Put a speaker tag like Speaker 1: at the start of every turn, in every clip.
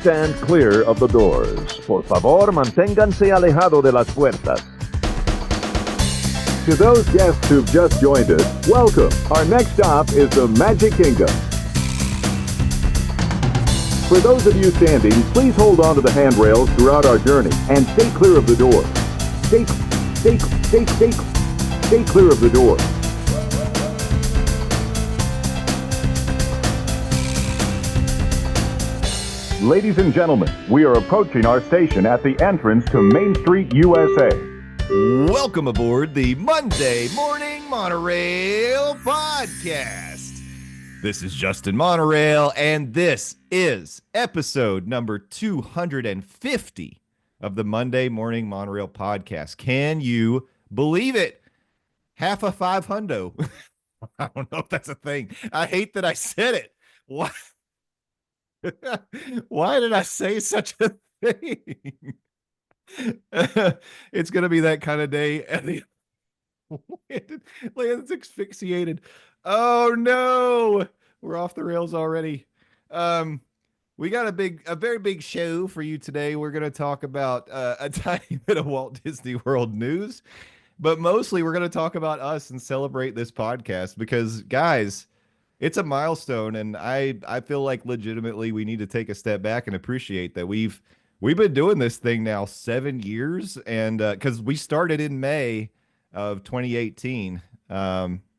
Speaker 1: stand clear of the doors. Por favor, manténganse alejado de las puertas. To those guests who've just joined us, welcome. Our next stop is the Magic Kingdom. For those of you standing, please hold on to the handrails throughout our journey and stay clear of the doors. Stay clear of the doors. Ladies and gentlemen, we are approaching our station at the entrance to Main Street, USA.
Speaker 2: Welcome aboard the Monday Morning Monorail podcast. This is Justin Monorail, and this is episode number 250 of the Monday Morning Monorail podcast. Can you believe it? Half a 500. I don't know if that's a thing. I hate that I said it. What? Why did I say such a thing? It's going to be that kind of day. Landon's asphyxiated. Oh, no. We're off the rails already. We got a very big show for you today. We're going to talk about a tiny bit of Walt Disney World news, but mostly we're going to talk about us and celebrate this podcast because, guys, it's a milestone, and I feel like legitimately we need to take a step back and appreciate that we've been doing this thing now 7 years, and because we started in May of 2018,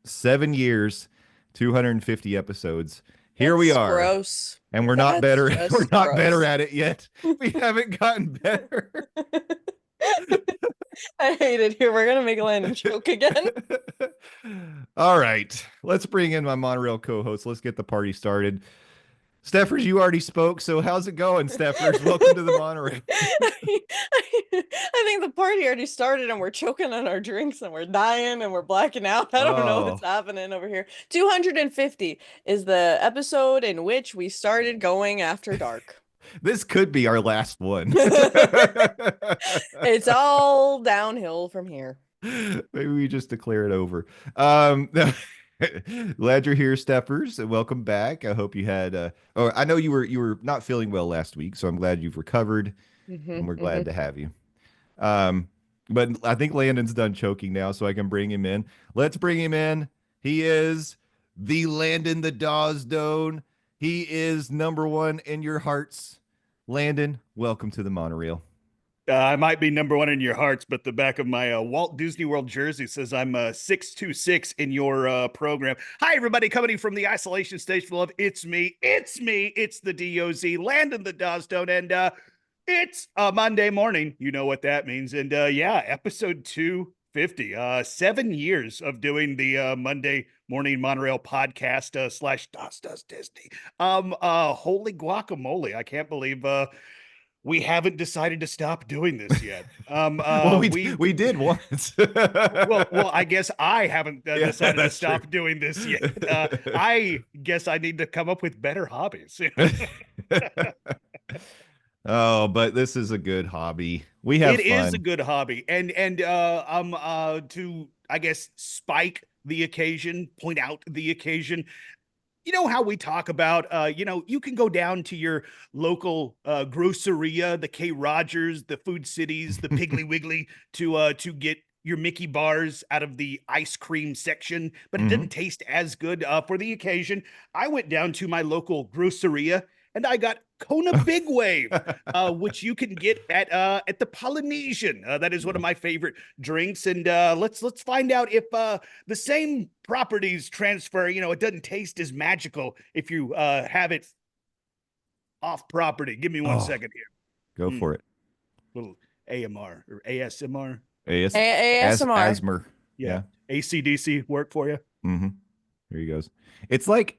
Speaker 2: 7 years, 250 episodes. Here we are,
Speaker 3: gross.
Speaker 2: And we're not better. We're not better at it yet. We haven't gotten better.
Speaker 3: I hate it here. We're gonna make Landon choke again.
Speaker 2: All right, let's bring in my monorail co-host. Let's get the party started. Stephers, you already spoke, so how's it going, Stephers? Welcome to the monorail.
Speaker 3: I think the party already started, and we're choking on our drinks, and we're dying, and we're blacking out. I don't know what's happening over here. 250 is the episode in which we started going after dark.
Speaker 2: This could be our last one.
Speaker 3: It's all downhill from here.
Speaker 2: Maybe we just declare it over. Glad you're here, Stephers, and welcome back. I hope you had I know you were not feeling well last week, so I'm glad you've recovered, and we're glad to have you. But I think Landon's done choking now, so I can bring him in. Let's bring him in. He is the Landon the Dawsdone. He is number one in your hearts. Landon, welcome to the monorail.
Speaker 4: I might be number one in your hearts, but the back of my Walt Disney World jersey says I'm 626 in your program. Hi, everybody, coming from the isolation station of it's me, it's the DOZ, Landon the Dawsdone, and it's a Monday morning. You know what that means. And yeah, episode 250, 7 years of doing the Monday Morning Monorail podcast slash Does Disney. Holy guacamole. I can't believe we haven't decided to stop doing this yet.
Speaker 2: Well, we did once.
Speaker 4: well, I guess I haven't decided to stop doing this yet. I guess I need to come up with better hobbies.
Speaker 2: Oh, but this is a good hobby. We have fun.
Speaker 4: It is a good hobby, and to, I guess, spike the occasion, point out the occasion. You know how we talk about, you can go down to your local groceria, the K. Rogers, the Food Cities, the Piggly Wiggly to get your Mickey bars out of the ice cream section, but it didn't taste as good for the occasion. I went down to my local groceria and I got Kona Big Wave, which you can get at the Polynesian. That is one of my favorite drinks. And let's find out if the same properties transfer. It doesn't taste as magical if you have it off property. Give me one second here.
Speaker 2: Go for it.
Speaker 4: Little AMR or ASMR.
Speaker 3: ASMR.
Speaker 2: Asthma.
Speaker 4: Yeah. AC/DC work for you.
Speaker 2: Mm-hmm. Here he goes. It's like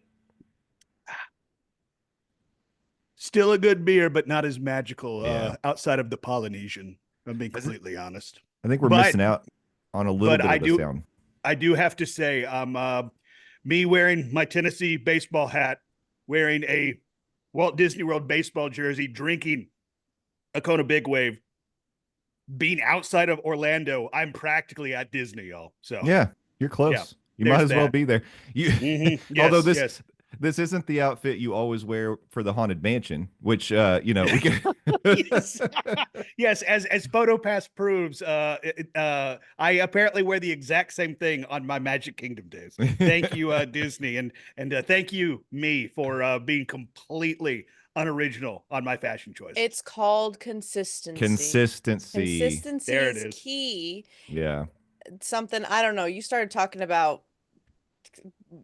Speaker 4: still a good beer, but not as magical outside of the Polynesian. I'm being completely honest.
Speaker 2: I think we're missing out on a little bit of the sound.
Speaker 4: I do have to say, me wearing my Tennessee baseball hat, wearing a Walt Disney World baseball jersey, drinking a Kona Big Wave, being outside of Orlando, I'm practically at Disney, y'all. So
Speaker 2: yeah, you're close.
Speaker 4: Yeah,
Speaker 2: you might as well be there. You,
Speaker 4: yes,
Speaker 2: although this.
Speaker 4: Yes.
Speaker 2: this isn't the outfit you always wear for the Haunted Mansion, which we can.
Speaker 4: Yes, yes. As PhotoPass proves, I apparently wear the exact same thing on my Magic Kingdom days. Thank you, Disney, and thank you, me, for being completely unoriginal on my fashion choice.
Speaker 3: It's called consistency.
Speaker 2: Consistency.
Speaker 3: Consistency
Speaker 4: There it
Speaker 3: is
Speaker 4: is.
Speaker 3: key.
Speaker 2: Yeah.
Speaker 3: Something, I don't know. You started talking about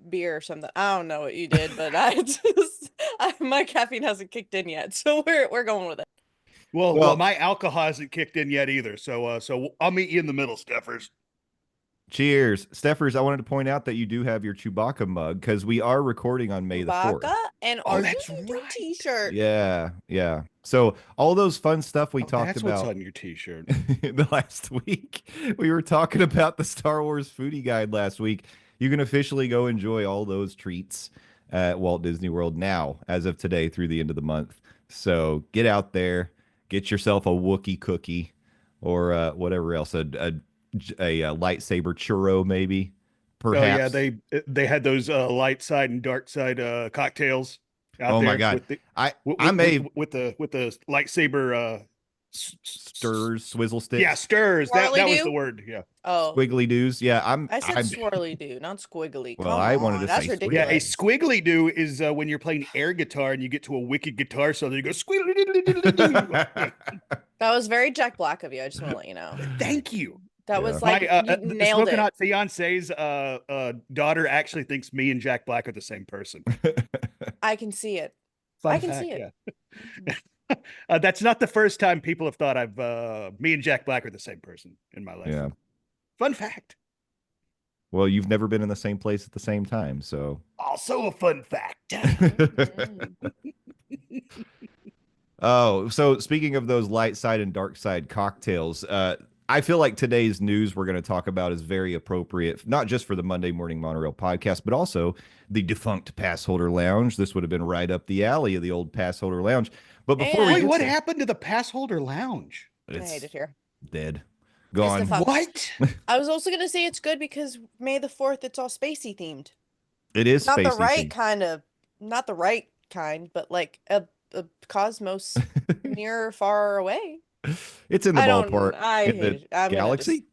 Speaker 3: beer or something. I don't know what you did, but my caffeine hasn't kicked in yet, so we're going with it.
Speaker 4: Well, my alcohol hasn't kicked in yet either. So I'll meet you in the middle, Stephers.
Speaker 2: Cheers. Stephers, I wanted to point out that you do have your Chewbacca mug because we are recording on May the 4th.
Speaker 3: Chewbacca and
Speaker 4: Oh,
Speaker 3: our
Speaker 4: that's
Speaker 3: do
Speaker 4: right.
Speaker 3: t-shirt.
Speaker 2: Yeah, yeah. So all those fun stuff we talked
Speaker 4: that's
Speaker 2: about
Speaker 4: what's on your t-shirt.
Speaker 2: the last week. We were talking about the Star Wars foodie guide last week. You can officially go enjoy all those treats at Walt Disney World now, as of today, through the end of the month. So get out there, get yourself a Wookiee cookie or whatever else, a lightsaber churro, maybe. Perhaps.
Speaker 4: Oh yeah, they had those light side and dark side cocktails out there.
Speaker 2: Oh my God,
Speaker 4: with the,
Speaker 2: I
Speaker 4: with the lightsaber
Speaker 2: stirs, swizzle sticks.
Speaker 4: Yeah, stirs. That was
Speaker 3: Swirly-doo?
Speaker 4: the word. Yeah.
Speaker 3: Oh,
Speaker 2: Squiggly doos. Yeah,
Speaker 3: I said swirly do, not squiggly.
Speaker 2: Well,
Speaker 3: Come
Speaker 2: I
Speaker 3: on,
Speaker 2: wanted to
Speaker 3: that's
Speaker 2: say squiggly.
Speaker 4: Yeah, a
Speaker 3: ridiculous.
Speaker 4: squiggly do is when you're playing air guitar and you get to a wicked guitar solo. You go squiggly.
Speaker 3: That was very Jack Black of you. I just want to let you know.
Speaker 4: Thank you.
Speaker 3: That was like
Speaker 4: My
Speaker 3: you nailed
Speaker 4: Smoking
Speaker 3: it.
Speaker 4: Hot Fiance's daughter actually thinks me and Jack Black are the same person.
Speaker 3: I can see it.
Speaker 4: Fun
Speaker 3: I can
Speaker 4: fact,
Speaker 3: see it.
Speaker 4: Yeah. That's not the first time people have thought me and Jack Black are the same person in my life.
Speaker 2: Yeah.
Speaker 4: Fun fact.
Speaker 2: Well, you've never been in the same place at the same time, so.
Speaker 4: Also a fun fact.
Speaker 2: Oh, so speaking of those light side and dark side cocktails, I feel like today's news we're going to talk about is very appropriate, not just for the Monday Morning Monorail podcast, but also the defunct Pass Holder Lounge. This would have been right up the alley of the old Pass Holder Lounge. But before
Speaker 3: And-
Speaker 4: Wait, what happened to the Pass Holder Lounge?
Speaker 3: I hate it here.
Speaker 2: Dead. Gone.
Speaker 3: defunct.
Speaker 4: What?
Speaker 3: I was also gonna say it's good because May the 4th, it's all spacey themed.
Speaker 2: It is
Speaker 3: Not the
Speaker 2: spacey
Speaker 3: right
Speaker 2: themed.
Speaker 3: kind of, not the right kind, but like a cosmos near, far away.
Speaker 2: It's in the
Speaker 3: I don't.
Speaker 2: ballpark.
Speaker 3: I
Speaker 2: in
Speaker 3: hate
Speaker 2: the
Speaker 3: it. I'm gonna
Speaker 2: galaxy?
Speaker 3: just-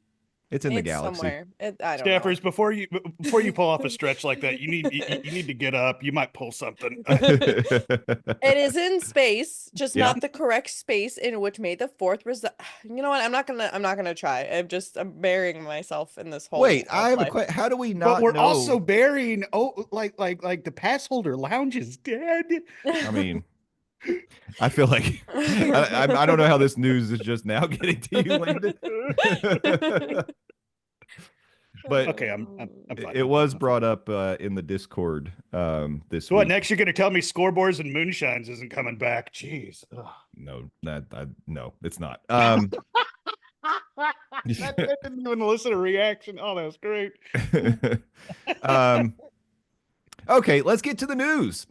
Speaker 2: It's in the
Speaker 3: it's
Speaker 2: galaxy.
Speaker 3: somewhere. I don't know.
Speaker 4: Staffers, before you pull off a stretch like that, you need to get up. You might pull something.
Speaker 3: It is in space, just
Speaker 2: Yeah.
Speaker 3: not the correct space in which May the 4th was. You know what? I'm not gonna try. I'm burying myself in this whole.
Speaker 2: Wait, I have a
Speaker 3: life.
Speaker 2: question. How do we not
Speaker 4: But we're
Speaker 2: know?
Speaker 4: also burying like the Pass Holder Lounge is dead.
Speaker 2: I mean, I feel like I don't know how this news is just now getting to you, Landon. But
Speaker 4: Okay, I'm fine.
Speaker 2: it was brought up in the Discord this
Speaker 4: So what
Speaker 2: week.
Speaker 4: next? You're going to tell me scoreboards and moonshines isn't coming back? Jeez. Ugh.
Speaker 2: No, no, it's not.
Speaker 4: I didn't even listen to reaction. Oh, that was great.
Speaker 2: Okay, let's get to the news.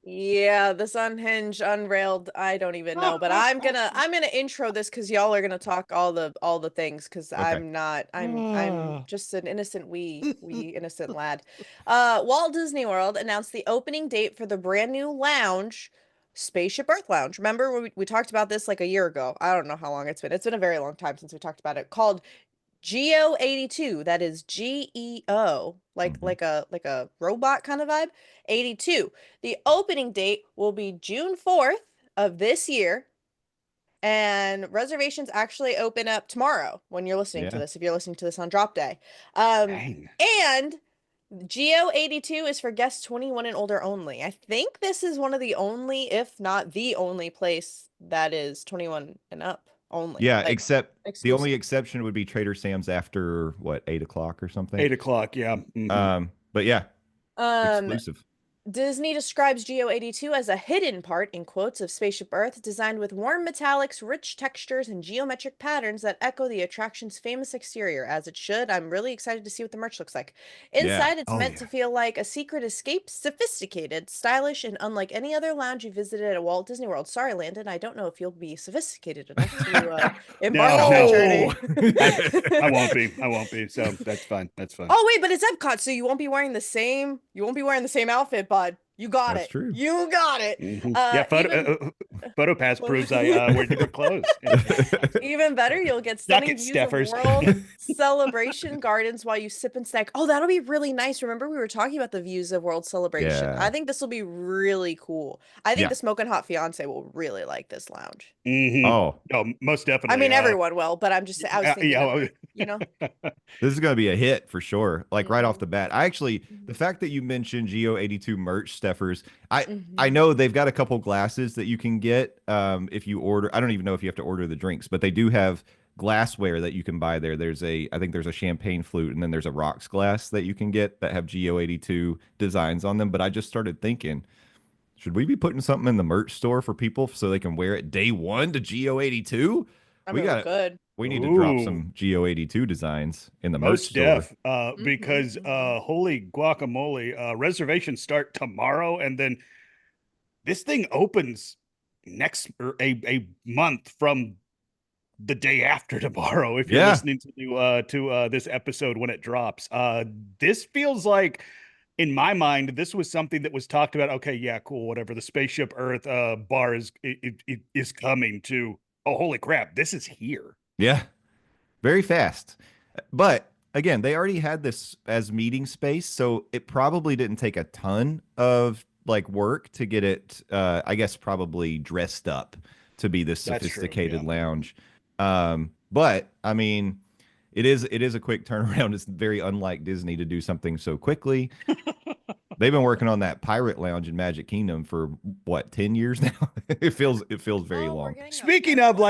Speaker 3: Yeah, this unhinged, unrailed, I don't even know, but I'm gonna intro this because y'all are gonna talk all the things because
Speaker 2: Okay.
Speaker 3: I'm just an innocent wee innocent lad. Walt Disney World announced the opening date for the brand new lounge, Spaceship Earth Lounge. Remember we talked about this like a year ago. I don't know how long it's been. It's been a very long time since we talked about it. Called GEO-82. That is GEO, like a robot kind of vibe. 82. The opening date will be June 4th of this year. And reservations actually open up tomorrow when you're listening to
Speaker 2: Yeah.
Speaker 3: this, if you're listening to this on drop day.
Speaker 4: Dang.
Speaker 3: And GEO-82 is for guests 21 and older only. I think this is one of the only, if not the only place that is 21 and up only.
Speaker 2: Yeah,
Speaker 3: Like,
Speaker 2: except the
Speaker 3: exclusive.
Speaker 2: only exception would be Trader Sam's after what, 8 o'clock or something.
Speaker 4: 8 o'clock. Yeah. Mhm.
Speaker 2: But yeah,
Speaker 3: Um,
Speaker 2: exclusive.
Speaker 3: Disney describes GEO-82 as a hidden part, in quotes, of Spaceship Earth, designed with warm metallics, rich textures, and geometric patterns that echo the attraction's famous exterior, as it should. I'm really excited to see what the merch looks like.
Speaker 2: Yeah.
Speaker 3: Inside, it's meant to feel like a secret escape, sophisticated, stylish, and unlike any other lounge you visited at Walt Disney World. Sorry, Landon, I don't know if you'll be sophisticated enough to embark on that journey.
Speaker 4: I won't be. I won't be. So that's fine. That's fine.
Speaker 3: Oh wait, but it's Epcot, so you won't be wearing the same. You won't be wearing the same outfit, bud. You got
Speaker 2: That's
Speaker 3: it.
Speaker 2: true.
Speaker 3: You got it.
Speaker 4: Yeah, photo pass proves I wear different clothes.
Speaker 3: Even better, you'll get stunning views
Speaker 4: Stephers.
Speaker 3: of World Celebration Gardens while you sip and snack. Oh, that'll be really nice. Remember, we were talking about the views of World Celebration.
Speaker 2: Yeah.
Speaker 3: I think this will be really cool. I think
Speaker 2: Yeah.
Speaker 3: the Smoking Hot Fiance will really like this lounge.
Speaker 2: Oh,
Speaker 4: No, most definitely.
Speaker 3: I mean, everyone will, but I'm just, I was thinking, you know.
Speaker 2: this is going to be a hit for sure. Like right off
Speaker 3: Mhm.
Speaker 2: the bat. I actually, the fact that you mentioned GEO-82 merch, Stephers, I
Speaker 3: Mhm.
Speaker 2: know they've got a couple glasses that you can get if you order. I don't even know if you have to order the drinks, but they do have glassware that you can buy there. I think there's a champagne flute, and then there's a rocks glass that you can get that have GEO-82 designs on them. But I just started thinking, should we be putting something in the merch store for people so they can wear it day one to GEO-82?
Speaker 3: I mean, we could.
Speaker 2: We need to drop
Speaker 4: Ooh.
Speaker 2: some GEO-82 designs in the merch
Speaker 4: Most
Speaker 2: store.
Speaker 4: def, because holy guacamole, reservations start tomorrow, and then this thing opens next or a month from the day after tomorrow. If you're
Speaker 2: Yeah.
Speaker 4: listening to this episode when it drops, this feels like, in my mind, this was something that was talked about. Okay, yeah, cool, whatever. The Spaceship Earth bar is coming to. Oh, holy crap! This is here.
Speaker 2: Yeah, very fast. But again, they already had this as meeting space, so it probably didn't take a ton of like work to get it, I guess, probably dressed up to be this
Speaker 4: That's true,
Speaker 2: sophisticated
Speaker 4: yeah.
Speaker 2: lounge. But I mean, it is a quick turnaround. It's very unlike Disney to do something so quickly. They've been working on that pirate lounge in Magic Kingdom for what, 10 years now? It feels very
Speaker 3: Oh, we're
Speaker 2: long.
Speaker 3: getting a
Speaker 4: Speaking of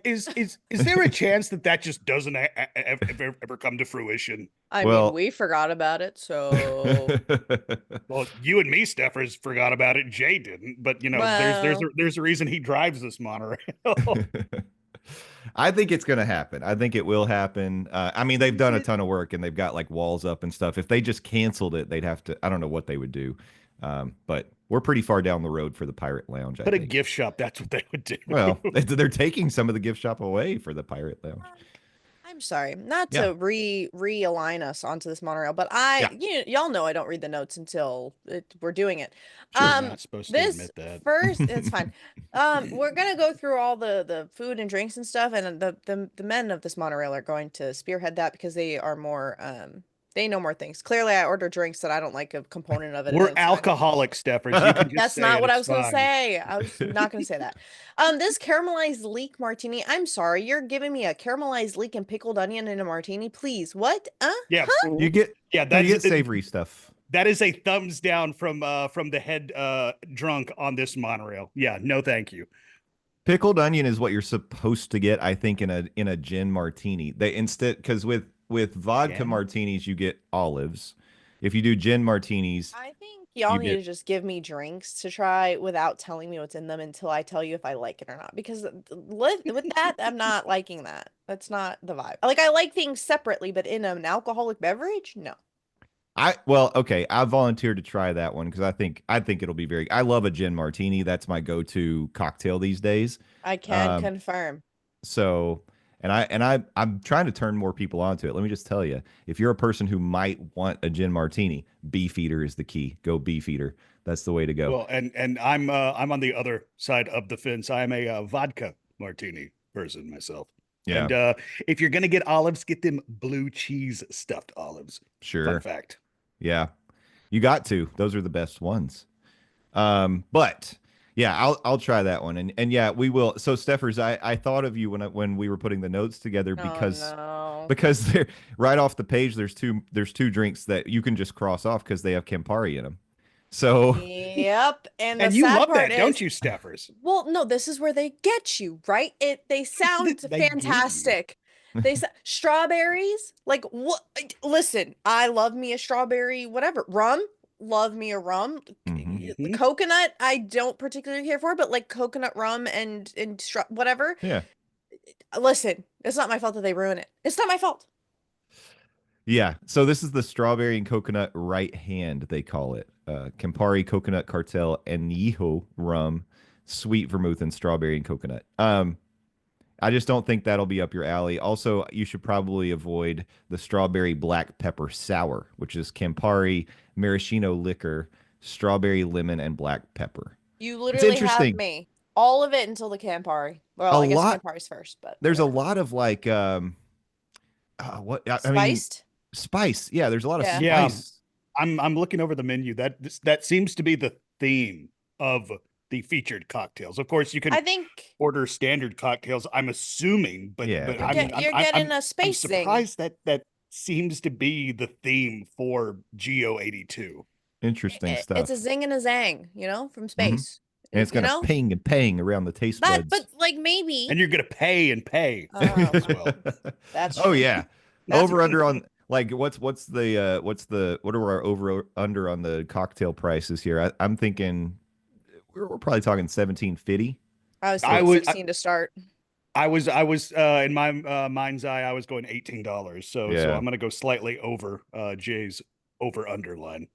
Speaker 4: is there a chance that just doesn't ever come to fruition?
Speaker 3: I
Speaker 2: Well-
Speaker 3: mean, we forgot about it, so
Speaker 4: Well, you and me, Stephers, forgot about it. Jay didn't, but there's a reason he drives this monorail.
Speaker 2: I think it's going to happen. I think it will happen. I mean, they've done a ton of work and they've got like walls up and stuff. If they just canceled it, they'd have to, I don't know what they would do. But we're pretty far down the road for the Pirate Lounge.
Speaker 4: Put
Speaker 2: I
Speaker 4: a
Speaker 2: think.
Speaker 4: gift shop. That's what they would do.
Speaker 2: Well, they're taking some of the gift shop away for the Pirate Lounge.
Speaker 3: I'm sorry, not
Speaker 2: Yeah.
Speaker 3: to realign us onto this monorail, but y'all know I don't read the notes until we're doing it.
Speaker 4: You're not supposed to
Speaker 3: This
Speaker 4: admit that.
Speaker 3: first, it's fine. We're gonna go through all the food and drinks and stuff, and the men of this monorail are going to spearhead that because they are more they know more things. Clearly, I order drinks that I don't like a component of it. and
Speaker 4: We're
Speaker 3: it's fine.
Speaker 4: alcoholic, Stephers. You can just
Speaker 3: That's
Speaker 4: say
Speaker 3: not
Speaker 4: it,
Speaker 3: what I
Speaker 4: it's
Speaker 3: was gonna
Speaker 4: fine.
Speaker 3: say. I was not gonna say that. This caramelized leek martini. I'm sorry, you're giving me a caramelized leek and pickled onion in a martini, please. What?
Speaker 4: Yeah,
Speaker 2: You get,
Speaker 4: yeah.
Speaker 2: you get
Speaker 4: That's
Speaker 2: savory stuff.
Speaker 4: that is a thumbs down from the head drunk on this monorail. Yeah, no, thank you.
Speaker 2: Pickled onion is what you're supposed to get, I think, in a gin martini. They instead, because with vodka
Speaker 4: Gin?
Speaker 2: martinis you get olives. If you do gin martinis,
Speaker 3: I think y'all
Speaker 2: You
Speaker 3: need
Speaker 2: get-
Speaker 3: to just give me drinks to try without telling me what's in them until I tell you if I like it or not. Because with that, I'm not liking that. That's not the vibe. Like, I like things separately, but in an alcoholic beverage, no.
Speaker 2: okay, I volunteered to try that one because I think it'll be very. I love a gin martini. That's my go-to cocktail these days.
Speaker 3: I can
Speaker 2: Um,
Speaker 3: confirm.
Speaker 2: So, I'm trying to turn more people onto it. Let me just tell you, if you're a person who might want a gin martini, Beefeater is the key. Go Beefeater. That's the way to go.
Speaker 4: Well, and I'm on the other side of the fence. I am a vodka martini person myself.
Speaker 2: Yeah,
Speaker 4: And if you're gonna get olives, get them blue cheese stuffed olives.
Speaker 2: sure.
Speaker 4: Fun fact.
Speaker 2: Yeah, you got to. Those are the best ones. But yeah, I'll try that one, and yeah, we will. So Steffers, I thought of you when we were putting the notes together because
Speaker 3: Oh, no.
Speaker 2: because they're right off the page. There's two drinks that you can just cross off because they have Campari in them. So
Speaker 3: Yep. And the
Speaker 4: And you
Speaker 3: sad
Speaker 4: love
Speaker 3: part
Speaker 4: that, don't
Speaker 3: is-
Speaker 4: you, Stephers?
Speaker 3: Well, no, this is where they get you, right? They sound
Speaker 4: They get you.
Speaker 3: fantastic. They say strawberries, like what? Listen, I love me a strawberry, whatever rum. love me a rum.
Speaker 2: Mhm.
Speaker 3: Coconut, I don't particularly care for, but like coconut rum and whatever.
Speaker 2: Yeah.
Speaker 3: Listen, it's not my fault that they ruin it. It's not my fault.
Speaker 2: Yeah. So this is the strawberry and coconut right hand, they call it. Campari Coconut Cartel Añejo rum, sweet vermouth and strawberry and coconut. I just don't think that'll be up your alley. Also, you should probably avoid the strawberry black pepper sour, which is Campari maraschino liquor, strawberry lemon and black pepper.
Speaker 3: You
Speaker 2: It's
Speaker 3: literally have
Speaker 2: interesting.
Speaker 3: me. All of it until the Campari. Well,
Speaker 2: A
Speaker 3: I guess
Speaker 2: lot.
Speaker 3: Campari's first, but
Speaker 2: There's a
Speaker 3: whatever.
Speaker 2: lot of like what I mean
Speaker 3: Spiced?
Speaker 2: spice. Yeah, there's a lot of
Speaker 3: Yeah.
Speaker 4: Yeah.
Speaker 2: spice.
Speaker 4: I'm looking over the menu. That seems to be the theme of the featured cocktails. Of course, you can
Speaker 3: I think
Speaker 4: order standard cocktails, I'm assuming, but
Speaker 2: Yeah,
Speaker 4: but
Speaker 2: but-
Speaker 3: you're getting a space zing.
Speaker 4: surprised that seems to be the theme for GEO-82.
Speaker 2: Interesting stuff.
Speaker 3: It's a zing and a zang, from space.
Speaker 2: And it's gonna ping and pang around the taste buds.
Speaker 3: But like maybe.
Speaker 4: And you're gonna pay and pay
Speaker 3: Oh,
Speaker 4: as well.
Speaker 3: That's
Speaker 2: Oh
Speaker 3: true.
Speaker 2: yeah.
Speaker 3: That's
Speaker 2: Over under on like what are our over under on the cocktail prices here? I'm thinking we're probably talking 1750.
Speaker 3: I was
Speaker 4: I
Speaker 3: thinking
Speaker 4: would-
Speaker 3: 16 to start.
Speaker 4: I was in my mind's eye, I was going $18. So
Speaker 2: Yeah.
Speaker 4: I'm gonna go slightly over Jay's over underline.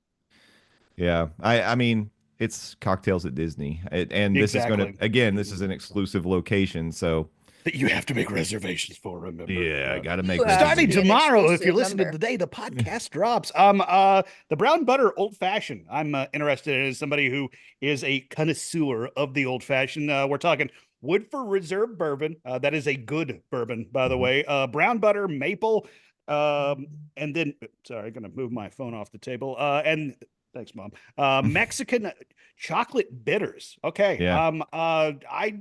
Speaker 2: Yeah. I mean it's cocktails at Disney. And this is going to
Speaker 4: Exactly.
Speaker 2: again, this is an exclusive location, so
Speaker 4: That you have to make reservations for, remember?
Speaker 2: yeah, got to make
Speaker 3: You have
Speaker 2: that.
Speaker 3: to
Speaker 4: Starting
Speaker 3: be an
Speaker 4: tomorrow, if
Speaker 3: exclusive
Speaker 4: you're listening
Speaker 3: member.
Speaker 4: today, the podcast drops. The brown butter old fashioned. I'm interested in as somebody who is a connoisseur of the old fashioned. We're talking Woodford Reserve bourbon. That is a good bourbon, by the
Speaker 2: Mhm.
Speaker 4: way. Brown butter, maple, and then sorry, I'm gonna move my phone off the table. And thanks, Mom. Mexican chocolate bitters. Okay.
Speaker 2: Yeah.
Speaker 4: I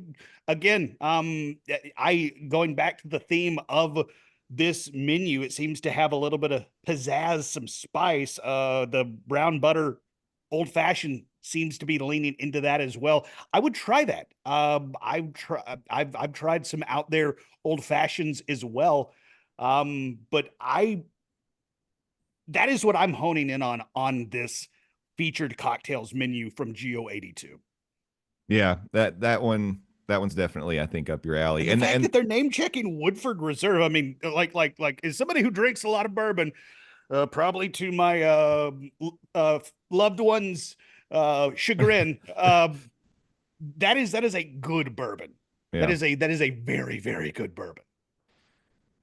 Speaker 4: going back to the theme of this menu, it seems to have a little bit of pizzazz, some spice. The brown butter old fashioned seems to be leaning into that as well. I would try that. I've tried some out there old fashions as well. But that is what I'm honing in on this featured cocktails menu from GEO-82.
Speaker 2: Yeah, that one's definitely I think up your alley.
Speaker 4: And the fact that they're name checking Woodford Reserve, I mean, like as somebody who drinks a lot of bourbon, probably to my loved one's chagrin, that is a good bourbon.
Speaker 2: Yeah.
Speaker 4: That is a very, very good bourbon.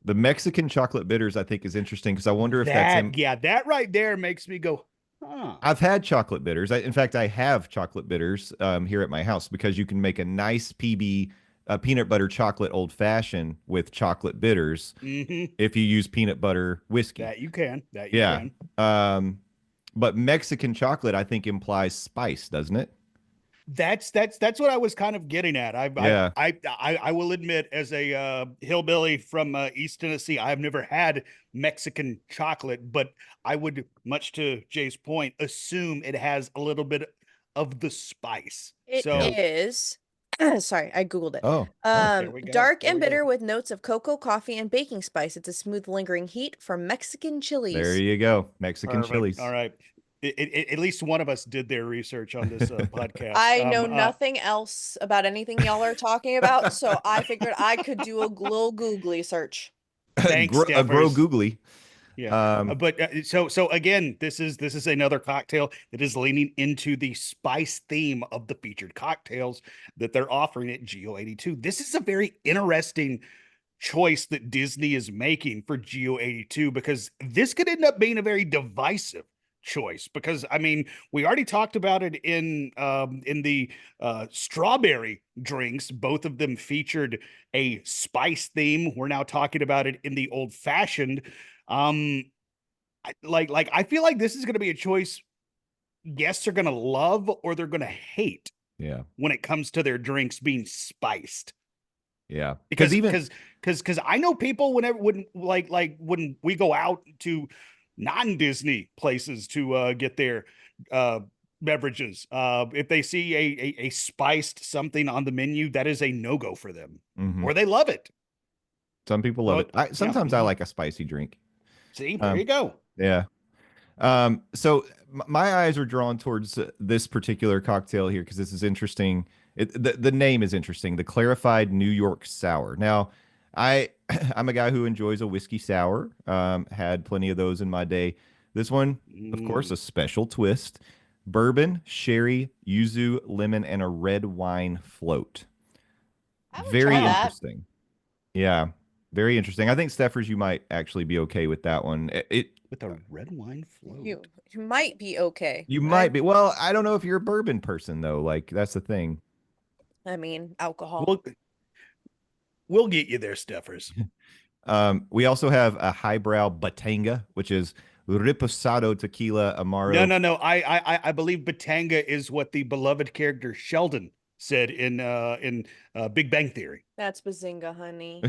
Speaker 2: The Mexican chocolate bitters I think is interesting because I wonder if that's
Speaker 4: that right there makes me go, huh.
Speaker 2: I've had chocolate bitters. In fact, I have chocolate bitters here at my house because you can make a nice PB peanut butter chocolate old fashioned with chocolate bitters if you use peanut butter whiskey.
Speaker 4: That you can.
Speaker 2: But Mexican chocolate I think implies spice, doesn't it?
Speaker 4: That's what I was kind of getting at. I will admit, as a hillbilly from East Tennessee, I've never had Mexican chocolate, but I would, much to Jay's point, assume it has a little bit of the spice.
Speaker 3: It
Speaker 4: So
Speaker 3: is. Sorry, I Googled it.
Speaker 2: Oh.
Speaker 4: there we go.
Speaker 3: Dark
Speaker 4: There
Speaker 3: and
Speaker 4: we go.
Speaker 3: bitter with notes of cocoa, coffee, and baking spice. It's a smooth, lingering heat from Mexican chilies.
Speaker 2: There you go. Mexican
Speaker 4: Perfect.
Speaker 2: chilies.
Speaker 4: All right. At least one of us did their research on this podcast.
Speaker 3: I know nothing else about anything y'all are talking about, so I figured I could do a little googly search.
Speaker 4: Thanks,
Speaker 2: A grow
Speaker 4: Stephers.
Speaker 2: googly.
Speaker 4: Yeah. But so again, this is another cocktail that is leaning into the spice theme of the featured cocktails that they're offering at GEO-82. This is a very interesting choice that Disney is making for GEO-82 because this could end up being a very divisive choice because I mean we already talked about it in the strawberry drinks. Both of them featured a spice theme. We're now talking about it in the old fashioned. I feel like this is going to be a choice guests are going to love or they're going to hate
Speaker 2: Yeah.
Speaker 4: when it comes to their drinks being spiced.
Speaker 2: Yeah.
Speaker 4: Because
Speaker 2: even
Speaker 4: because I know people when we go out to non-Disney places to get their beverages, if they see a spiced something on the menu, that is a no-go for them,
Speaker 2: Mhm.
Speaker 4: or they love it.
Speaker 2: Some people love
Speaker 4: Well,
Speaker 2: it. Sometimes I like a spicy drink.
Speaker 4: See, there you go.
Speaker 2: Yeah. So my eyes are drawn towards this particular cocktail here because this is interesting. The name is interesting. The Clarified New York Sour. Now, I'm a guy who enjoys a whiskey sour. Had plenty of those in my day. This one, of course, a special twist: bourbon, sherry, yuzu, lemon, and a red wine float.
Speaker 3: I would
Speaker 2: Very
Speaker 3: try that.
Speaker 2: interesting. Yeah, very interesting. I think Stephers, you might actually be okay with that one.
Speaker 4: With a red wine float.
Speaker 3: You might be okay.
Speaker 2: You might be. Well, I don't know if you're a bourbon person though. Like that's the thing.
Speaker 3: I mean, alcohol.
Speaker 4: We'll get you there, Stephers.
Speaker 2: We also have a highbrow Batanga, which is Reposado Tequila Amaro.
Speaker 4: No. I believe Batanga is what the beloved character Sheldon said in Big Bang Theory.
Speaker 3: That's Bazinga, honey.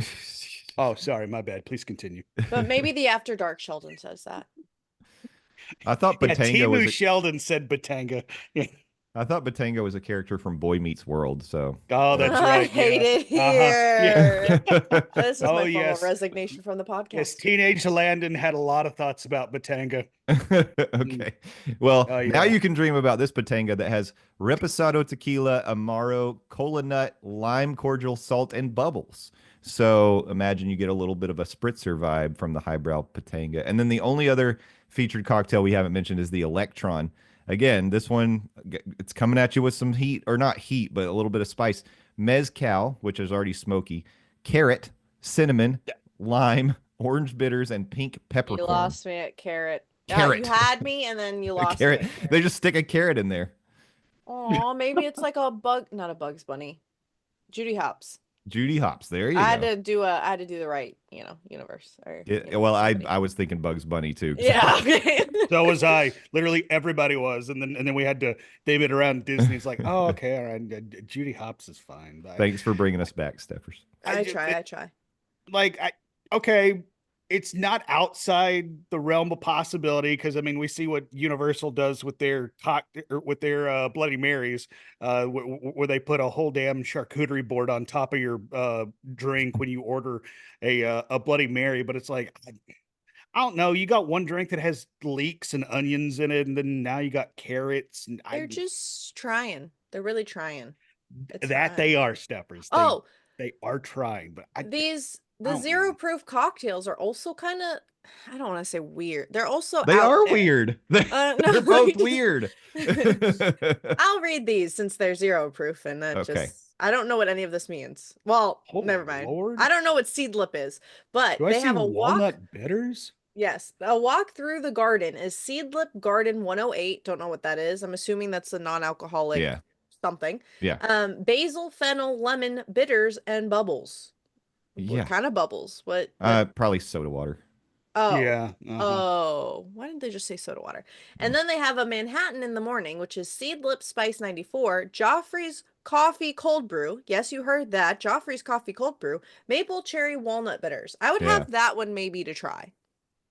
Speaker 4: Oh, sorry, my bad. Please continue.
Speaker 3: But maybe the After Dark Sheldon says that.
Speaker 2: I thought Batanga
Speaker 4: Timu
Speaker 2: was.
Speaker 4: Sheldon said Batanga.
Speaker 2: I thought Batanga was a character from Boy Meets World. So.
Speaker 4: Oh, that's right.
Speaker 3: I hate it here.
Speaker 4: Yeah.
Speaker 3: This is my formal
Speaker 4: yes.
Speaker 3: resignation from the podcast.
Speaker 4: Yes, teenage Landon had a lot of thoughts about Batanga.
Speaker 2: Okay. Well,
Speaker 4: Oh,
Speaker 2: now
Speaker 4: yeah.
Speaker 2: you can dream about this Batanga that has Reposado Tequila, Amaro, cola nut, lime cordial, salt, and bubbles. So imagine you get a little bit of a spritzer vibe from the highbrow Batanga. And then the only other featured cocktail we haven't mentioned is the Electron. Again, this one, it's coming at you with some heat, or not heat, but a little bit of spice. Mezcal, which is already smoky, carrot, cinnamon, lime, orange bitters, and pink peppercorn.
Speaker 3: You lost me at carrot.
Speaker 2: Carrot.
Speaker 3: You had me, and then you
Speaker 2: A
Speaker 3: lost
Speaker 2: carrot.
Speaker 3: me.
Speaker 2: They just stick a carrot in there.
Speaker 3: Oh, maybe it's like a bug, not a Bugs Bunny. Judy Hopps.
Speaker 2: Judy Hopps. There you
Speaker 3: I had
Speaker 2: go.
Speaker 3: I had to do the right, universe. Or,
Speaker 2: Well,
Speaker 3: somebody.
Speaker 2: I was thinking Bugs Bunny too.
Speaker 3: Yeah. Okay.
Speaker 4: So was I. Literally everybody was, and then we had to David around Disney's like, oh, okay, all right. Judy Hopps is fine. But
Speaker 2: Thanks for bringing us back, Stephers.
Speaker 3: I try.
Speaker 4: Okay, it's not outside the realm of possibility because I mean we see what Universal does with their Bloody Marys, where they put a whole damn charcuterie board on top of your drink when you order a Bloody Mary. But it's like I don't know. You got one drink that has leeks and onions in it, and then now you got carrots. And
Speaker 3: They're just trying. They're really trying. It's
Speaker 4: that
Speaker 3: fine.
Speaker 4: they are Steppers. They are trying, but
Speaker 3: the zero proof cocktails are also kind of, I don't want to say weird. They're also
Speaker 2: They
Speaker 3: out
Speaker 2: are
Speaker 3: there.
Speaker 2: weird.
Speaker 3: No,
Speaker 2: They're both weird.
Speaker 3: I'll read these since they're zero proof, and that
Speaker 2: Okay.
Speaker 3: I don't know what any of this means. Well,
Speaker 4: Oh,
Speaker 3: never mind.
Speaker 4: Lord.
Speaker 3: I don't know what seed lip is, but
Speaker 4: do I
Speaker 3: they
Speaker 4: see
Speaker 3: have a
Speaker 4: walnut
Speaker 3: walk.
Speaker 4: bitters?
Speaker 3: Yes, a walk through the garden is Seedlip Garden 108. Don't know what that is. I'm assuming that's a non-alcoholic
Speaker 2: Yeah.
Speaker 3: something.
Speaker 2: Yeah.
Speaker 3: Basil, fennel, lemon, bitters, and bubbles.
Speaker 2: Yeah.
Speaker 3: What kind of bubbles? What?
Speaker 2: Probably soda water.
Speaker 3: Oh.
Speaker 4: Yeah.
Speaker 3: Oh, why didn't they just say soda water? And then they have a Manhattan in the morning, which is Seedlip Spice 94, Joffrey's Coffee Cold Brew. Yes, you heard that. Joffrey's Coffee Cold Brew, Maple Cherry Walnut Bitters. I would have that one maybe to try.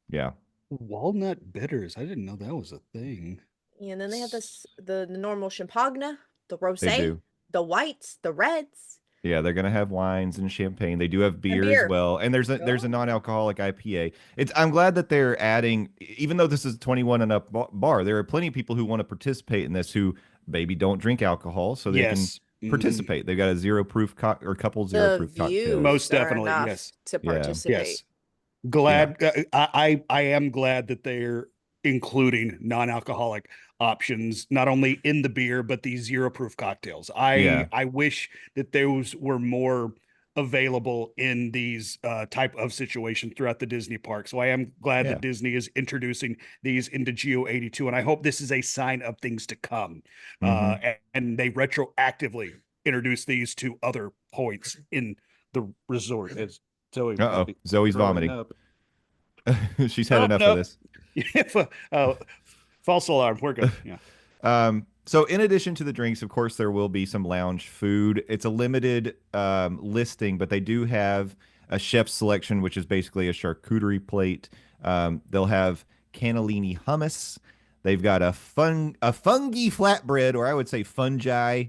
Speaker 2: Yeah.
Speaker 4: Walnut bitters. I didn't know that was a thing.
Speaker 3: And then they have the normal champagne, the
Speaker 2: They
Speaker 3: rosé,
Speaker 2: do.
Speaker 3: the whites, the reds.
Speaker 2: Yeah, they're gonna have wines and champagne. They do have beer,
Speaker 3: beer.
Speaker 2: as well, and there's a non-alcoholic IPA. I'm glad that they're adding, even though this is 21 and up bar. There are plenty of people who want to participate in this who maybe don't drink alcohol, so they can participate. They've got a zero proof or couple zero proof cocktails.
Speaker 4: Most
Speaker 3: are
Speaker 4: definitely,
Speaker 3: enough
Speaker 4: yes.
Speaker 3: to
Speaker 2: Yeah.
Speaker 3: participate.
Speaker 4: Yes. Glad. I am glad that they're including non-alcoholic options not only in the beer but these zero proof cocktails. I wish that those were more available in these type of situations throughout the Disney park. So I am glad that Disney is introducing these into GEO-82, and I hope this is a sign of things to come. And they retroactively introduce these to other points in the resort. As Zoe,
Speaker 2: Zoe's vomiting. She's had enough of this.
Speaker 4: False alarm. We're good. Yeah.
Speaker 2: So in addition to the drinks, of course, there will be some lounge food. It's a limited listing, but they do have a chef's selection, which is basically a charcuterie plate. They'll have cannellini hummus. They've got a fungi flatbread, or I would say fungi.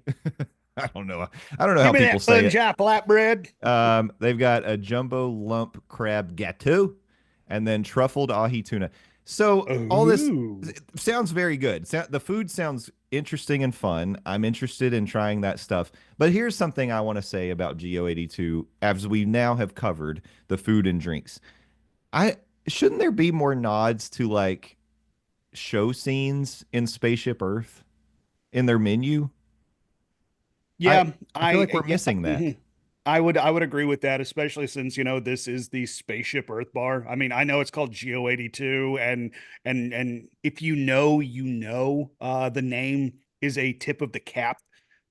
Speaker 2: I don't know how people say it.
Speaker 4: Fungi flatbread.
Speaker 2: They've got a jumbo lump crab gâteau, and then truffled ahi tuna. So all this
Speaker 4: Ooh.
Speaker 2: sounds very good. The food sounds interesting and fun. I'm interested in trying that stuff. But here's something I want to say about GEO-82 as we now have covered the food and drinks. I shouldn't there be more nods to like show scenes in Spaceship Earth in their menu?
Speaker 4: Yeah,
Speaker 2: I feel like we're missing that.
Speaker 4: mhm. I would agree with that, especially since, this is the Spaceship Earth bar. I mean, I know it's called GEO-82, and if the name is a tip of the cap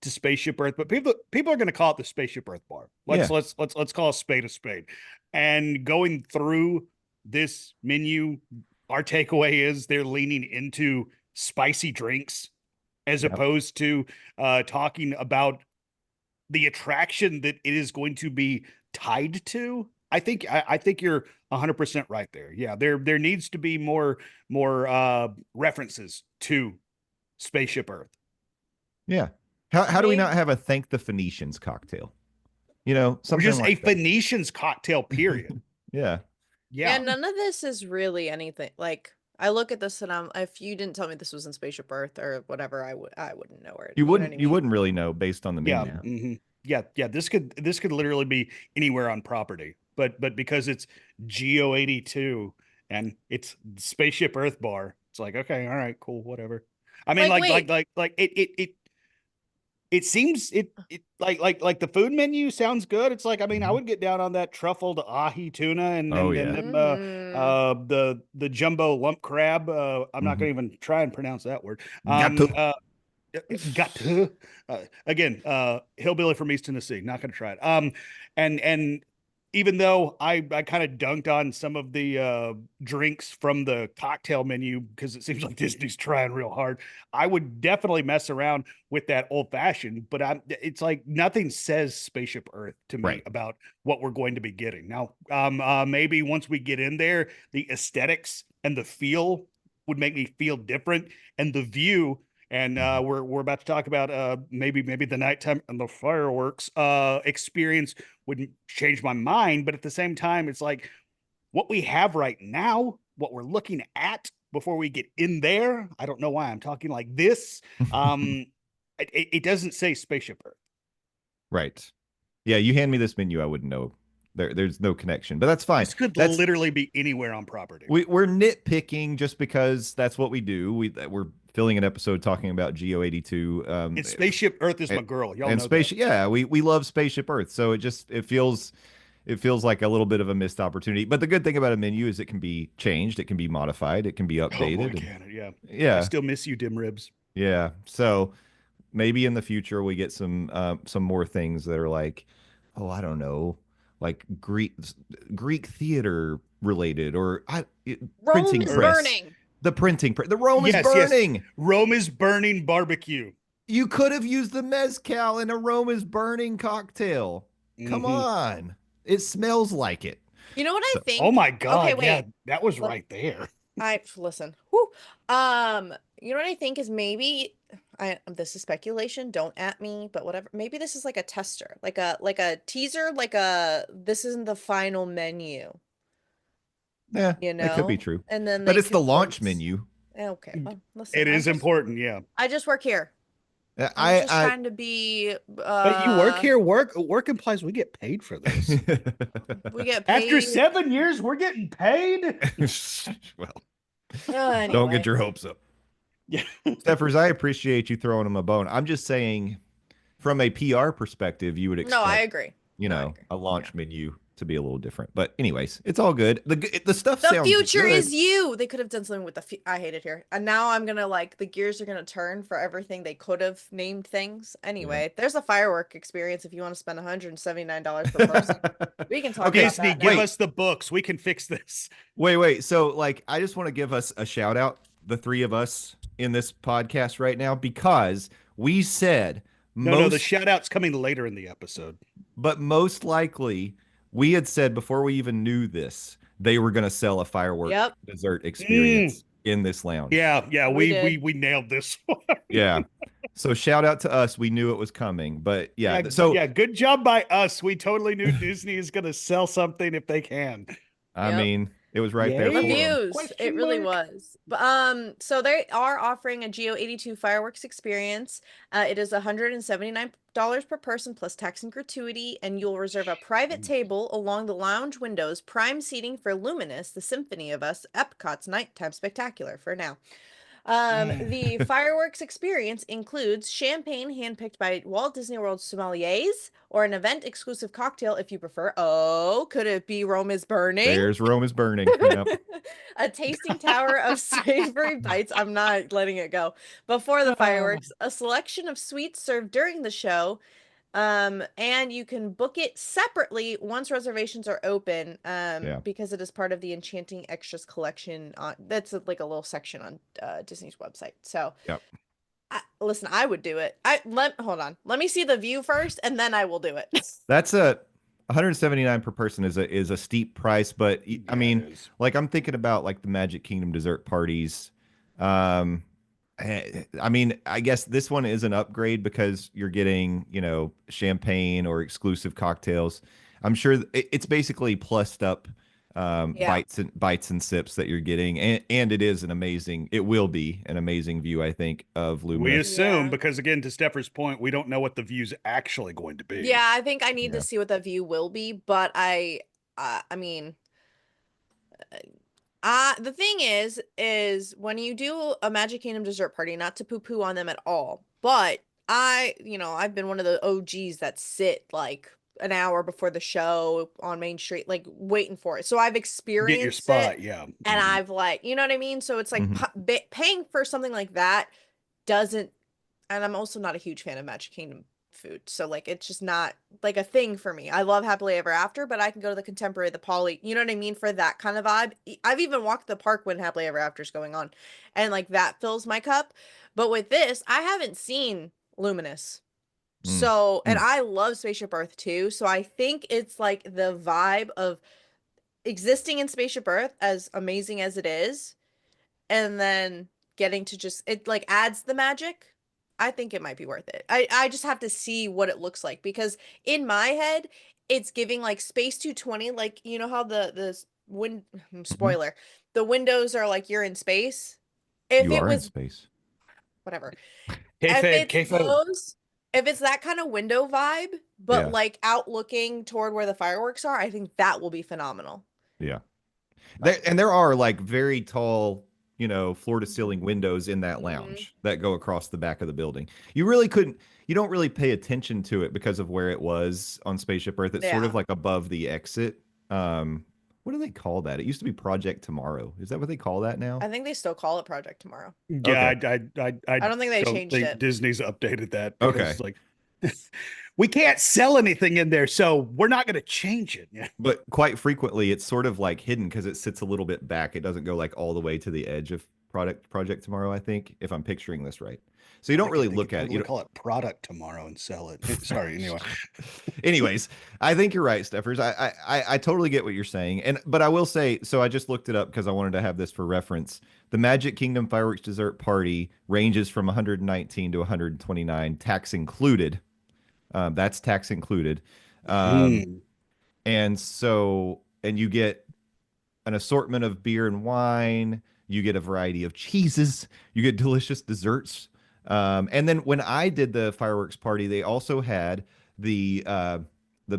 Speaker 4: to Spaceship Earth, but people are going to call it the Spaceship Earth bar. Let's
Speaker 2: Yeah.
Speaker 4: let's call a spade a spade. And going through this menu, our takeaway is they're leaning into spicy drinks as
Speaker 2: Yep.
Speaker 4: opposed to talking about the attraction that it is going to be tied to. I think you're 100% right there. Yeah, there needs to be more references to Spaceship Earth.
Speaker 2: Yeah. How do we
Speaker 3: Maybe-
Speaker 2: not have a thank the Phoenicians cocktail?
Speaker 4: Or
Speaker 2: Something
Speaker 4: just
Speaker 2: like
Speaker 4: a
Speaker 2: that.
Speaker 4: Phoenicians cocktail, period.
Speaker 2: Yeah.
Speaker 3: Yeah,
Speaker 4: Yeah.
Speaker 3: none of this is really anything. Like, I look at this and if you didn't tell me this was in Spaceship Earth or whatever, I wouldn't know where.
Speaker 2: You
Speaker 3: know what I
Speaker 2: wouldn't you
Speaker 3: mean?
Speaker 2: wouldn't really know based on the
Speaker 4: Yeah.
Speaker 2: menu.
Speaker 4: Mhm. Yeah. This could literally be anywhere on property, but because it's GEO-82 and it's Spaceship Earth bar, it's like, okay, all right, cool, whatever. I mean,
Speaker 3: Like,
Speaker 4: like it seems like the food menu sounds good. It's like, I mean, I
Speaker 2: Mhm.
Speaker 4: would get down on that truffled ahi tuna and
Speaker 2: Oh,
Speaker 4: and
Speaker 2: yeah.
Speaker 4: them, the jumbo lump crab. I'm not
Speaker 2: Mhm.
Speaker 4: gonna even try and pronounce that word.
Speaker 2: Gato.
Speaker 4: Got again, hillbilly from East Tennessee. Not gonna try it. And even though I kind of dunked on some of the drinks from the cocktail menu because it seems like Disney's trying real hard, I would definitely mess around with that old fashioned. But it's like nothing says Spaceship Earth to me
Speaker 2: Right.
Speaker 4: about what we're going to be getting. Now, maybe once we get in there, the aesthetics and the feel would make me feel different, and the view. And we're about to talk about maybe the nighttime and the fireworks experience wouldn't change my mind, but at the same time, it's like what we have right now, what we're looking at before we get in there. I don't know why I'm talking like this. It doesn't say Spaceship Earth.
Speaker 2: Right. Yeah, you hand me this menu, I wouldn't know. There's no connection, but that's fine.
Speaker 4: This could
Speaker 2: That's
Speaker 4: literally be anywhere on property.
Speaker 2: we're nitpicking just because that's what we do. We're filling an episode talking about GEO-82.
Speaker 4: And Spaceship Earth is my
Speaker 2: and-
Speaker 4: girl. Y'all
Speaker 2: and
Speaker 4: know
Speaker 2: spaceship. Yeah, we love Spaceship Earth, so it feels like a little bit of a missed opportunity. But the good thing about a menu is it can be changed, it can be modified, it can be
Speaker 4: that. Oh boy,
Speaker 2: updated.
Speaker 4: can it? Yeah. I
Speaker 2: Yeah,
Speaker 4: still miss you, dim ribs.
Speaker 2: yeah. So maybe in the future we get some more things that are like, oh, I don't know, like Greek theater related or
Speaker 3: Rome
Speaker 2: printing
Speaker 3: is
Speaker 2: press.
Speaker 3: burning.
Speaker 2: The Rome is
Speaker 4: Yes, yes.
Speaker 2: burning.
Speaker 4: Rome is burning barbecue.
Speaker 2: You could have used the mezcal in a Rome is burning cocktail. Come
Speaker 4: Mhm.
Speaker 2: on. It smells like it.
Speaker 3: You know what I think?
Speaker 4: Oh my God.
Speaker 3: Okay, wait.
Speaker 4: Yeah, that was
Speaker 3: Let-
Speaker 4: right there.
Speaker 3: Listen. You know what I think is maybe this is speculation, don't at me, but whatever. Maybe this is like a tester, like a teaser, this isn't the final menu,
Speaker 2: Yeah,
Speaker 3: you
Speaker 2: that could be
Speaker 3: know?
Speaker 2: true.
Speaker 3: And then
Speaker 2: But
Speaker 3: they
Speaker 2: it's the
Speaker 3: could
Speaker 2: launch
Speaker 3: release-
Speaker 2: menu.
Speaker 3: Okay, well, listen.
Speaker 4: It is important, yeah.
Speaker 3: I just work here. I'm
Speaker 2: I,
Speaker 3: just
Speaker 2: I
Speaker 3: trying to be
Speaker 4: But you work here. Work implies we get paid for this.
Speaker 3: we get paid.
Speaker 4: After 7 years, we're getting paid.
Speaker 2: well,
Speaker 3: Anyway.
Speaker 2: don't get your hopes up.
Speaker 4: Yeah.
Speaker 2: Stephers, I appreciate you throwing him a bone. I'm just saying, from a PR perspective, you would expect,
Speaker 3: No, I agree.
Speaker 2: you
Speaker 3: No, I
Speaker 2: know,
Speaker 3: agree.
Speaker 2: a launch menu to be a little different. But anyways, it's all good. The stuff
Speaker 3: The
Speaker 2: sounds
Speaker 3: future
Speaker 2: good.
Speaker 3: is you. They could have done something with I hate it here. And now I'm gonna the gears are gonna turn for everything they could have named things. Anyway, there's a firework experience if you want to spend $179 per person. We can talk
Speaker 2: Okay,
Speaker 3: about
Speaker 4: Disney,
Speaker 3: that.
Speaker 4: give
Speaker 2: Wait.
Speaker 4: us the books. We can fix this.
Speaker 2: Wait. So, like, I just want to give us a shout out, the three of us in this podcast right now, because we said
Speaker 4: No, the shout out's coming later in the episode.
Speaker 2: but most likely we had said before we even knew this, they were going to sell a firework
Speaker 3: Yep.
Speaker 2: dessert experience in this lounge.
Speaker 4: Yeah,
Speaker 3: We
Speaker 4: we
Speaker 3: did.
Speaker 4: we nailed this one.
Speaker 2: Yeah. So shout out to us. We knew it was coming, but yeah. So
Speaker 4: yeah, good job by us. We totally knew Disney is going to sell something if they can.
Speaker 2: I
Speaker 3: Yep.
Speaker 2: mean, it was right there
Speaker 4: Yay?
Speaker 2: for 'em.
Speaker 3: Reviews.
Speaker 4: Question
Speaker 3: It really
Speaker 4: mark?
Speaker 3: was. But so they are offering a GEO-82 fireworks experience. It is $179 per person plus tax and gratuity, and you'll reserve a private table along the lounge windows, prime seating for Luminous, the Symphony of Us, Epcot's nighttime spectacular for now. The fireworks experience includes champagne handpicked by Walt Disney World sommeliers or an event exclusive cocktail if you prefer. Oh, could it be Rome is Burning?
Speaker 2: There's Rome is burning. Yep.
Speaker 3: A tasting tower of savory bites. I'm not letting it go. Before the fireworks, a selection of sweets served during the show. And you can book it separately once reservations are open,
Speaker 2: Yeah.
Speaker 3: because it is part of the Enchanting Extras collection. That's like a little section on Disney's website. So,
Speaker 2: Yep.
Speaker 3: listen, I would do it. Hold on. Let me see the view first, and then I will do it.
Speaker 2: That's a 179 per person is a steep price, but I
Speaker 4: Yeah,
Speaker 2: mean,
Speaker 4: it is.
Speaker 2: like I'm thinking about like the Magic Kingdom dessert parties. I mean, I guess this one is an upgrade because you're getting, champagne or exclusive cocktails. I'm sure it's basically plussed up
Speaker 3: Yeah.
Speaker 2: bites and sips that you're getting, and it will be an amazing view, I think, of
Speaker 4: We
Speaker 2: Luminous.
Speaker 4: assume
Speaker 3: Yeah.
Speaker 4: because again, to Stephers' point, we don't know what the view's actually going to be.
Speaker 3: Yeah, I think I need
Speaker 2: Yeah.
Speaker 3: to see what the view will be, but I mean, the thing is when you do a Magic Kingdom dessert party, not to poo-poo on them at all, but I've been one of the OGs that sit like an hour before the show on Main Street, like waiting for it. So I've
Speaker 4: Get your
Speaker 3: experienced
Speaker 4: spot,
Speaker 3: it,
Speaker 4: yeah.
Speaker 3: and I've like, you know what I mean? So it's like
Speaker 2: Mhm.
Speaker 3: paying for something like that doesn't, and I'm also not a huge fan of Magic Kingdom food. So like it's just not like a thing for me. I love Happily Ever After, but I can go to the Contemporary, the Poly, you know what I mean, for that kind of vibe. I've even walked the park when Happily Ever After is going on, and like that fills my cup. But with this, I haven't seen Luminous.
Speaker 2: Mm.
Speaker 3: So, and
Speaker 2: Mm.
Speaker 3: I love Spaceship Earth too. So I think it's like the vibe of existing in Spaceship Earth, as amazing as it is, and then getting to just, it like adds the magic. I think it might be worth it. I just have to see what it looks like, because in my head it's giving like Space 220, like you know how
Speaker 2: Mhm.
Speaker 3: spoiler, the windows are like you're in space. If
Speaker 2: You
Speaker 3: it
Speaker 2: are in
Speaker 3: was
Speaker 2: space.
Speaker 3: whatever. If
Speaker 4: Kayfabe,
Speaker 3: it's
Speaker 4: kayfabe.
Speaker 3: if it's that kind of window vibe, but
Speaker 2: Yeah.
Speaker 3: like out looking toward where the fireworks are, I think that will be phenomenal.
Speaker 2: Yeah. There are like very tall, floor to ceiling windows in that
Speaker 3: Mhm.
Speaker 2: lounge that go across the back of the building. You don't really pay attention to it because of where it was on Spaceship Earth. It's sort of
Speaker 3: Yeah.
Speaker 2: like above the exit. What do they call that? It used to be Project Tomorrow. Is that what they call that now?
Speaker 3: I think they still call it Project Tomorrow.
Speaker 4: Yeah,
Speaker 2: Okay.
Speaker 4: I
Speaker 3: I don't think they
Speaker 4: don't
Speaker 3: changed
Speaker 4: think
Speaker 3: it.
Speaker 4: Disney's updated that
Speaker 2: Okay.
Speaker 4: because like we can't sell anything in there, so we're not going to change it. Yeah.
Speaker 2: But quite frequently, it's sort of like hidden because it sits a little bit back. It doesn't go like all the way to the edge of Project Tomorrow, I think, if I'm picturing this right. So you don't really look at it. You
Speaker 4: Totally call it product tomorrow and sell it. Sorry, anyway.
Speaker 2: Anyways, I think you're right, Stephers. I totally get what you're saying, but I will say, so I just looked it up because I wanted to have this for reference. The Magic Kingdom fireworks dessert party ranges from 119 to 129, tax included. That's tax included, and you get an assortment of beer and wine. You get a variety of cheeses. You get delicious desserts. And then when I did the fireworks party, they also had the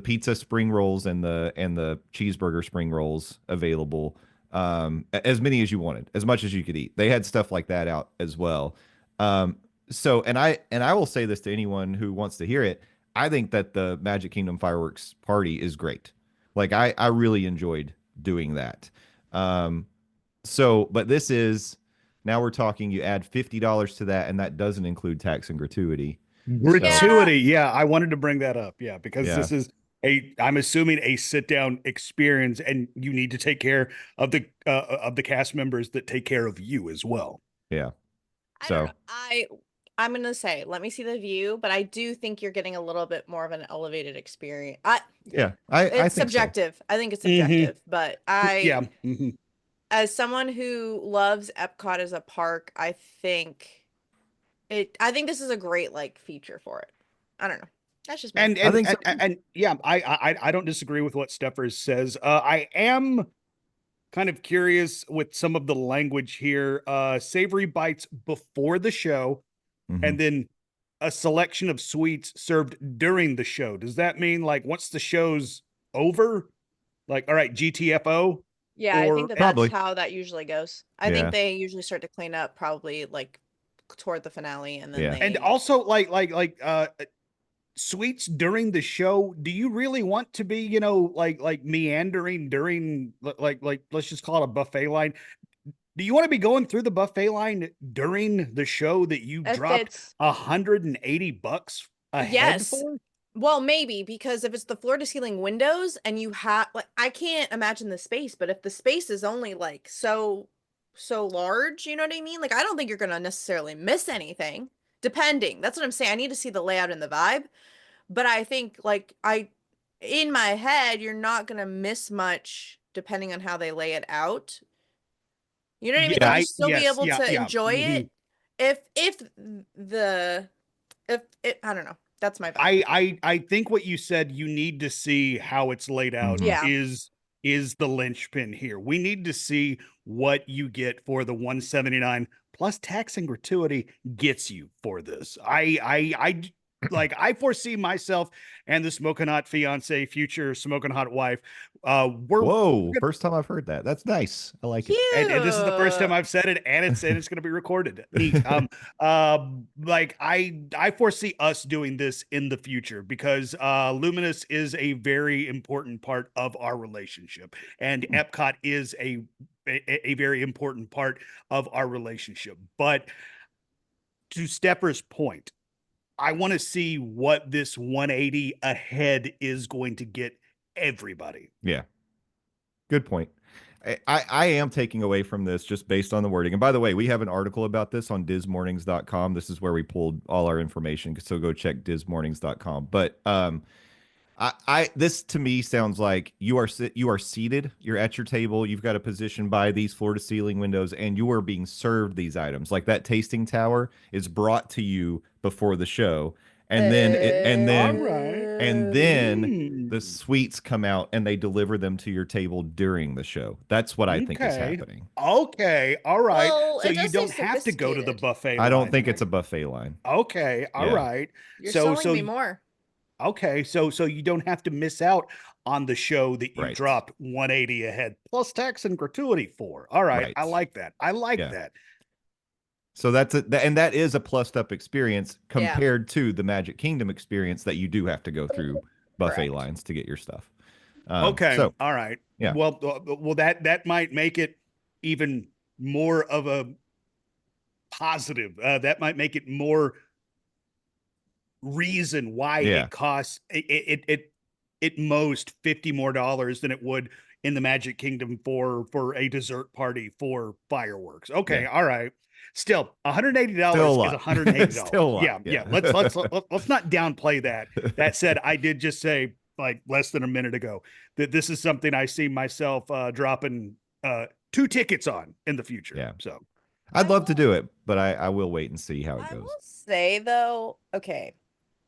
Speaker 2: pizza spring rolls and the cheeseburger spring rolls available. As many as you wanted, as much as you could eat. They had stuff like that out as well. And I will say this to anyone who wants to hear it. I think that the Magic Kingdom fireworks party is great. Like I really enjoyed doing that. But this is now we're talking. You add $50 to that, and that doesn't include tax and gratuity.
Speaker 4: Gratuity, yeah, I wanted to bring that up, yeah, because
Speaker 2: Yeah.
Speaker 4: this is I'm assuming a sit down experience, and you need to take care of the cast members that take care of you as well.
Speaker 2: Yeah.
Speaker 3: I don't know. I'm gonna say, let me see the view, but I do think you're getting a little bit more of an elevated experience.
Speaker 2: I
Speaker 3: It's
Speaker 2: think so.
Speaker 3: subjective. I think it's subjective, but
Speaker 4: Yeah.
Speaker 3: as someone who loves Epcot as a park, I think this is a great like feature for it. I don't know. That's just me.
Speaker 4: And
Speaker 2: I think so.
Speaker 4: and yeah, I don't disagree with what Stephers says. I am kind of curious with some of the language here. Savory bites before the show, and then a selection of sweets served during the show. Does that mean like once the show's over, like, all right, GTFO?
Speaker 3: Yeah, I think
Speaker 4: Or
Speaker 3: that
Speaker 2: Probably.
Speaker 3: that's how that usually goes. I
Speaker 2: Yeah.
Speaker 3: think they usually start to clean up probably like toward the finale, and then
Speaker 2: Yeah.
Speaker 4: and
Speaker 3: they
Speaker 4: also like sweets during the show, do you really want to be, you know, like meandering during like let's just call it a buffet line? Do you want to be going through the buffet line during the show that you
Speaker 3: if
Speaker 4: dropped
Speaker 3: it's
Speaker 4: $180 a head
Speaker 3: yes.
Speaker 4: for?
Speaker 3: Well, maybe because if it's the floor to ceiling windows and you have like I can't imagine the space, but if the space is only like so large, you know what I mean? Like I don't think you're gonna necessarily miss anything. Depending. That's what I'm saying. I need to see the layout and the vibe. But I think like in my head, you're not gonna miss much depending on how they lay it out. You know what I mean?
Speaker 4: Yeah,
Speaker 3: Like you still be
Speaker 4: yes,
Speaker 3: able
Speaker 4: yeah,
Speaker 3: to
Speaker 4: yeah.
Speaker 3: enjoy
Speaker 4: Mhm.
Speaker 3: it if the if it I don't know. That's my vibe.
Speaker 4: I think what you said, you need to see how it's laid out
Speaker 3: Yeah.
Speaker 4: is the linchpin here. We need to see what you get for the 179 plus tax and gratuity gets you for this. Like I foresee myself and the smoking hot fiance, future smoking hot wife.
Speaker 2: Whoa, first time I've heard that. That's nice. I like it.
Speaker 4: And this is the first time
Speaker 3: Cute.
Speaker 4: I've said it, and it's going to be recorded. Neat. Like I foresee us doing this in the future because Luminous is a very important part of our relationship, and EPCOT is a very important part of our relationship. But to Stepper's point, I want to see what this 180 ahead is going to get everybody.
Speaker 2: Yeah. Good point. I am taking away from this just based on the wording. And by the way, we have an article about this on dismornings.com. This is where we pulled all our information. So go check dismornings.com. But I this to me sounds like you are seated, you're at your table, you've got a position by these floor to ceiling windows, and you are being served these items. Like that tasting tower is brought to you before the show, and then
Speaker 4: All right.
Speaker 2: the sweets come out and they deliver them to your table during the show. That's what I think is
Speaker 4: Okay.
Speaker 2: happening.
Speaker 4: Okay. All right.
Speaker 3: Well,
Speaker 4: So
Speaker 3: it
Speaker 4: you
Speaker 3: does say
Speaker 4: don't have to go to the
Speaker 3: sophisticated.
Speaker 4: buffet
Speaker 2: I don't
Speaker 4: line
Speaker 2: think
Speaker 4: then.
Speaker 2: it's a buffet line.
Speaker 4: Okay. All
Speaker 2: Yeah.
Speaker 4: right.
Speaker 3: You're
Speaker 4: So
Speaker 3: selling me more.
Speaker 4: okay. So you don't have to miss out on the show that you
Speaker 2: Right.
Speaker 4: dropped 180 ahead plus tax and gratuity for. All right.
Speaker 2: Right.
Speaker 4: I like that. I like
Speaker 2: Yeah.
Speaker 4: that.
Speaker 2: So and that is a plussed up experience
Speaker 3: Yeah.
Speaker 2: compared to the Magic Kingdom experience that you do have to go through buffet
Speaker 3: Correct.
Speaker 2: lines to get your stuff.
Speaker 4: Okay.
Speaker 2: So
Speaker 4: All right.
Speaker 2: yeah.
Speaker 4: Well, that might make it even more of a positive. That might make it more reason why
Speaker 2: Yeah.
Speaker 4: it costs it most $50 more than it would in the Magic Kingdom for a dessert party for fireworks. Okay,
Speaker 2: Yeah.
Speaker 4: all right. Still, $180
Speaker 2: Still a
Speaker 4: is
Speaker 2: lot.
Speaker 4: $180.
Speaker 2: Still a lot,
Speaker 4: Yeah,
Speaker 2: yeah.
Speaker 4: yeah. Let's not downplay that. That said, I did just say like less than a minute ago that this is something I see myself dropping 2 tickets on in the future.
Speaker 2: Yeah.
Speaker 4: So
Speaker 2: I'd love to do it, but I will wait and see how it
Speaker 3: I
Speaker 2: goes.
Speaker 3: will say though, okay,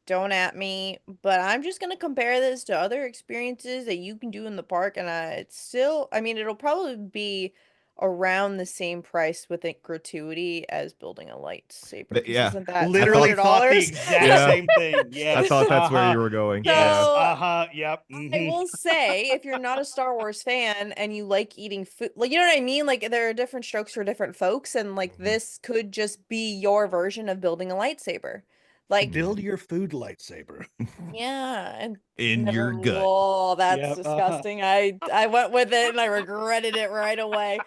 Speaker 3: don't at me, but I'm just gonna compare this to other experiences that you can do in the park, and it's still, I mean, it'll probably be around the same price with a gratuity as building a lightsaber.
Speaker 2: But
Speaker 3: 'Cause
Speaker 2: yeah,
Speaker 3: isn't that
Speaker 4: literally thought the
Speaker 3: $200?
Speaker 4: exact
Speaker 2: Yeah.
Speaker 4: same thing. Yes.
Speaker 2: I thought that's where
Speaker 4: Uh-huh.
Speaker 2: you were going.
Speaker 4: Yes.
Speaker 3: So-
Speaker 4: Yep.
Speaker 3: I
Speaker 4: mhm.
Speaker 3: will say, if you're not a Star Wars fan and you like eating food, like you know what I mean? Like there are different strokes for different folks, and like
Speaker 2: Mhm.
Speaker 3: this could just be your version of building a lightsaber. Like
Speaker 4: Build your food lightsaber.
Speaker 3: yeah, and
Speaker 2: In
Speaker 3: never,
Speaker 2: your gut.
Speaker 3: Oh, that's
Speaker 4: Yep,
Speaker 3: disgusting. I went with it and I regretted it right away.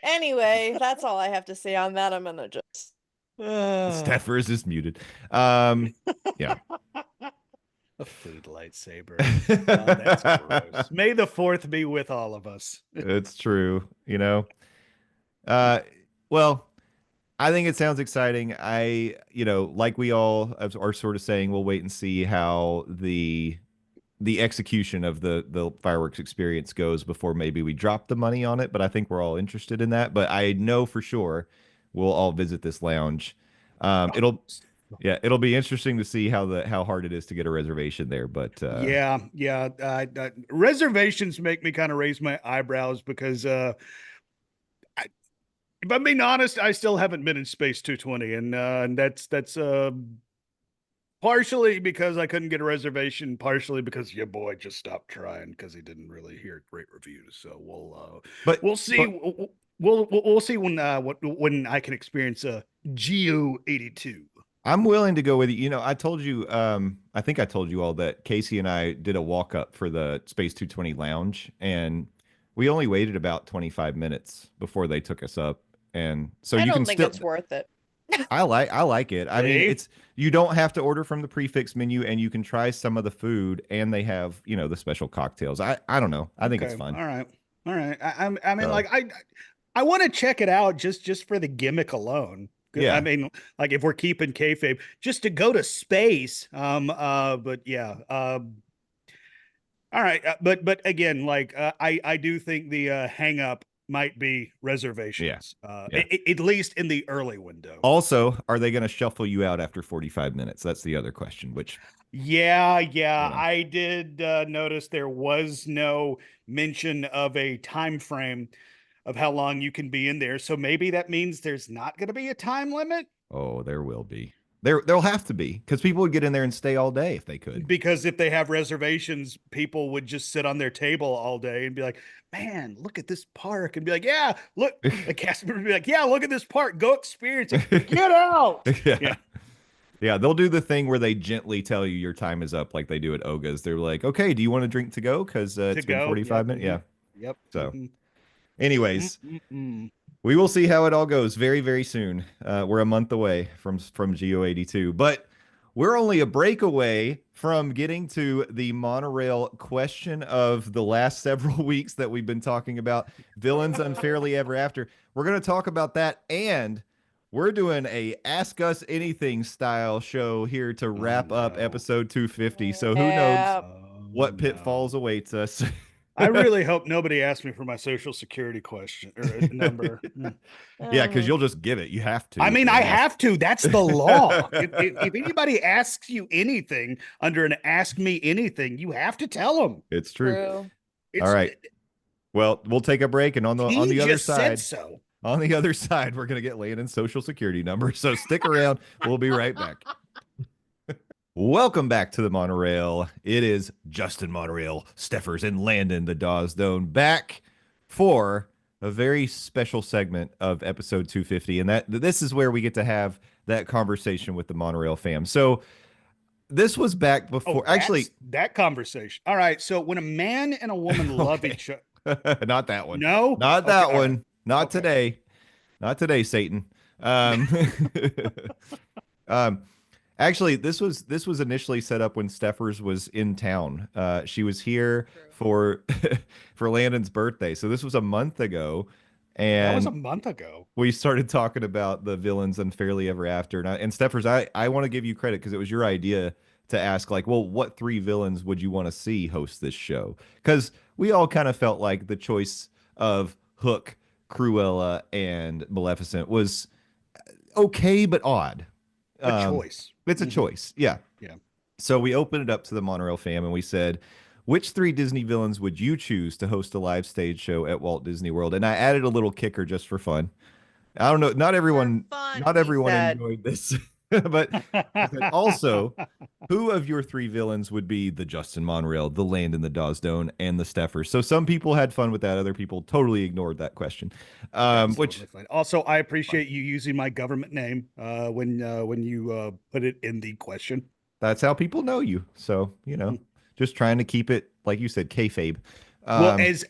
Speaker 3: Anyway, that's all I have to say on that. I'm gonna just
Speaker 2: Stephers is muted. Yeah.
Speaker 4: A food lightsaber. Oh, that's gross. May the 4th be with all of us.
Speaker 2: It's true, you know. Well, I think it sounds exciting. Like we all are sort of saying, we'll wait and see how the execution of the fireworks experience goes before maybe we drop the money on it. But I think we're all interested in that. But I know for sure we'll all visit this lounge. It'll Yeah, it'll be interesting to see how hard it is to get a reservation there. But
Speaker 4: yeah. Reservations make me kind of raise my eyebrows because if I'm being honest, I still haven't been in Space 220, and that's partially because I couldn't get a reservation, partially because your boy just stopped trying because he didn't really hear great reviews. So we'll see. We'll see when I can experience a GEO-82.
Speaker 2: I'm willing to go with you. You know, I told you, I think I told you all that Casey and I did a walk up for the Space 220 lounge, and we only waited about 25 minutes before they took us up. And so
Speaker 3: I
Speaker 2: you
Speaker 3: don't
Speaker 2: can
Speaker 3: think
Speaker 2: still,
Speaker 3: it's worth it.
Speaker 2: I like it. I mean,
Speaker 4: See?
Speaker 2: it's you don't have to order from the prefix menu, and you can try some of the food, and they have, you know, the special cocktails. I don't know. I think it's
Speaker 4: Okay.
Speaker 2: fun.
Speaker 4: All right. I mean,
Speaker 2: So,
Speaker 4: like I want to check it out just for the gimmick alone.
Speaker 2: Yeah.
Speaker 4: I mean, like if we're keeping kayfabe, just to go to space. But yeah. All right. But again, like I do think the hang up might be reservations.
Speaker 2: Yeah.
Speaker 4: At least in the early window.
Speaker 2: Also, are they going to shuffle you out after 45 minutes? That's the other question, which
Speaker 4: Yeah.
Speaker 2: Yeah.
Speaker 4: I did notice there was no mention of a time frame of how long you can be in there. So maybe that means there's not going to be a time limit.
Speaker 2: oh, there will be. There'll have to be because people would get in there and stay all day if they could.
Speaker 4: Because if they have reservations, people would just sit on their table all day and be like, man, look at this park. And be like, yeah, look. The cast member would be like, yeah, look at this park. Go experience it. Get out.
Speaker 2: Yeah. Yeah, they'll do the thing where they gently tell you your time is up, like they do at Oga's. They're like, okay, do you want to drink to go? Because it's been 45 minutes. Yeah.
Speaker 4: Yep.
Speaker 2: So, anyways,
Speaker 4: Mm-mm.
Speaker 2: we will see how it all goes very, very soon. We're a month away from GEO-82, but we're only a break away from getting to the monorail question of the last several weeks that we've been talking about, villains unfairly ever after. We're going to talk about that, and we're doing a Ask Us Anything style show here to wrap up episode 250. So who knows what pitfalls awaits us.
Speaker 4: I really hope nobody asks me for my social security question or number.
Speaker 2: Yeah, because you'll just give it. You have to.
Speaker 4: I mean, I have to. That's the law. If anybody asks you anything under an Ask Me Anything, you have to tell them.
Speaker 2: It's true.
Speaker 3: True.
Speaker 2: All right. Well, we'll take a break, and on the other side,
Speaker 4: so.
Speaker 2: on the other side, we're gonna get Landon's social security number. So stick around. We'll be right back. Welcome back to the monorail. It is Justin Monorail, Stephers, and Landon, the Dawes Dome, back for a very special segment of episode 250, and this is where we get to have that conversation with the monorail fam. So this was back before, actually,
Speaker 4: that conversation. All right. So when a man and a woman love each other,
Speaker 2: not that one.
Speaker 4: No,
Speaker 2: not that
Speaker 4: Okay,
Speaker 2: one.
Speaker 4: right.
Speaker 2: Not
Speaker 4: Okay.
Speaker 2: today. Not today, Satan. Actually, this was initially set up when Stephers was in town. She was here for for Landon's birthday. So this was a month ago,
Speaker 4: That was a
Speaker 2: and
Speaker 4: month ago.
Speaker 2: we started talking about the villains unfairly ever after. And Stephers, I want to give you credit because it was your idea to ask, like, well, what three villains would you want to see host this show? Because we all kind of felt like the choice of Hook, Cruella, and Maleficent was okay but odd.
Speaker 4: A choice.
Speaker 2: It's a
Speaker 4: Mhm.
Speaker 2: choice. Yeah.
Speaker 4: Yeah.
Speaker 2: So we opened it up to the monorail fam and we said, which three Disney villains would you choose to host a live stage show at Walt Disney World? And I added a little kicker just for fun. I don't know. Not everyone
Speaker 3: said.
Speaker 2: enjoyed this. But I said, also, who of your three villains would be the Justin Monorail, the Landon, the Dawes Dome, and the Stephers? So some people had fun with that. Other people totally ignored that question.
Speaker 4: That's
Speaker 2: Which
Speaker 4: totally fine. Also, I appreciate you using my government name when you put it in the question.
Speaker 2: that's how people know you. So, you know, just trying to keep it, like you said, kayfabe.
Speaker 4: Well, as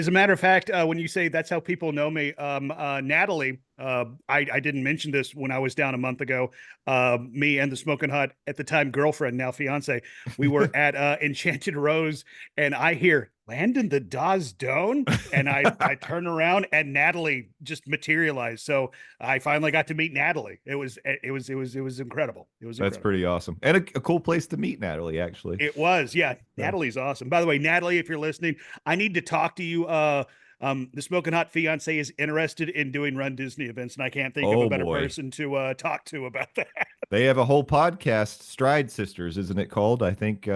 Speaker 4: a matter of fact, when you say that's how people know me, Natalie, I didn't mention this when I was down a month ago. Me and the Smoking Hot at the time girlfriend, now fiance, we were at Enchanted Rose, and I hear Landon the Dawes Dome, and I turn around and Natalie just materialized. So I finally got to meet Natalie. It was incredible. It was
Speaker 2: That's
Speaker 4: incredible.
Speaker 2: pretty awesome. And a cool place to meet Natalie, actually.
Speaker 4: It was, yeah. Natalie's awesome. By the way, Natalie, if you're listening, I need to talk to you. The Smoking Hot fiance is interested in doing Run Disney events, and I can't think of
Speaker 2: Oh,
Speaker 4: a better
Speaker 2: boy.
Speaker 4: person to talk to about that.
Speaker 2: They have a whole podcast, Stride Sisters, isn't it called? I think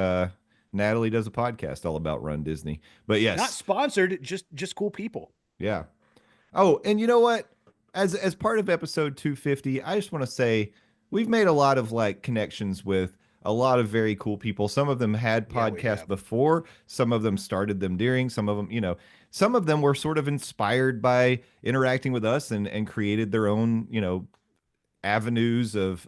Speaker 2: Natalie does a podcast all about Run Disney. But
Speaker 4: Not
Speaker 2: yes,
Speaker 4: sponsored, just cool people.
Speaker 2: yeah. Oh, and you know what? As part of episode 250, I just want to say we've made a lot of like connections with a lot of very cool people. Some of them had
Speaker 4: Yeah, we
Speaker 2: podcasts
Speaker 4: have.
Speaker 2: before, some of them started them during, some of them, some of them were sort of inspired by interacting with us and created their own, avenues of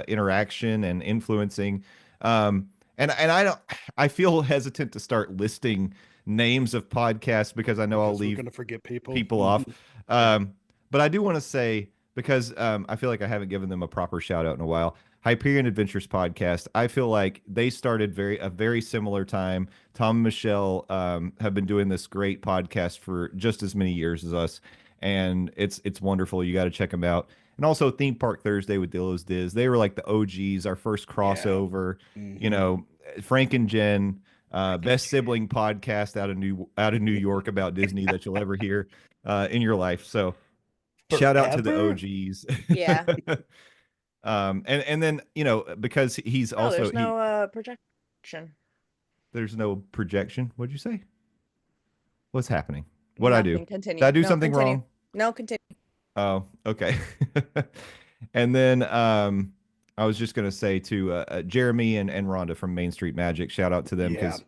Speaker 2: interaction and influencing. And I feel hesitant to start listing names of podcasts because I know I'll
Speaker 4: Because we're
Speaker 2: leave
Speaker 4: going to forget people.
Speaker 2: people off. But I do want to say, because I feel like I haven't given them a proper shout out in a while. Hyperion Adventures podcast. I feel like they started a very similar time. Tom and Michelle have been doing this great podcast for just as many years as us, and it's wonderful. You got to check them out. And also Theme Park Thursday with Dillo's Diz. They were like the OGs, our first crossover. Frank and Jen, best sibling podcast out of New York about Disney that you'll ever hear in your life. So shout out to the
Speaker 4: Forever?
Speaker 2: OGs.
Speaker 3: Yeah.
Speaker 2: And then because he's
Speaker 3: Oh,
Speaker 2: also
Speaker 3: there's no projection.
Speaker 2: there's no projection. What'd you say? What's happening? What'd I do?
Speaker 3: Nothing. Continue.
Speaker 2: Did I do
Speaker 3: No,
Speaker 2: something
Speaker 3: continue.
Speaker 2: wrong?
Speaker 3: No, continue.
Speaker 2: Oh, okay. And then I was just gonna say to Jeremy and Rhonda from Main Street Magic, shout out to them because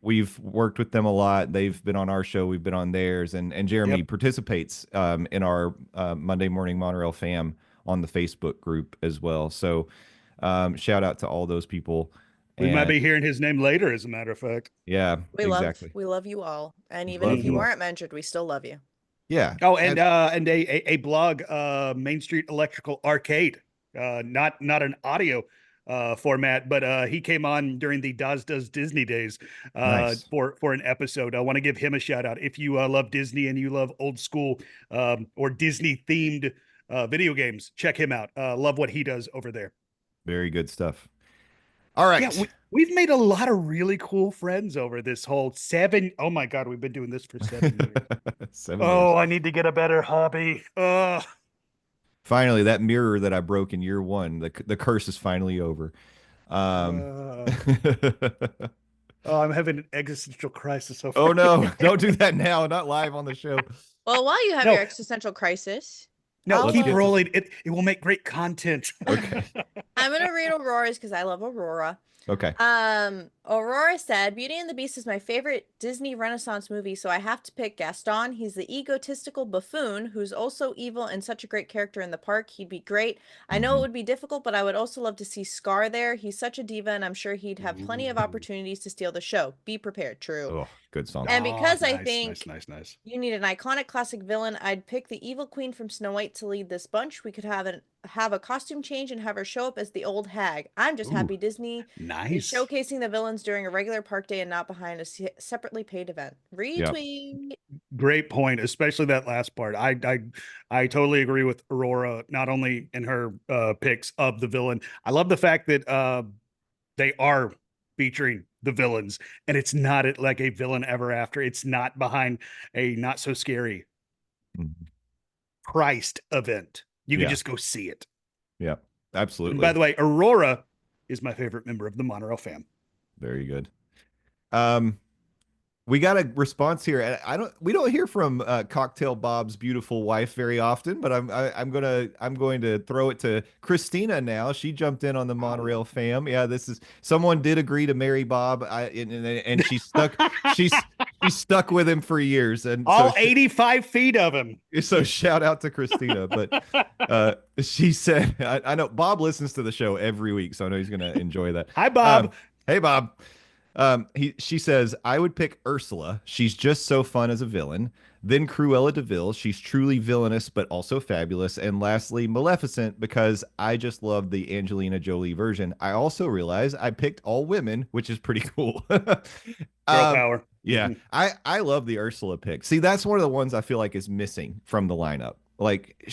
Speaker 2: we've worked with them a lot. They've been on our show, we've been on theirs, and Jeremy participates in our Monday Morning Monorail fam on the Facebook group as well. So shout out to all those people.
Speaker 4: We might be hearing his name later, as a matter of fact.
Speaker 2: Yeah,
Speaker 3: We
Speaker 2: exactly.
Speaker 3: love you all, and even
Speaker 2: Love
Speaker 3: if
Speaker 2: you
Speaker 3: you
Speaker 2: all.
Speaker 3: weren't mentioned, we still love you.
Speaker 2: Yeah.
Speaker 4: Oh, and a blog, Main Street Electrical Arcade, not an audio format, but he came on during the Does Disney days
Speaker 2: Nice.
Speaker 4: for an episode. I want to give him a shout out. If you love Disney and you love old school or Disney themed video games, check him out. Love what he does over there.
Speaker 2: Very good stuff. All right.
Speaker 4: Yeah, we've made a lot of really cool friends over this whole oh my God, we've been doing this for 7 years.
Speaker 2: 7 years.
Speaker 4: Oh, I need to get a better hobby.
Speaker 2: Finally, that mirror that I broke in year one, the curse is finally over.
Speaker 4: Oh, I'm having an existential crisis over
Speaker 2: Oh no,
Speaker 4: here.
Speaker 2: don't do that now, not live on the show.
Speaker 3: Well, while you have
Speaker 4: No.
Speaker 3: your existential crisis,
Speaker 4: No,
Speaker 3: I'll,
Speaker 4: keep
Speaker 3: uh,
Speaker 4: rolling. It will make great content.
Speaker 2: Okay.
Speaker 3: I'm gonna read Aurora's because I love Aurora.
Speaker 2: Okay.
Speaker 3: Aurora said, Beauty and the Beast is my favorite Disney Renaissance movie, so I have to pick Gaston. He's the egotistical buffoon who's also evil and such a great character in the park. He'd be great. I know it would be difficult, but I would also love to see Scar there. He's such a diva, and I'm sure he'd have plenty of opportunities to steal the show. Be prepared. True.
Speaker 2: Oh, good song.
Speaker 3: And because I
Speaker 4: nice,
Speaker 3: think
Speaker 4: nice.
Speaker 3: you need an iconic classic villain, I'd pick the evil queen from Snow White to lead this bunch. We could have a costume change and have her show up as the old hag. I'm just happy Disney is
Speaker 4: Nice.
Speaker 3: showcasing the villains during a regular park day and not behind a separately paid event. Retweet.
Speaker 4: Great point, especially that last part. I totally agree with Aurora, not only in her picks of the villain. I love the fact that they are featuring the villains, and it's not like a villain ever after. It's not behind a not so scary priced event. You can just go see it.
Speaker 2: Yeah, absolutely.
Speaker 4: And by the way, Aurora is my favorite member of the Monorail fam.
Speaker 2: Very good. We got a response here, and we don't hear from Cocktail Bob's beautiful wife very often, but I'm going to throw it to Christina now. She jumped in on the Monorail fam. Yeah, someone did agree to marry Bob, and she stuck she's stuck with him for years, and
Speaker 4: all 85 feet of him.
Speaker 2: So shout out to Christina. But she said, I know Bob listens to the show every week, so I know he's going to enjoy that.
Speaker 4: Hi, Bob.
Speaker 2: Hey, Bob. She says, I would pick Ursula. She's just so fun as a villain. Then Cruella de Vil. She's truly villainous, but also fabulous. And lastly, Maleficent, because I just love the Angelina Jolie version. I also realize I picked all women, which is pretty cool.
Speaker 4: Girl power.
Speaker 2: Yeah. I love the Ursula pick. See, that's one of the ones I feel like is missing from the lineup. Like,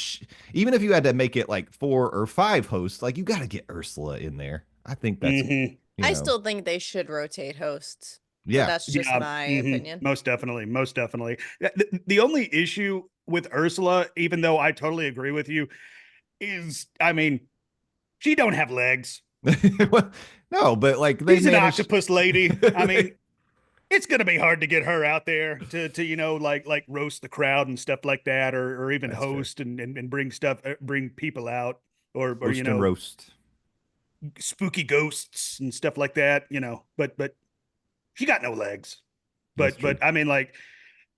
Speaker 2: even if you had to make it like 4 or 5 hosts, like you got to get Ursula in there. I think that's,
Speaker 3: I still think they should rotate hosts.
Speaker 2: yeah,
Speaker 3: That's just my opinion.
Speaker 4: Most definitely. The only issue with Ursula, even though I totally agree with you, is, I mean, She don't have legs.
Speaker 2: Well, no, but like they
Speaker 4: She's an
Speaker 2: managed.
Speaker 4: octopus lady. I mean, it's gonna be hard to get her out there to like roast the crowd and stuff like that, or even
Speaker 2: That's fair.
Speaker 4: host and bring stuff, bring people out, or
Speaker 2: Roast and roast.
Speaker 4: spooky ghosts and stuff like that. But she got no legs.
Speaker 2: That's
Speaker 4: But I mean, like,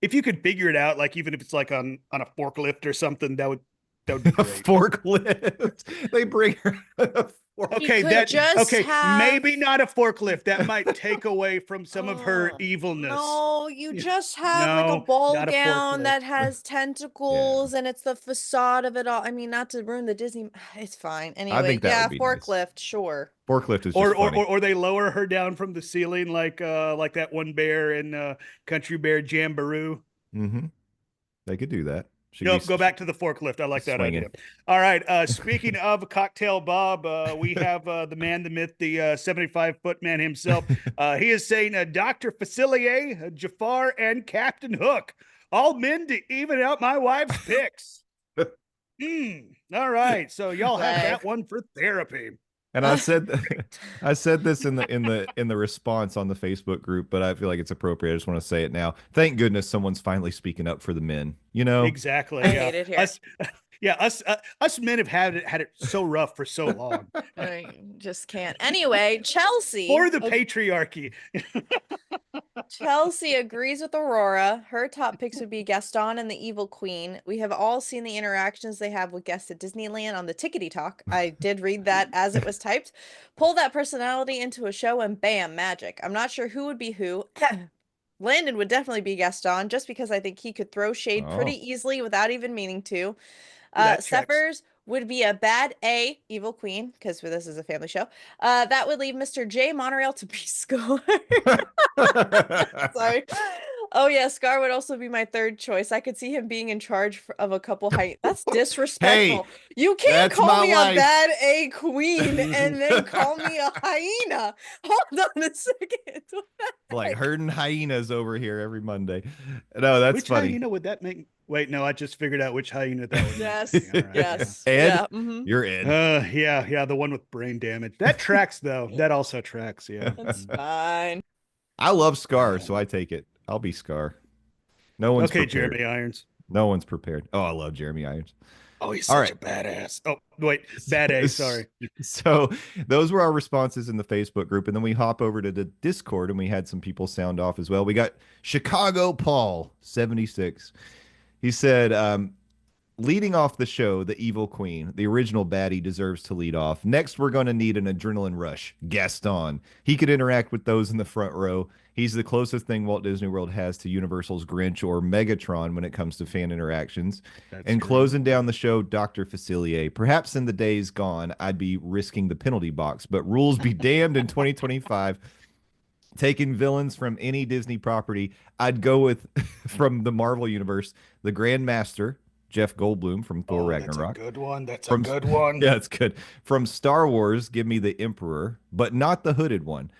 Speaker 4: if you could figure it out, like even if it's like on a forklift or something, that would be
Speaker 2: A
Speaker 4: great.
Speaker 2: forklift. They bring her.
Speaker 4: Okay, maybe not a forklift. That might take away from some of her evilness.
Speaker 3: No, you just have like a
Speaker 4: No,
Speaker 3: ball
Speaker 4: not a
Speaker 3: gown
Speaker 4: forklift.
Speaker 3: that has tentacles and it's the facade of it all. I mean, not to ruin the Disney. It's fine. Anyway,
Speaker 2: think that would be nice.
Speaker 3: forklift, sure.
Speaker 2: Forklift is just
Speaker 4: Or
Speaker 2: funny.
Speaker 4: they lower her down from the ceiling like that one bear in Country Bear Jamboree.
Speaker 2: Mm-hmm. They could do that.
Speaker 4: No, go back to the forklift. I like that
Speaker 2: swinging.
Speaker 4: idea. All right. Speaking of Cocktail Bob, we have the man, the myth, the 75-foot man himself. He is saying Dr. Facilier, Jafar, and Captain Hook, all men to even out my wife's picks. All right. So y'all have that one for therapy.
Speaker 2: And I said this in the response on the Facebook group, but I feel like it's appropriate. I just want to say it now. Thank goodness someone's finally speaking up for the men.
Speaker 4: Exactly.
Speaker 3: I hate it here.
Speaker 4: Us men have had it so rough for so long.
Speaker 3: I just can't. Anyway, Chelsea.
Speaker 4: For the patriarchy.
Speaker 3: Chelsea agrees with Aurora. Her top picks would be Gaston and the Evil Queen. We have all seen the interactions they have with guests at Disneyland on the Tickety Talk. I did read that as it was typed. Pull that personality into a show and bam, magic. I'm not sure who would be who. Landon would definitely be Gaston just because I think he could throw shade pretty easily without even meaning to. Stephers would be a bad A Evil Queen because this is a family show. That would leave Mr. J Monorail to be Scar. Sorry. Oh yeah, Scar would also be my third choice. I could see him being in charge of a couple height. That's disrespectful.
Speaker 2: Hey,
Speaker 3: you can't call me
Speaker 2: life.
Speaker 3: a bad A queen and then call me a hyena. Hold on a second.
Speaker 2: Like herding hyenas over here every Monday. No, that's
Speaker 4: which
Speaker 2: funny.
Speaker 4: hyena would that make? Wait, no, I just figured out which hyena that was.
Speaker 3: Yes.
Speaker 4: Right.
Speaker 3: Yes.
Speaker 2: Ed,
Speaker 3: Yeah.
Speaker 2: You're Ed.
Speaker 4: Yeah, the one with brain damage. That tracks though. That also tracks. Yeah,
Speaker 3: that's fine.
Speaker 2: I love Scar, so I take it. I'll be Scar. No one's prepared.
Speaker 4: Jeremy Irons.
Speaker 2: No one's prepared. Oh, I love Jeremy Irons.
Speaker 4: Oh, he's such a badass. Oh, wait, bad A, sorry.
Speaker 2: So those were our responses in the Facebook group, and then we hop over to the Discord, and we had some people sound off as well. We got Chicago Paul 76. He said, leading off the show, the Evil Queen, the original baddie, deserves to lead off. Next, we're going to need an adrenaline rush. Gaston. He could interact with those in the front row. He's the closest thing Walt Disney World has to Universal's Grinch or Megatron when it comes to fan interactions. And closing down the show, Dr. Facilier. Perhaps in the days gone, I'd be risking the penalty box, but rules be damned in 2025. Taking villains from any Disney property, I'd go with, from the Marvel Universe, the Grand Master, Jeff Goldblum from Thor Ragnarok.
Speaker 4: That's a good one. That's a good one.
Speaker 2: Yeah, it's good. From Star Wars, give me the Emperor, but not the hooded one.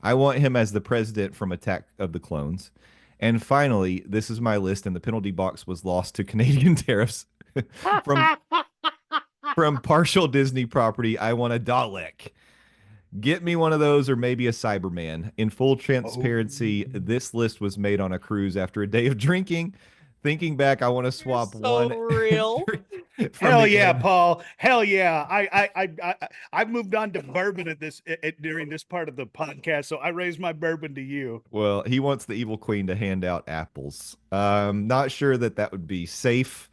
Speaker 2: I want him as the president from Attack of the Clones. And finally, this is my list, and the penalty box was lost to Canadian tariffs. From partial Disney property, I want a Dalek. Get me one of those or maybe a Cyberman. In full transparency, this list was made on a cruise after a day of drinking. Thinking back, I want to swap one.
Speaker 3: Real.
Speaker 4: Hell yeah, Paul. Hell yeah. I've moved on to bourbon during this part of the podcast, so I raise my bourbon to you.
Speaker 2: Well, he wants the Evil Queen to hand out apples. Not sure that would be safe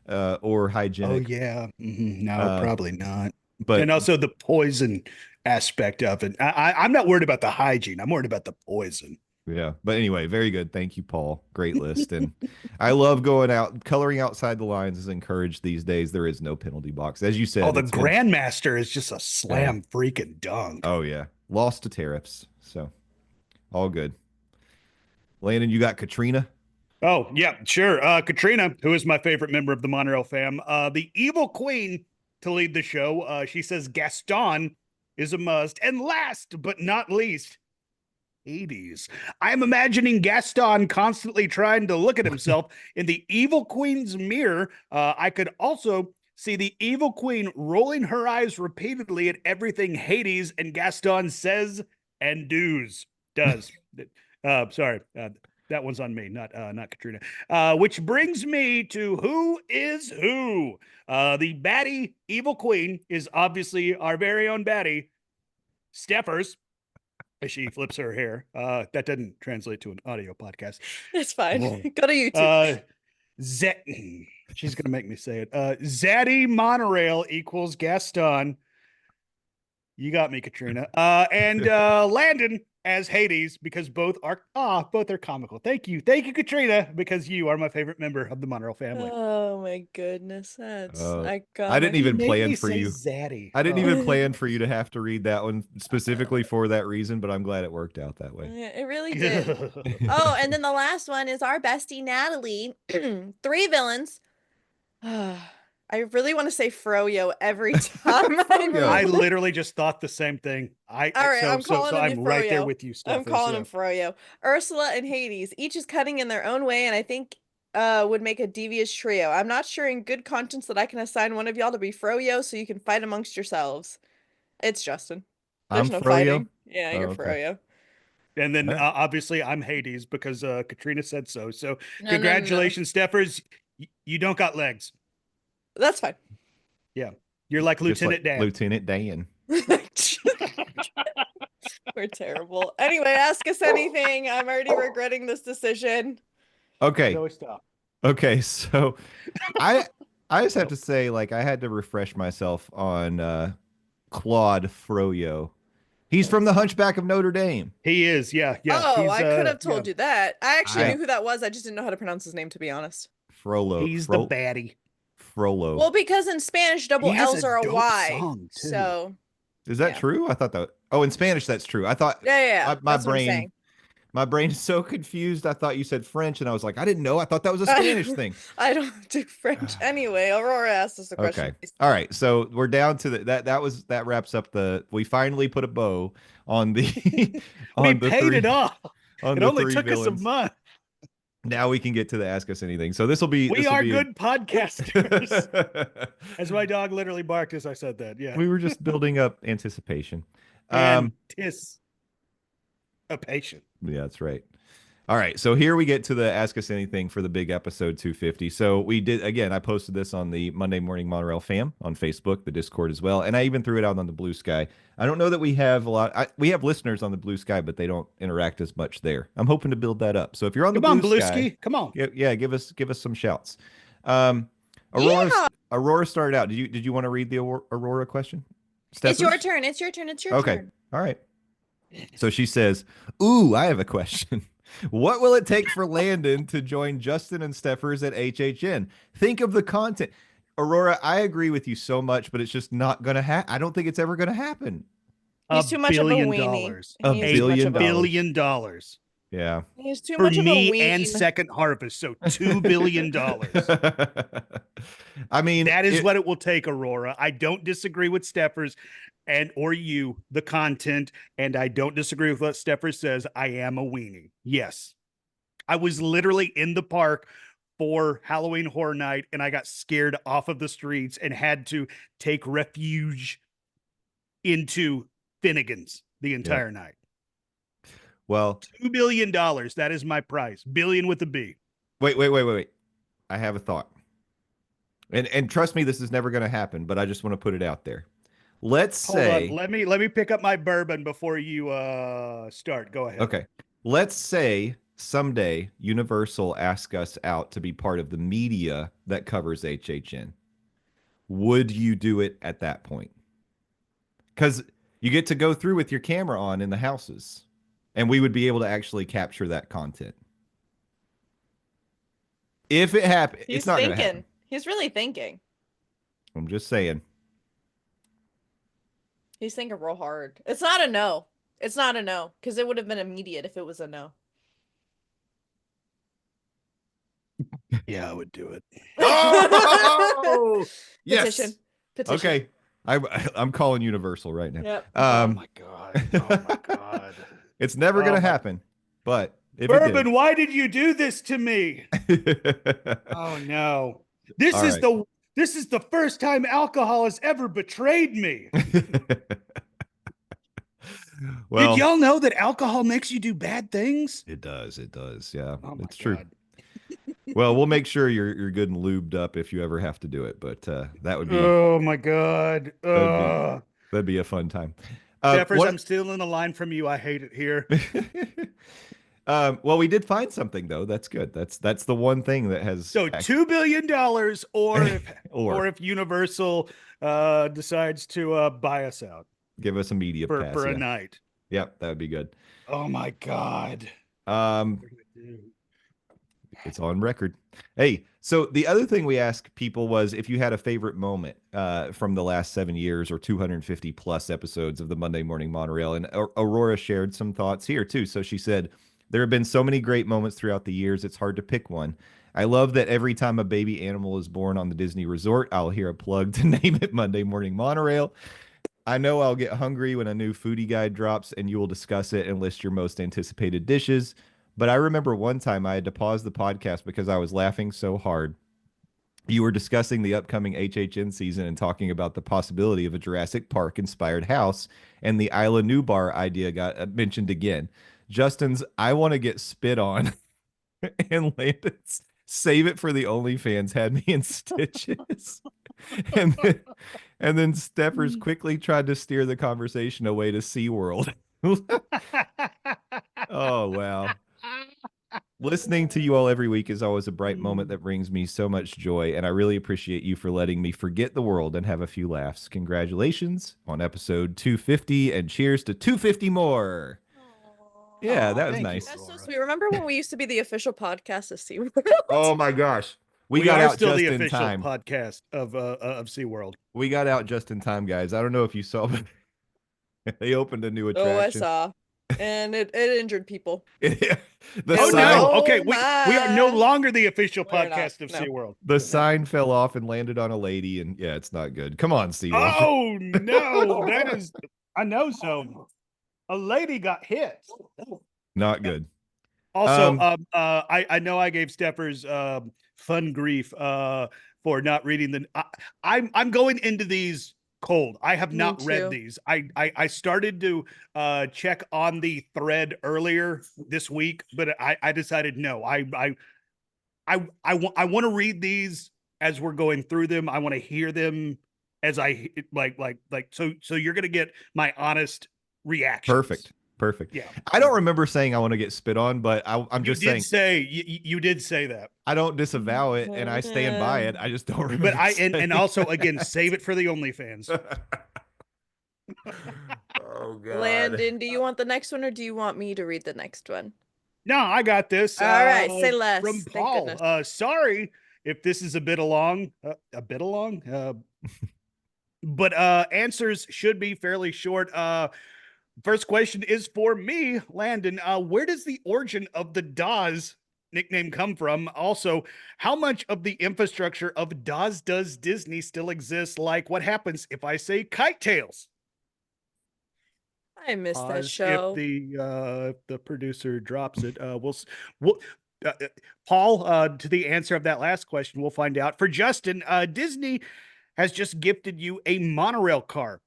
Speaker 2: or hygienic.
Speaker 4: Oh yeah. No, probably not.
Speaker 2: But
Speaker 4: and also the poison aspect of it. I'm not worried about the hygiene. I'm worried about the poison.
Speaker 2: Yeah. But anyway, very good. Thank you, Paul. Great list. And I love going out. Coloring outside the lines is encouraged these days. There is no penalty box. As you said.
Speaker 4: Oh, the Grandmaster is just a slam freaking dunk.
Speaker 2: Oh, yeah. Lost to tariffs. So all good. Landon, you got Katrina?
Speaker 4: Oh, yeah, sure. Katrina, who is my favorite member of the Monorail fam, the Evil Queen to lead the show. She says Gaston is a must. And last but not least, Hades. I'm imagining Gaston constantly trying to look at himself in the Evil Queen's mirror. I could also see the evil queen rolling her eyes repeatedly at everything Hades and Gaston says and does. Sorry, that one's on me, not Katrina. Which brings me to who is who. The baddie evil queen is obviously our very own baddie, Stephers, as she flips her hair. That doesn't translate to an audio podcast.
Speaker 3: It's fine. Go to YouTube.
Speaker 4: She's gonna make me say it. Zaddy Monorail equals Gaston. You got me, Katrina. And Landon as Hades, because both are comical. Thank you, Katrina, because you are my favorite member of the Monorail family.
Speaker 3: Oh my goodness, that's iconic.
Speaker 2: I didn't even
Speaker 4: Made
Speaker 2: plan
Speaker 4: me
Speaker 2: for
Speaker 4: say
Speaker 2: you.
Speaker 4: Zaddy.
Speaker 2: I didn't even plan for you to have to read that one specifically for that reason, but I'm glad it worked out that way.
Speaker 3: Yeah, it really did. Oh, and then the last one is our bestie Natalie. 3 villains. I really want to say Froyo every time.
Speaker 4: I literally just thought the same thing.
Speaker 3: All right, I'm calling him
Speaker 4: I'm right there
Speaker 3: Froyo.
Speaker 4: with you,
Speaker 3: I'm
Speaker 4: Stephers,
Speaker 3: calling him Froyo. Ursula and Hades, each is cutting in their own way, and I think would make a devious trio. I'm not sure in good conscience that I can assign one of y'all to be Froyo so you can fight amongst yourselves. It's Justin. There's
Speaker 2: I'm
Speaker 3: no
Speaker 2: Froyo?
Speaker 3: fighting. Yeah, you're
Speaker 2: okay.
Speaker 3: Froyo.
Speaker 4: And then
Speaker 2: All right.
Speaker 4: obviously I'm Hades because Katrina said so. So
Speaker 3: No,
Speaker 4: congratulations, Stephers. You don't got legs.
Speaker 3: That's fine.
Speaker 4: Yeah. You're like
Speaker 2: Just
Speaker 4: Lieutenant Dan.
Speaker 2: Lieutenant Dan.
Speaker 3: We're terrible. Anyway, ask us anything. I'm already regretting this decision.
Speaker 2: Okay.
Speaker 4: No, stop.
Speaker 2: Okay, so I just have to say, like, I had to refresh myself on Claude Froyo. He's from the Hunchback of Notre Dame.
Speaker 4: He is, yeah.
Speaker 3: Oh,
Speaker 4: He's,
Speaker 3: I could have told you that. I actually
Speaker 2: I-
Speaker 3: knew who that was. I just didn't know how to pronounce his name, to be honest.
Speaker 2: Frollo.
Speaker 4: He's the baddie.
Speaker 2: Frollo.
Speaker 3: Well, because in Spanish, double
Speaker 4: He has
Speaker 3: L's
Speaker 4: a
Speaker 3: are a
Speaker 4: dope
Speaker 3: Y.
Speaker 4: song, too.
Speaker 3: So
Speaker 2: Is that
Speaker 3: yeah.
Speaker 2: true? I thought that. Oh, in Spanish, that's true. I thought.
Speaker 3: yeah.
Speaker 2: My
Speaker 3: That's what I'm saying.
Speaker 2: my brain is so confused. I thought you said French, and I was like, I didn't know. I thought that was a Spanish thing.
Speaker 3: I don't do French anyway. Aurora asked us a question.
Speaker 2: Okay. All right. So we're down to that wraps up we finally put a bow on the
Speaker 4: We paid it off. It only took us a month.
Speaker 2: Now we can get to the Ask Us Anything. So this will be.
Speaker 4: We are good podcasters. As my dog literally barked as I said that. Yeah.
Speaker 2: We were just building up anticipation.
Speaker 4: Patient.
Speaker 2: Yeah, that's right. All right, so here we get to the Ask Us Anything for the big episode 250. So we did, again, I posted this on the Monday Morning Monorail fam on Facebook, the Discord as well, and I even threw it out on the Blue Sky. I don't know that we have a lot. We have listeners on the Blue Sky, but they don't interact as much there. I'm hoping to build that up. So if you're on the Blue Sky,
Speaker 4: come on.
Speaker 2: Yeah, give us some shouts. Aurora started out. Did you want to read the Aurora question?
Speaker 3: It's your turn. It's your turn.
Speaker 2: Okay. All right. So she says, "Ooh, I have a question. What will it take for Landon to join Justin and Stephers at HHN? Think of the content." Aurora, I agree with you so much, but it's just not going to happen. I don't think it's ever going to happen.
Speaker 3: He's too much of a weenie.
Speaker 2: $1
Speaker 4: billion.
Speaker 2: Yeah.
Speaker 3: He's too
Speaker 4: For
Speaker 3: much of a
Speaker 4: me
Speaker 3: weenie.
Speaker 4: and Second Harvest, so $2 billion.
Speaker 2: I mean,
Speaker 4: that is what it will take, Aurora. I don't disagree with Stephers or you, the content, and I don't disagree with what Stephers says. I am a weenie. Yes. I was literally in the park for Halloween Horror Night, and I got scared off of the streets and had to take refuge into Finnegan's the entire night.
Speaker 2: Well,
Speaker 4: $2 billion. That is my price. Billion with a B.
Speaker 2: Wait. I have a thought. And trust me, this is never going to happen, but I just want to put it out there. Let's say,
Speaker 4: let me pick up my bourbon before you start. Go ahead.
Speaker 2: Okay. Let's say someday Universal asks us out to be part of the media that covers HHN. Would you do it at that point? Because you get to go through with your camera on in the houses, and we would be able to actually capture that content. If it happens, it's not going to happen.
Speaker 3: He's really thinking.
Speaker 2: I'm just saying.
Speaker 3: He's thinking real hard. It's not a no. It's not a no, because it would have been immediate if it was a no.
Speaker 4: Yeah, I would do it.
Speaker 2: Oh, yes.
Speaker 3: Petition.
Speaker 2: Okay. I'm calling Universal right now.
Speaker 3: Yep.
Speaker 4: Oh my God.
Speaker 2: It's never going to happen, but if
Speaker 4: Bourbon, why did you do this to me? Oh no. This This is the first time alcohol has ever betrayed me.
Speaker 2: Well,
Speaker 4: did y'all know that alcohol makes you do bad things?
Speaker 2: it does. It does. Yeah,
Speaker 4: Oh my
Speaker 2: it's true.
Speaker 4: God.
Speaker 2: Well, we'll make sure you're good and lubed up if you ever have to do it. But that would be
Speaker 4: Oh my God.
Speaker 2: that'd be a fun time.
Speaker 4: Stephers, I'm stealing a line from you. I hate it here.
Speaker 2: Well, we did find something though. That's good. That's the one thing that has.
Speaker 4: So $2 billion, or if Universal decides to buy us out,
Speaker 2: give us a media pass
Speaker 4: for a night.
Speaker 2: Yep, that would be good.
Speaker 4: Oh my God.
Speaker 2: It's on record. Hey, so the other thing we asked people was if you had a favorite moment from the last 7 years or 250 plus episodes of the Monday Morning Monorail. And Aurora shared some thoughts here too. So she said, there have been so many great moments throughout the years, it's hard to pick one. I love that every time a baby animal is born on the Disney resort, I'll hear a plug to name it Monday Morning Monorail. I know I'll get hungry when a new foodie guide drops and you will discuss it and list your most anticipated dishes. But I remember one time I had to pause the podcast because I was laughing so hard. You were discussing the upcoming HHN season and talking about the possibility of a Jurassic Park inspired house, and the Isla Nublar idea got mentioned again. Justin's "I want to get spit on" and Landon's "save it for the OnlyFans" had me in stitches. and then Stephers quickly tried to steer the conversation away to SeaWorld. Oh, wow. Listening to you all every week is always a bright moment that brings me so much joy, and I really appreciate you for letting me forget the world and have a few laughs. Congratulations on episode 250, and cheers to 250 more. Yeah, that was nice.
Speaker 3: That's so sweet. Remember when we used to be the official podcast of SeaWorld?
Speaker 2: Oh my gosh.
Speaker 4: We
Speaker 2: got
Speaker 4: are
Speaker 2: out
Speaker 4: still
Speaker 2: just
Speaker 4: the
Speaker 2: in
Speaker 4: official
Speaker 2: time.
Speaker 4: podcast of SeaWorld.
Speaker 2: We got out just in time, guys. I don't know if you saw, but they opened a new attraction.
Speaker 3: Oh, I saw. And it injured people.
Speaker 2: The
Speaker 4: Oh
Speaker 2: sign,
Speaker 4: no! Okay, we are no
Speaker 3: my.
Speaker 4: longer the official
Speaker 3: We're
Speaker 4: podcast of
Speaker 3: not, no.
Speaker 4: SeaWorld.
Speaker 2: the sign fell off and landed on a lady, and yeah, it's not good. Come on, SeaWorld.
Speaker 4: Oh no! That is, I know so. A lady got hit.
Speaker 2: Not good.
Speaker 4: Also, I know I gave Stephers fun grief for not reading the. I'm going into these cold. I have not read these. I started to check on the thread earlier this week, but I decided no. I want to read these as we're going through them. I want to hear them as I like. So you're gonna get my honest reaction.
Speaker 2: Perfect.
Speaker 4: Yeah.
Speaker 2: I don't remember saying I want to get spit on, but I'm just saying.
Speaker 4: You did say that.
Speaker 2: I don't disavow it, and I stand by it. I just don't remember.
Speaker 4: But and also again, save it for the OnlyFans.
Speaker 2: Oh God.
Speaker 3: Landon, do you want the next one or do you want me to read the next one?
Speaker 4: No, I got this.
Speaker 3: All right, say less.
Speaker 4: From
Speaker 3: Thank
Speaker 4: Paul.
Speaker 3: goodness.
Speaker 4: Sorry if this is a bit long. But answers should be fairly short. First question is for me, Landon. Where does the origin of the Dawes nickname come from? Also, how much of the infrastructure of Dawes Does Disney still exists? Like, what happens if I say Kite Tales?
Speaker 3: I missed that show.
Speaker 4: If the producer drops it, Paul, to the answer of that last question, we'll find out. For Justin, Disney has just gifted you a monorail car.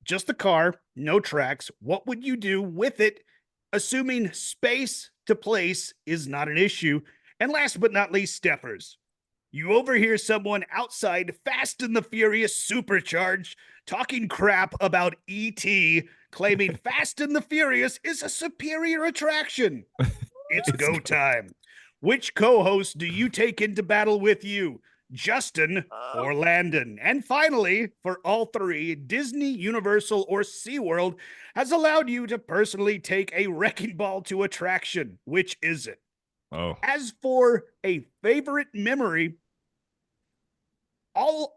Speaker 4: Just the car, no tracks. What would you do with it, assuming space to place is not an issue? And last but not least, Stephers. You overhear someone outside Fast and the Furious Supercharged talking crap about E.T., claiming Fast and the Furious is a superior attraction. It's go time. Which co-host do you take into battle with you? Justin or Landon? And finally, for all three, Disney, Universal, or SeaWorld has allowed you to personally take a wrecking ball to attraction. Which is it?
Speaker 2: Oh.
Speaker 4: As for a favorite memory, both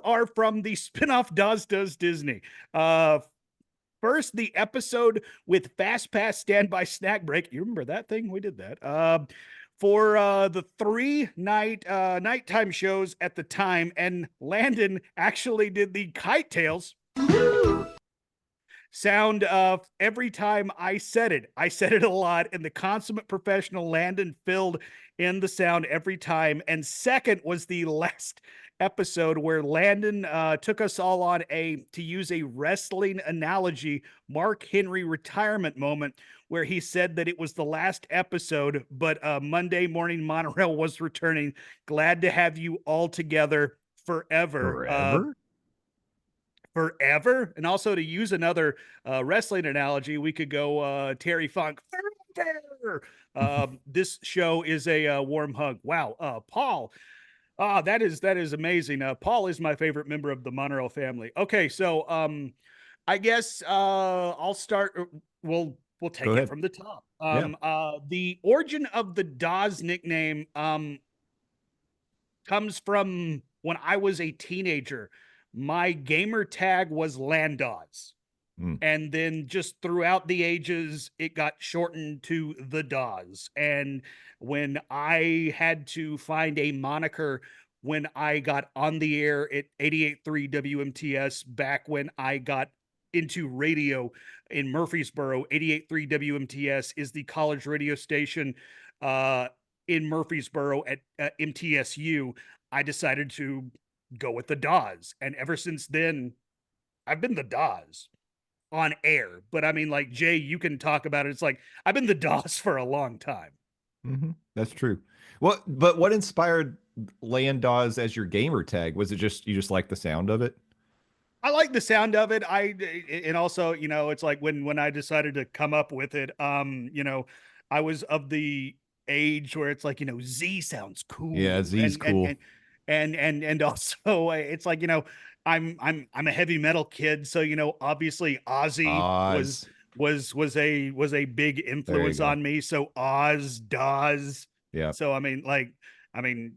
Speaker 4: are from the spinoff Dawes Does Disney. First, the episode with Fast Pass Standby Snack Break. You remember that thing? We did that. For the 3 nighttime shows at the time, and Landon actually did the Kite Tales sound every time I said it. I said it a lot, and the consummate professional Landon filled in the sound every time. And second was the last episode where Landon took us all on to use a wrestling analogy, Mark Henry retirement moment, where he said that it was the last episode, but Monday Morning Monorail was returning. Glad to have you all together forever. Forever. And also, to use another wrestling analogy, we could go Terry Funk forever. This show is a warm hug. Wow. Paul. That is amazing. Paul is my favorite member of the Monorail family. Okay, so I guess I'll start. We'll take it from the top. The origin of the Dawes nickname comes from when I was a teenager. My gamer tag was Landon. And then just throughout the ages, it got shortened to the Dawes. And when I had to find a moniker when I got on the air at 88.3 WMTS, back when I got into radio in Murfreesboro, 88.3 WMTS is the college radio station in Murfreesboro at MTSU. I decided to go with the Dawes. And ever since then, I've been the Dawes on air. But I mean, like, Jay, you can talk about it. It's like, I've been the Dawes for a long time.
Speaker 2: That's true. But what inspired Dawes as your gamer tag? Was it just, you just like the sound of it?
Speaker 4: I like the sound of it. And also, you know, it's like when I decided to come up with it, you know, I was of the age where it's like, you know, Z sounds cool.
Speaker 2: Yeah, Z's cool.
Speaker 4: And also it's like, you know, I'm a heavy metal kid, so, you know, obviously Ozzy was a big influence on me. So Dawes.
Speaker 2: Yeah.
Speaker 4: So I mean, again,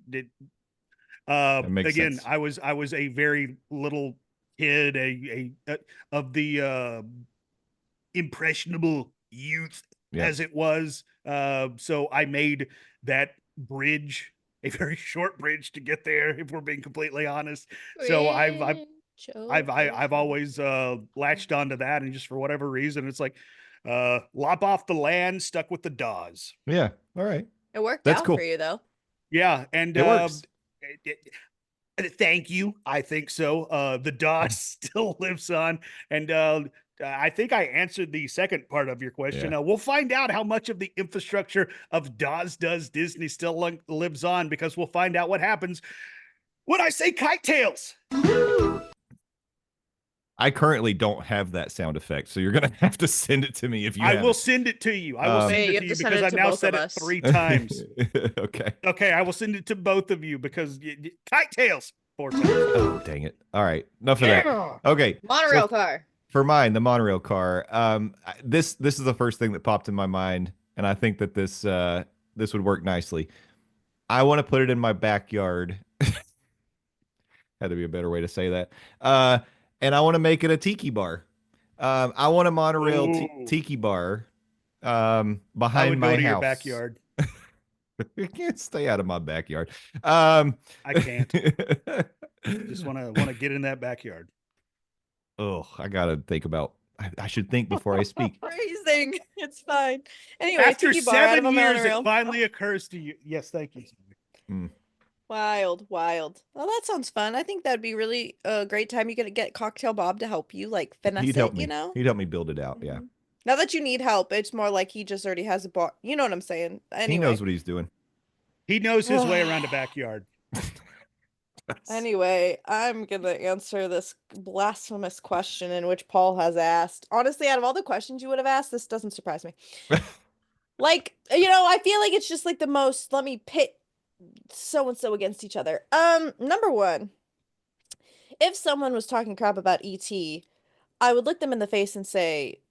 Speaker 2: sense.
Speaker 4: I was a very little kid, of the impressionable youth, as it was. So I made that bridge a very short bridge to get there, if we're being completely honest. So I've always latched onto that, and just for whatever reason, it's like lop off the land, stuck with the Dawes.
Speaker 2: Yeah. All right.
Speaker 3: It worked out for you, though.
Speaker 4: Yeah, and
Speaker 2: it works.
Speaker 4: Thank you. I think so. The Dawes still lives on, and I think I answered the second part of your question. We'll find out how much of the infrastructure of Dawes Does Disney still lives on, because we'll find out what happens when I say kite tails.
Speaker 2: I currently don't have that sound effect, so you're gonna have to send it to me if you.
Speaker 4: I will send it to you. I will send it to you because I've now said it 3 times. Okay. I will send it to both of you because kite tails 4 times.
Speaker 2: Oh, dang it! All right, enough of that. Okay,
Speaker 3: monorail car.
Speaker 2: For mine, the monorail car. This is the first thing that popped in my mind, and I think that this would work nicely. I want to put it in my backyard. Had to be a better way to say that. And I want to make it a tiki bar. I want a monorail tiki bar behind my house.
Speaker 4: Your backyard.
Speaker 2: You can't stay out of my backyard.
Speaker 4: I can't. Just want to get in that backyard.
Speaker 2: Oh, I gotta think about. I should think before I speak.
Speaker 3: Phrasing. It's fine. Anyway,
Speaker 4: after
Speaker 3: tiki bar
Speaker 4: 7 years, it finally occurs to you. Yes, thank you.
Speaker 3: Wild. Well, that sounds fun. I think that'd be really a great time. You could get Cocktail Bob to help you, like finesse it. You know,
Speaker 2: he'd help me build it out. Yeah.
Speaker 3: Not that you need help. It's more like he just already has a bar. You know what I'm saying? Anyway.
Speaker 2: He knows what he's doing.
Speaker 4: He knows his way around a backyard.
Speaker 3: Anyway, I'm going to answer this blasphemous question in which Paul has asked. Honestly, out of all the questions you would have asked, this doesn't surprise me. Like, you know, I feel like it's just like the most, let me pit so-and-so against each other. Number one, if someone was talking crap about E.T., I would look them in the face and say,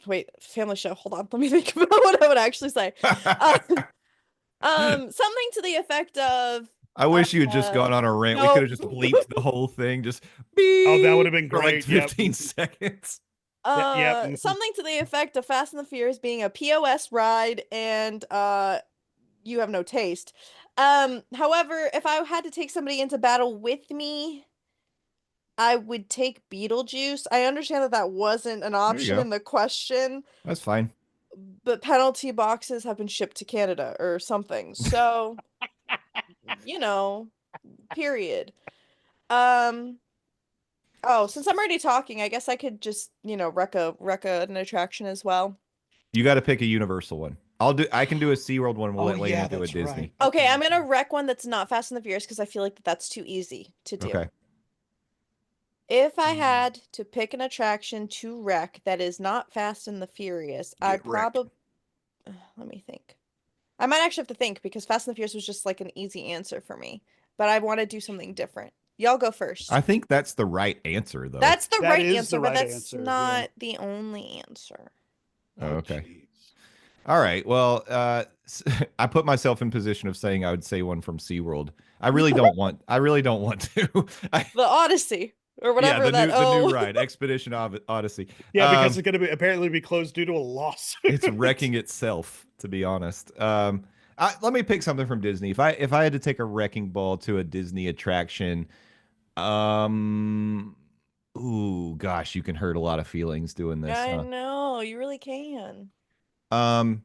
Speaker 3: wait, family show, hold on, let me think about what I would actually say. Something to the effect of,
Speaker 2: I wish you had just gone on a rant. We could have just bleeped the whole thing. Just beep.
Speaker 4: Oh, that would have been great.
Speaker 2: For like 15 seconds.
Speaker 3: Something to the effect of Fast and the Furious being a POS ride and you have no taste. However, if I had to take somebody into battle with me, I would take Beetlejuice. I understand that wasn't an option in the question.
Speaker 2: That's fine.
Speaker 3: but penalty boxes have been shipped to Canada or something. So, period. Oh, since I'm already talking, I guess I could just, wreck an attraction as well.
Speaker 2: You got to pick a Universal one. I can do a SeaWorld one. We'll let Landon do a
Speaker 4: that's
Speaker 2: Disney.
Speaker 4: right.
Speaker 3: Okay, I'm gonna wreck one that's not Fast and the Furious because I feel like that's too easy to do.
Speaker 2: Okay.
Speaker 3: If I had to pick an attraction to wreck that is not Fast and the Furious, I'd probably let me think. I might actually have to think because Fast and the Furious was just like an easy answer for me, but I want to do something different. Y'all go first.
Speaker 2: I think that's the right answer, though.
Speaker 3: That's the
Speaker 4: That
Speaker 3: right
Speaker 4: is
Speaker 3: answer,
Speaker 4: the
Speaker 3: but
Speaker 4: right
Speaker 3: that's
Speaker 4: answer, yeah.
Speaker 3: not the only answer.
Speaker 2: Oh, okay.
Speaker 4: jeez.
Speaker 2: All right. Well, I put myself in position of saying I would say one from SeaWorld. I really don't want to.
Speaker 3: The Odyssey or whatever
Speaker 2: the
Speaker 3: that.
Speaker 2: new ride, Expedition Odyssey.
Speaker 4: Yeah, because it's going to apparently be closed due to a lawsuit.
Speaker 2: It's wrecking itself, to be honest. Let me pick something from Disney. If I had to take a wrecking ball to a Disney attraction, ooh, gosh, you can hurt a lot of feelings doing this.
Speaker 3: I know, you really can.
Speaker 2: Can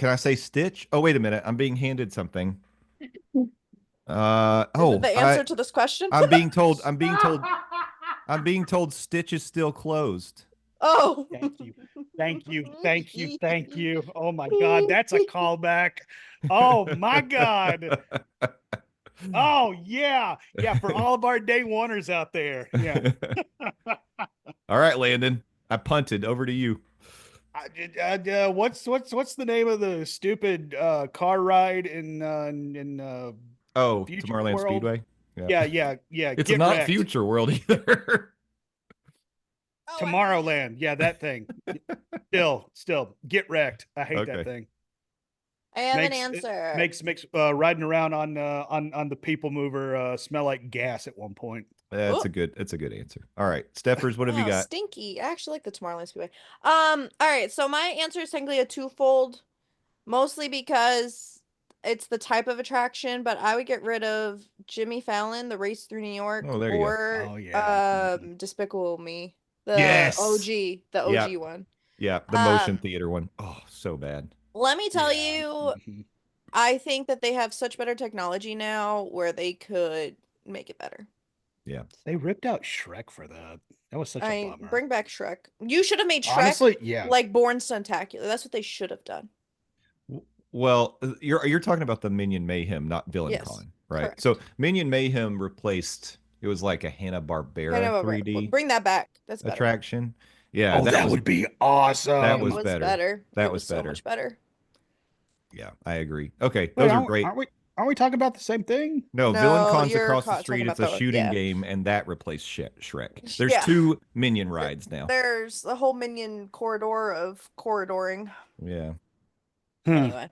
Speaker 2: I say Stitch? Oh, wait a minute. I'm being handed something.
Speaker 3: Is it the answer to this question?
Speaker 2: I'm being told Stitch is still closed.
Speaker 3: Oh,
Speaker 4: Thank you. Oh my God, that's a callback. Oh my God. Oh yeah, for all of our day oneers out there. Yeah.
Speaker 2: All right, Landon. I punted. Over to you.
Speaker 4: What's the name of the stupid car ride in Future
Speaker 2: Tomorrowland
Speaker 4: World?
Speaker 2: Speedway.
Speaker 4: Yeah.
Speaker 2: It's
Speaker 4: Get
Speaker 2: not
Speaker 4: wrecked.
Speaker 2: Future World either.
Speaker 4: Tomorrowland. Yeah, that thing. Still get wrecked. I hate that thing.
Speaker 3: I have an answer.
Speaker 4: Makes riding around on the people mover smell like gas at one point.
Speaker 2: It's a good answer. All right, Stephers, what have you got?
Speaker 3: Stinky. I actually like the Tomorrowland Speedway. All right, so my answer is technically a twofold, mostly because it's the type of attraction, but I would get rid of Jimmy Fallon, the Race Through New York,
Speaker 2: Oh, there you go.
Speaker 3: or
Speaker 4: Oh, yeah.
Speaker 3: Despicable Me, the
Speaker 4: Yes.
Speaker 3: OG one.
Speaker 2: Yeah, the motion theater one. Oh, so bad.
Speaker 3: Let me tell you,
Speaker 4: Mhm.
Speaker 3: I think that they have such better technology now where they could make it better.
Speaker 2: Yeah.
Speaker 4: They ripped out Shrek for that. That was such a bummer.
Speaker 3: Bring back Shrek. You should have made Shrek
Speaker 4: Honestly, yeah.
Speaker 3: like Born Stuntacular. That's what they should have done.
Speaker 2: Well, you're talking about the Minion Mayhem, not Villain Con, right?
Speaker 3: Correct.
Speaker 2: So Minion Mayhem replaced. It was like a Hanna-Barbera 3D
Speaker 3: Bring that back. That's better.
Speaker 2: attraction. Yeah,
Speaker 4: that would be awesome.
Speaker 2: That was better. That was
Speaker 3: so
Speaker 2: better.
Speaker 3: much better.
Speaker 2: Yeah, I agree. Okay,
Speaker 4: Wait,
Speaker 2: those are great.
Speaker 4: Aren't we talking about the same thing?
Speaker 2: No,
Speaker 3: No,
Speaker 2: Villain Con's
Speaker 3: you're
Speaker 2: across the
Speaker 3: talking
Speaker 2: street. It's
Speaker 3: about
Speaker 2: a
Speaker 3: the-
Speaker 2: shooting
Speaker 3: yeah.
Speaker 2: game, and that replaced Shrek. There's
Speaker 3: Yeah.
Speaker 2: 2 Minion rides now.
Speaker 3: There's the whole Minion corridor of corridoring.
Speaker 2: Yeah.
Speaker 3: Anyway.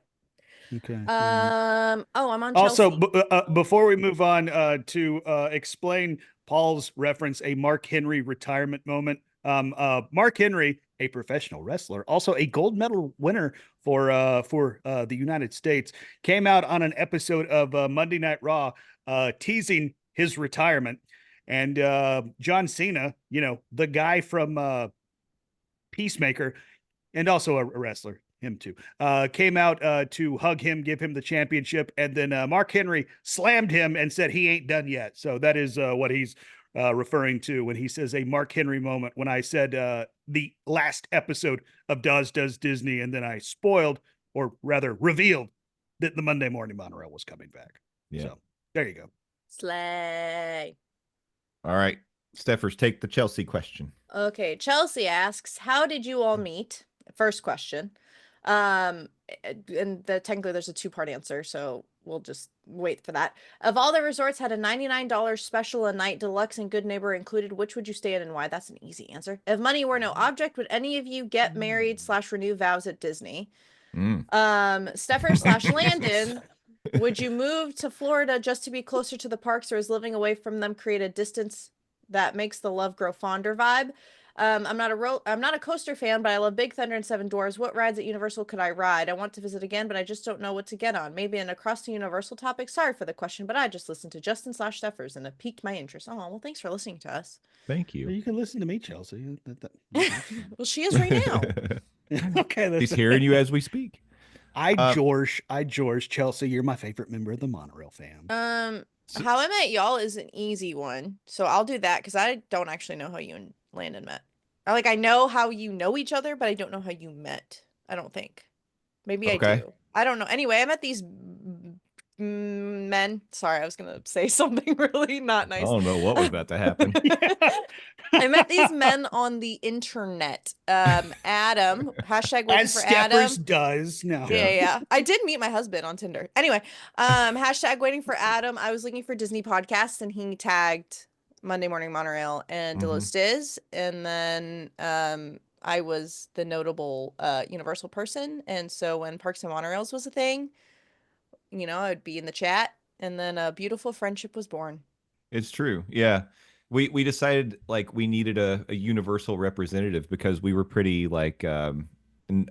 Speaker 4: Okay.
Speaker 3: I'm on
Speaker 4: Also,
Speaker 3: Chelsea.
Speaker 4: before we move on to explain Paul's reference, a Mark Henry retirement moment. Mark Henry, a professional wrestler, also a gold medal winner for the United States, came out on an episode of Monday Night Raw teasing his retirement. And John Cena, the guy from Peacemaker, and also a wrestler, him too, came out to hug him, give him the championship, and then Mark Henry slammed him and said he ain't done yet. So that is what he's referring to when he says a Mark Henry moment. When I said the last episode of Does Disney, and then I spoiled, or rather revealed, that the Monday Morning Monorail was coming back.
Speaker 2: Yeah.
Speaker 4: So there you go.
Speaker 3: Slay.
Speaker 2: All right, Stephers, take the Chelsea question.
Speaker 3: Okay, Chelsea asks, how did you all meet? First question. And technically there's a 2-part answer, so we'll just wait for that. Of all the resorts had a $99 special a night, deluxe, and good neighbor included, which would you stay in and why? That's an easy answer. If money were no object, would any of you get married / renew vows at Disney? Steffer / Landon, would you move to Florida just to be closer to the parks, or is living away from them create a distance that makes the love grow fonder vibe? I'm not a coaster fan, but I love Big Thunder and Seven Dwarfs. What rides at Universal could I ride? I want to visit again, but I just don't know what to get on. Maybe an across the Universal topic. Sorry for the question, but I just listened to Justin / Stephers and it piqued my interest. Oh, well, thanks for listening to us.
Speaker 2: Thank you.
Speaker 4: Well, you can listen to me, Chelsea.
Speaker 3: Well, she is right now.
Speaker 4: Okay,
Speaker 2: He's hearing you as we speak.
Speaker 4: George Chelsea. You're my favorite member of the monorail fam.
Speaker 3: How I Met Y'all is an easy one, so I'll do that because I don't actually know how you and Landon met. I know how you know each other, but I don't know how you met. I don't think. Maybe I
Speaker 2: Okay.
Speaker 3: do. I don't know. Anyway, I met these men. Sorry, I was gonna say something really not
Speaker 2: I
Speaker 3: nice.
Speaker 2: don't know what was about to happen.
Speaker 3: I met these men on the internet. Adam, hashtag waiting
Speaker 4: As
Speaker 3: for
Speaker 4: Stephers
Speaker 3: Adam.
Speaker 4: does. No.
Speaker 3: Yeah. I did meet my husband on Tinder. Anyway, hashtag waiting for Adam. I was looking for Disney podcasts and he tagged Monday Morning Monorail and Delos Diz. And then I was the notable Universal person. And so when Parks and Monorails was a thing, I'd be in the chat. And then a beautiful friendship was born.
Speaker 2: It's true. Yeah. We decided like we needed a universal representative because we were pretty like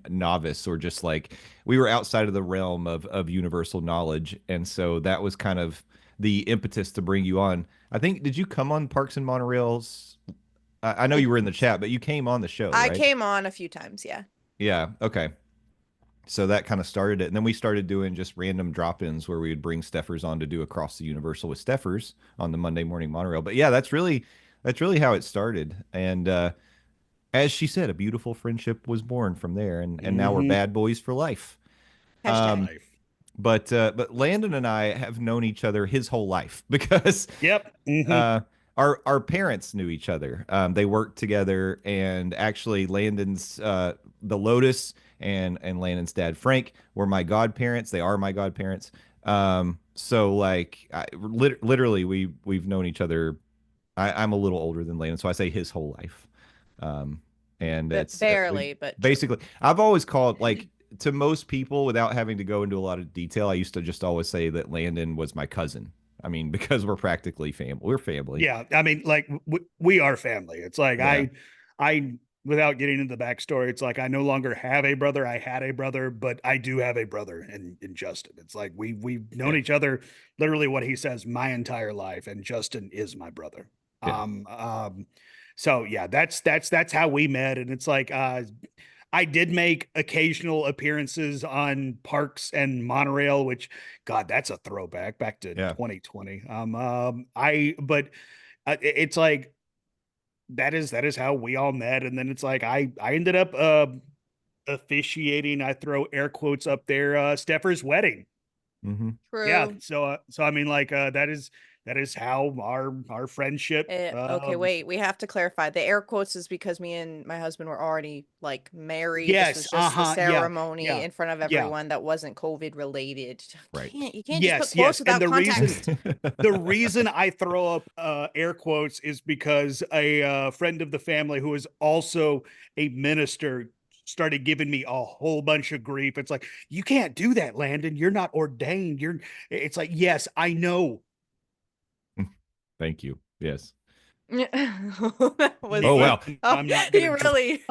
Speaker 2: novice or just like we were outside of the realm of universal knowledge. And so that was kind of the impetus to bring you on. I think, did you come on Parks and Monorails? I know you were in the chat, but you came on the show,
Speaker 3: I
Speaker 2: right?
Speaker 3: came on a few times, yeah.
Speaker 2: Yeah. Okay. So that kind of started it. And then we started doing just random drop-ins where we would bring Stephers on to do Across the Universal with Stephers on the Monday Morning Monorail. But yeah, that's really how it started. And as she said, a beautiful friendship was born from there. And now we're bad boys for life.
Speaker 3: Hashtag.
Speaker 2: But Landon and I have known each other his whole life because
Speaker 4: Yep.
Speaker 2: our parents knew each other. They worked together, and actually Landon's the Lotus and Landon's dad Frank were my godparents. They are my godparents. So like literally we've known each other. I'm a little older than Landon, so I say his whole life. And it's
Speaker 3: barely, but
Speaker 2: basically I've always called like to most people without having to go into a lot of detail. I used to just always say that Landon was my cousin. I mean, because we're practically family. We're family.
Speaker 4: Yeah, I mean, like we are family. It's like
Speaker 2: Yeah.
Speaker 4: I without getting into the backstory, it's like I no longer have a brother. I had a brother, but I do have a brother in Justin. It's like we've known each other literally what he says my entire life, and Justin is my brother.
Speaker 2: Yeah.
Speaker 4: So yeah, that's how we met, and it's like I did make occasional appearances on Parks and Monorail, which God, that's a throwback back to 2020. But it's like that is how we all met, and then it's like I ended up officiating. I throw air quotes up there. Stephers' wedding.
Speaker 3: True.
Speaker 4: Yeah. So I mean, like that is how our friendship.
Speaker 3: Okay, wait. We have to clarify. The air quotes is because me and my husband were already like married.
Speaker 4: Yes.
Speaker 3: This was just a ceremony
Speaker 4: yeah,
Speaker 3: in front of everyone that wasn't COVID related.
Speaker 2: Right.
Speaker 3: You can't just put quotes without context.
Speaker 4: The reason I throw up air quotes is because a friend of the family who is also a minister started giving me a whole bunch of grief. It's like, you can't do that, Landon. You're not ordained. It's like, yes, I know.
Speaker 2: Thank you. Yes.
Speaker 3: That was
Speaker 2: Oh, wow.
Speaker 4: I'm not
Speaker 3: you really.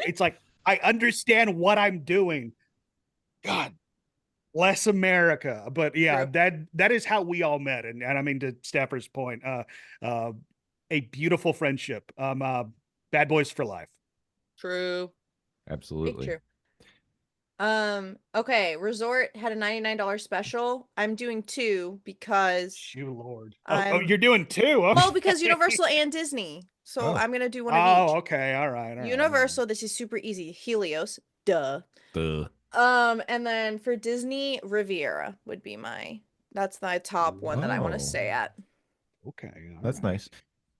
Speaker 4: It's like, I understand what I'm doing. God bless America. But yeah, that is how we all met. And I mean, to Staffer's point, a beautiful friendship. Bad boys for life.
Speaker 3: True.
Speaker 2: Absolutely.
Speaker 3: Big true. Okay, Resort had a $99 special. I'm doing 2 because
Speaker 4: you Lord. Oh, you're doing 2. Okay.
Speaker 3: Well, because Universal and Disney. So I'm gonna do one of each.
Speaker 4: Oh, okay. All right.
Speaker 3: Universal, this is super easy. Helios. Duh. And then for Disney, Riviera would be that's my top one that I want to stay at.
Speaker 4: Okay.
Speaker 2: That's nice.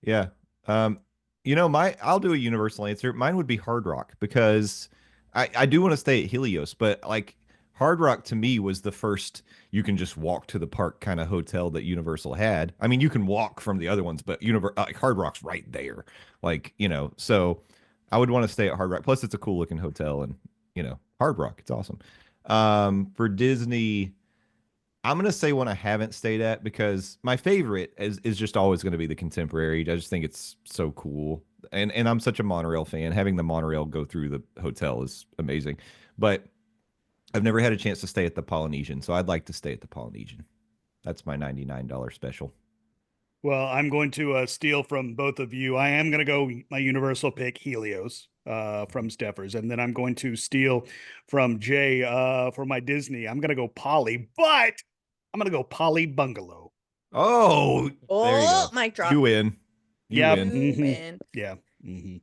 Speaker 2: Yeah. I'll do a universal answer. Mine would be Hard Rock because I do want to stay at Helios, but like Hard Rock to me was the first you can just walk to the park kind of hotel that Universal had. I mean, you can walk from the other ones, but Hard Rock's right there. Like, so I would want to stay at Hard Rock. Plus it's a cool looking hotel and, Hard Rock, it's awesome. For Disney, I'm going to say one I haven't stayed at because my favorite is just always going to be the Contemporary. I just think it's so cool. And I'm such a monorail fan. Having the monorail go through the hotel is amazing. But I've never had a chance to stay at the Polynesian, so I'd like to stay at the Polynesian. That's my $99 special.
Speaker 4: Well, I'm going to steal from both of you. I am going to go my Universal pick, Helios. from Stephers, and then I'm going to steal from Jay for my Disney. I'm gonna go Poly, but I'm gonna go Poly Bungalow.
Speaker 2: Oh, there you
Speaker 3: Oh,
Speaker 2: go.
Speaker 3: mic drop.
Speaker 2: You win. You
Speaker 4: Yep.
Speaker 2: win.
Speaker 3: You
Speaker 4: Mhm.
Speaker 3: win.
Speaker 4: Yeah. Mhm.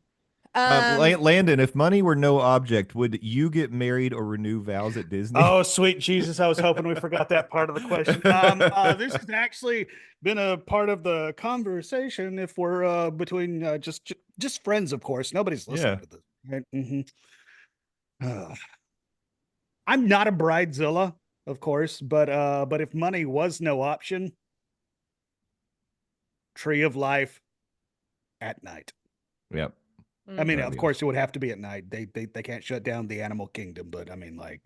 Speaker 2: Landon, if money were no object, would you get married or renew vows at Disney?
Speaker 4: Oh, sweet Jesus. I was hoping we forgot that part of the question. This has actually been a part of the conversation if we're between just friends, of course. Nobody's listening
Speaker 2: Yeah.
Speaker 4: to this. Right? I'm not a bridezilla, of course, but if money was no option, Tree of Life at night.
Speaker 2: Yep.
Speaker 4: I mean,
Speaker 2: That'd
Speaker 4: of
Speaker 2: be
Speaker 4: course, it would have to be at night. They can't shut down the animal kingdom, but I mean, like,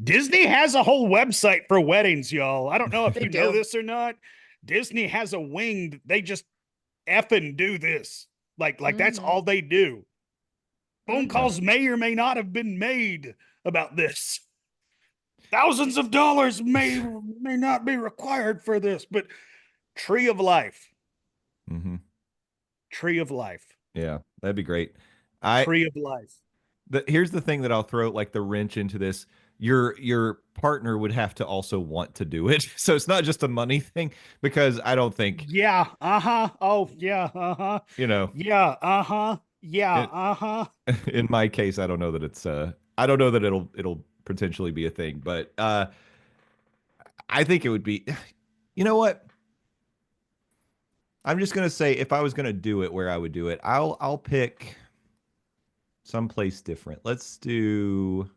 Speaker 4: Disney has a whole website for weddings, y'all. I don't know if
Speaker 3: They
Speaker 4: you know
Speaker 3: do.
Speaker 4: this or not. Disney has a wing. They just effing do this. Like that's
Speaker 3: Mhm.
Speaker 4: all they do. Phone
Speaker 3: Mhm.
Speaker 4: calls may or may not have been made about this. Thousands of dollars may not be required for this, but Tree of Life.
Speaker 2: Mm-hmm.
Speaker 4: Tree of Life.
Speaker 2: Yeah, that'd be great.
Speaker 4: Tree of Life.
Speaker 2: Here's the thing that I'll throw like the wrench into this. Your partner would have to also want to do it. So it's not just a money thing because I don't think,
Speaker 4: Yeah. Uh-huh. Oh, yeah. Uh-huh.
Speaker 2: you know,
Speaker 4: Yeah. Uh-huh. Yeah.
Speaker 2: in,
Speaker 4: Uh-huh.
Speaker 2: in my case, I don't know that it's I don't know that it'll potentially be a thing, but I think it would be, you know what? I'm just gonna say if I was gonna do it where I would do it, I'll pick someplace different. Let's do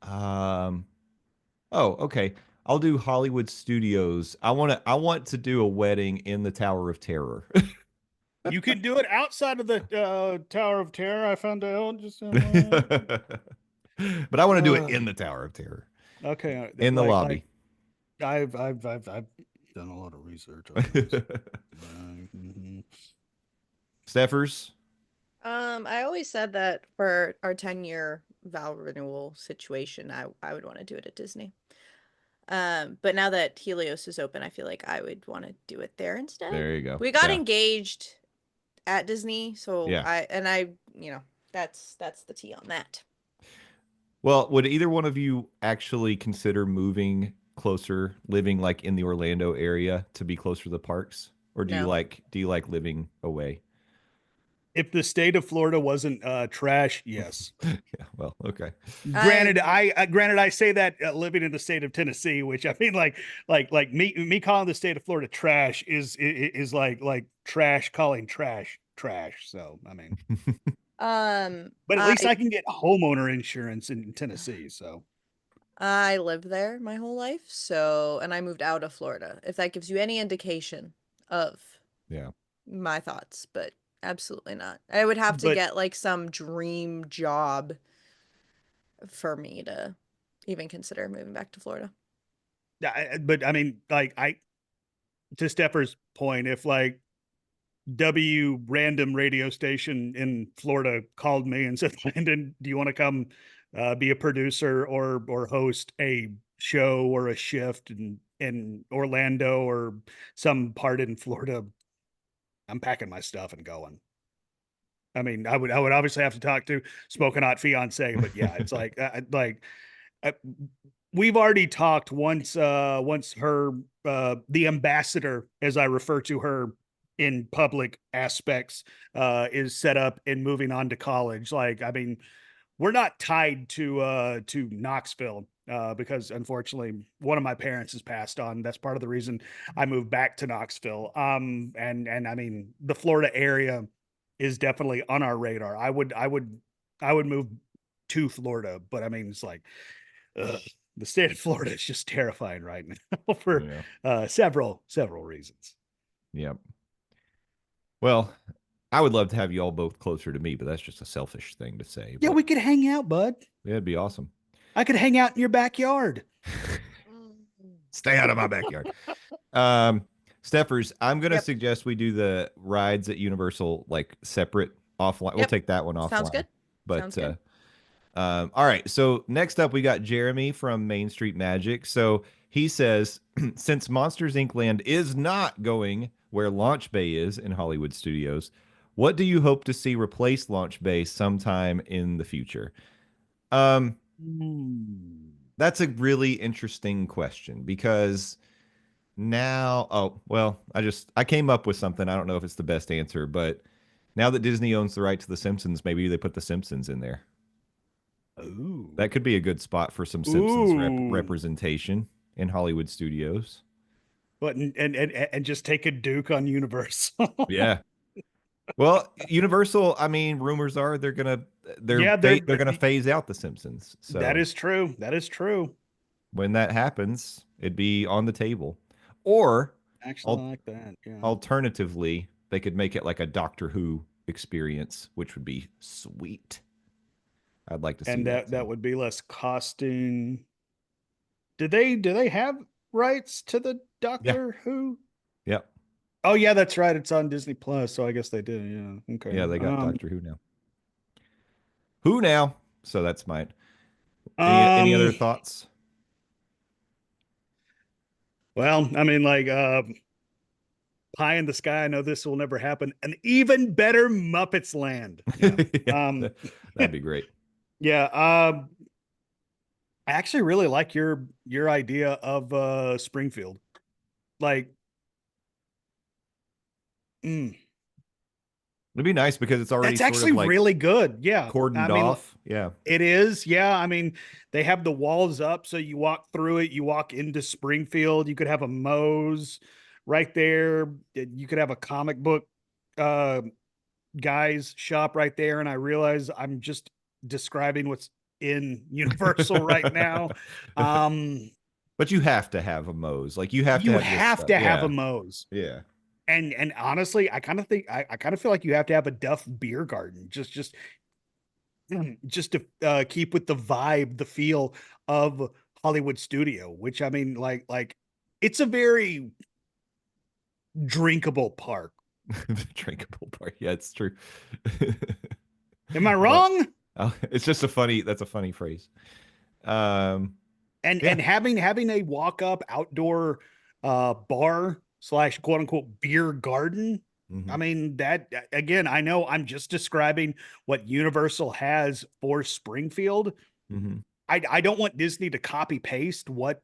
Speaker 2: um oh, okay. I'll do Hollywood Studios. I want to do a wedding in the Tower of Terror.
Speaker 4: You can do it outside of the Tower of Terror. I found out just
Speaker 2: But I want to do it in the Tower of Terror.
Speaker 4: okay.
Speaker 2: In the lobby.
Speaker 4: I've done a lot of research on this. Mhm.
Speaker 2: Steffers.
Speaker 3: I always said that for our 10-year vow renewal situation, I would want to do it at Disney. But now that Helios is open, I feel like I would want to do it there instead.
Speaker 2: There you go.
Speaker 3: We got
Speaker 2: Yeah.
Speaker 3: engaged at Disney, so
Speaker 2: Yeah.
Speaker 3: that's the tea on that.
Speaker 2: Well, would either one of you actually consider moving closer, living like in the Orlando area to be closer to the parks? Or do you
Speaker 3: No.
Speaker 2: like living away?
Speaker 4: If the state of Florida wasn't trash, yes.
Speaker 2: Yeah, well, okay.
Speaker 4: Granted, I say that living in the state of Tennessee, which I mean, like me calling the state of Florida trash is like trash calling trash. So I mean, but at least I can get homeowner insurance in Tennessee. So
Speaker 3: I lived there my whole life, and I moved out of Florida. If that gives you any indication of
Speaker 2: Yeah.
Speaker 3: my thoughts, but absolutely not. I would have to
Speaker 4: But-
Speaker 3: get like some dream job for me to even consider moving back to Florida.
Speaker 4: yeah, but I mean, like to Stepper's point, if like W random radio station in Florida called me and said, Landon, do you want to come be a producer or host a show or a shift in Orlando or some part in Florida? I'm packing my stuff and going. I mean, I would obviously have to talk to Smoking Hot Fiance, but yeah, it's like we've already talked once her the ambassador, as I refer to her in public aspects, is set up and moving on to college. Like, I mean, we're not tied to Knoxville because unfortunately one of my parents has passed on. That's part of the reason I moved back to Knoxville. And I mean, the Florida area is definitely on our radar. I would move to Florida, but I mean, it's like the state of Florida is just terrifying right now for several reasons.
Speaker 2: Yep. Well, I would love to have you all both closer to me, but that's just a selfish thing to say.
Speaker 4: Yeah,
Speaker 2: but
Speaker 4: we could hang out, bud.
Speaker 2: it'd be awesome.
Speaker 4: I could hang out in your backyard.
Speaker 2: Stay out of my backyard. Steffers, I'm gonna suggest we do the rides at Universal like separate offline. We'll take that one offline.
Speaker 3: Sounds good.
Speaker 2: But
Speaker 3: Sounds good.
Speaker 2: all right. So next up we got Jeremy from Main Street Magic. So he says, since Monsters Inc. Land is not going where Launch Bay is in Hollywood Studios, What do you hope to see replace Launch Bay sometime in the future? Um, that's a really interesting question because now, oh, well, I came up with something. I don't know if it's the best answer, but now that Disney owns the right to The Simpsons, maybe they put The Simpsons in there.
Speaker 4: Ooh.
Speaker 2: That could be a good spot for some Simpsons
Speaker 4: Ooh.
Speaker 2: representation in Hollywood studios.
Speaker 4: But and just take a Duke on Universal.
Speaker 2: Yeah. Well, Universal, I mean, rumors are they're
Speaker 4: Yeah,
Speaker 2: gonna phase out The Simpsons. So
Speaker 4: that is true. That is true.
Speaker 2: when that happens, it'd be on the table. Or
Speaker 4: Actually, I like that. Yeah.
Speaker 2: alternatively, they could make it like a Doctor Who experience, which would be sweet. I'd like to see
Speaker 4: And
Speaker 2: that.
Speaker 4: that would be less costing. Do they have rights to the Doctor Who?
Speaker 2: Yep.
Speaker 4: Oh yeah, that's right. It's on Disney Plus, so I guess they did. Yeah. Okay.
Speaker 2: Yeah, they got Doctor Who now. Who now? So that's mine. Any other thoughts?
Speaker 4: Well, I mean, like pie in the sky. I know this will never happen. An even better Muppets Land. Yeah.
Speaker 2: Yeah, that'd be great.
Speaker 4: Yeah. I actually really like your idea of Springfield. Like,
Speaker 2: It'd be nice because it's already
Speaker 4: that's actually
Speaker 2: sort of like
Speaker 4: really good. Yeah.
Speaker 2: cordoned off. Yeah.
Speaker 4: It is. Yeah. I mean, they have the walls up, so you walk through it, you walk into Springfield. You could have a Moe's right there. You could have a comic book guy's shop right there. And I realize I'm just describing what's in Universal right now.
Speaker 2: But you have to have a Moe's. Like you have to
Speaker 4: have a Moe's.
Speaker 2: Yeah.
Speaker 4: And honestly, I kind of think I kind of feel like you have to have a Duff beer garden just to keep with the vibe, the feel of Hollywood studio, which I mean, like it's a very drinkable park.
Speaker 2: Drinkable part. Yeah, it's true.
Speaker 4: Am I wrong?
Speaker 2: It's just that's a funny phrase.
Speaker 4: And having a walk up outdoor bar / quote unquote beer garden. I mean, that again, I know I'm just describing what Universal has for Springfield. I don't want Disney to copy paste what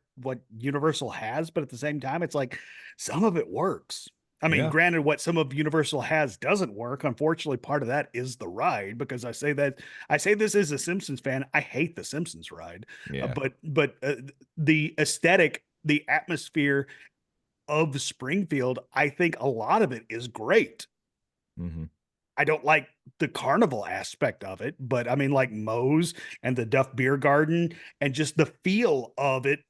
Speaker 4: Universal has, but at the same time, it's like some of it works. I mean, granted, what some of Universal has doesn't work. Unfortunately, part of that is the ride, because I say this as a Simpsons fan. I hate the Simpsons ride, but the aesthetic, the atmosphere of Springfield, I think a lot of it is great. I don't like the carnival aspect of it, but I mean, like Moe's and the Duff Beer Garden and just the feel of it,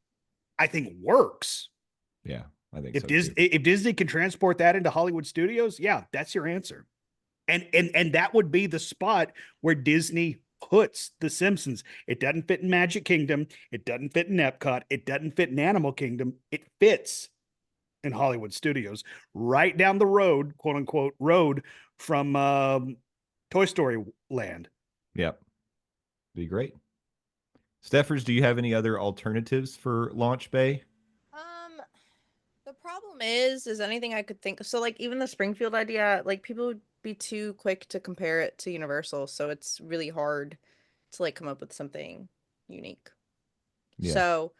Speaker 4: I think works.
Speaker 2: Yeah, I think
Speaker 4: if Disney can transport that into Hollywood studios, yeah, that's your answer. And that would be the spot where Disney puts the Simpsons. It doesn't fit in Magic Kingdom. It doesn't fit in Epcot. It doesn't fit in Animal Kingdom. It fits in Hollywood studios, right down the road, quote unquote, road from Toy Story Land.
Speaker 2: Yep. Be great. Stephers, do you have any other alternatives for Launch Bay?
Speaker 3: The problem is anything I could think of. So like even the Springfield idea, like people would be too quick to compare it to Universal. So it's really hard to like come up with something unique. Yeah. So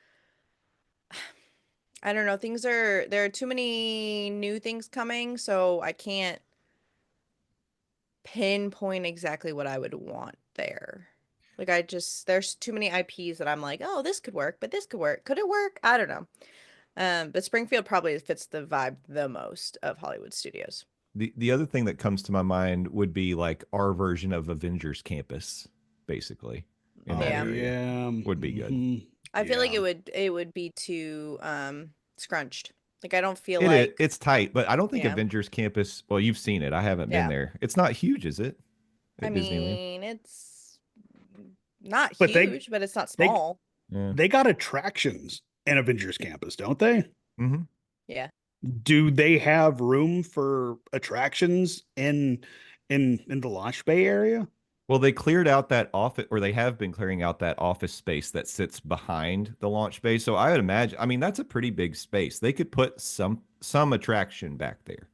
Speaker 3: I don't know. There are too many new things coming, so I can't pinpoint exactly what I would want there. Like there's too many IPs that I'm like, oh, this could work, but this could work. Could it work? I don't know. But Springfield probably fits the vibe the most of Hollywood studios.
Speaker 2: The other thing that comes to my mind would be like our version of Avengers Campus, basically. In that area. Would be good.
Speaker 3: I feel like it would be too scrunched. Like I don't feel like
Speaker 2: it's tight, but I don't think Avengers Campus. Well, you've seen it. I haven't been there. It's not huge, is it?
Speaker 3: I mean, it's not huge, but it's not small.
Speaker 4: They got attractions in Avengers Campus, don't they?
Speaker 3: Yeah.
Speaker 4: Do they have room for attractions in the Launch Bay area?
Speaker 2: Well, they cleared out that office, or they have been clearing out that office space that sits behind the Launch Bay. So I would imagine, I mean, that's a pretty big space. They could put some attraction back there.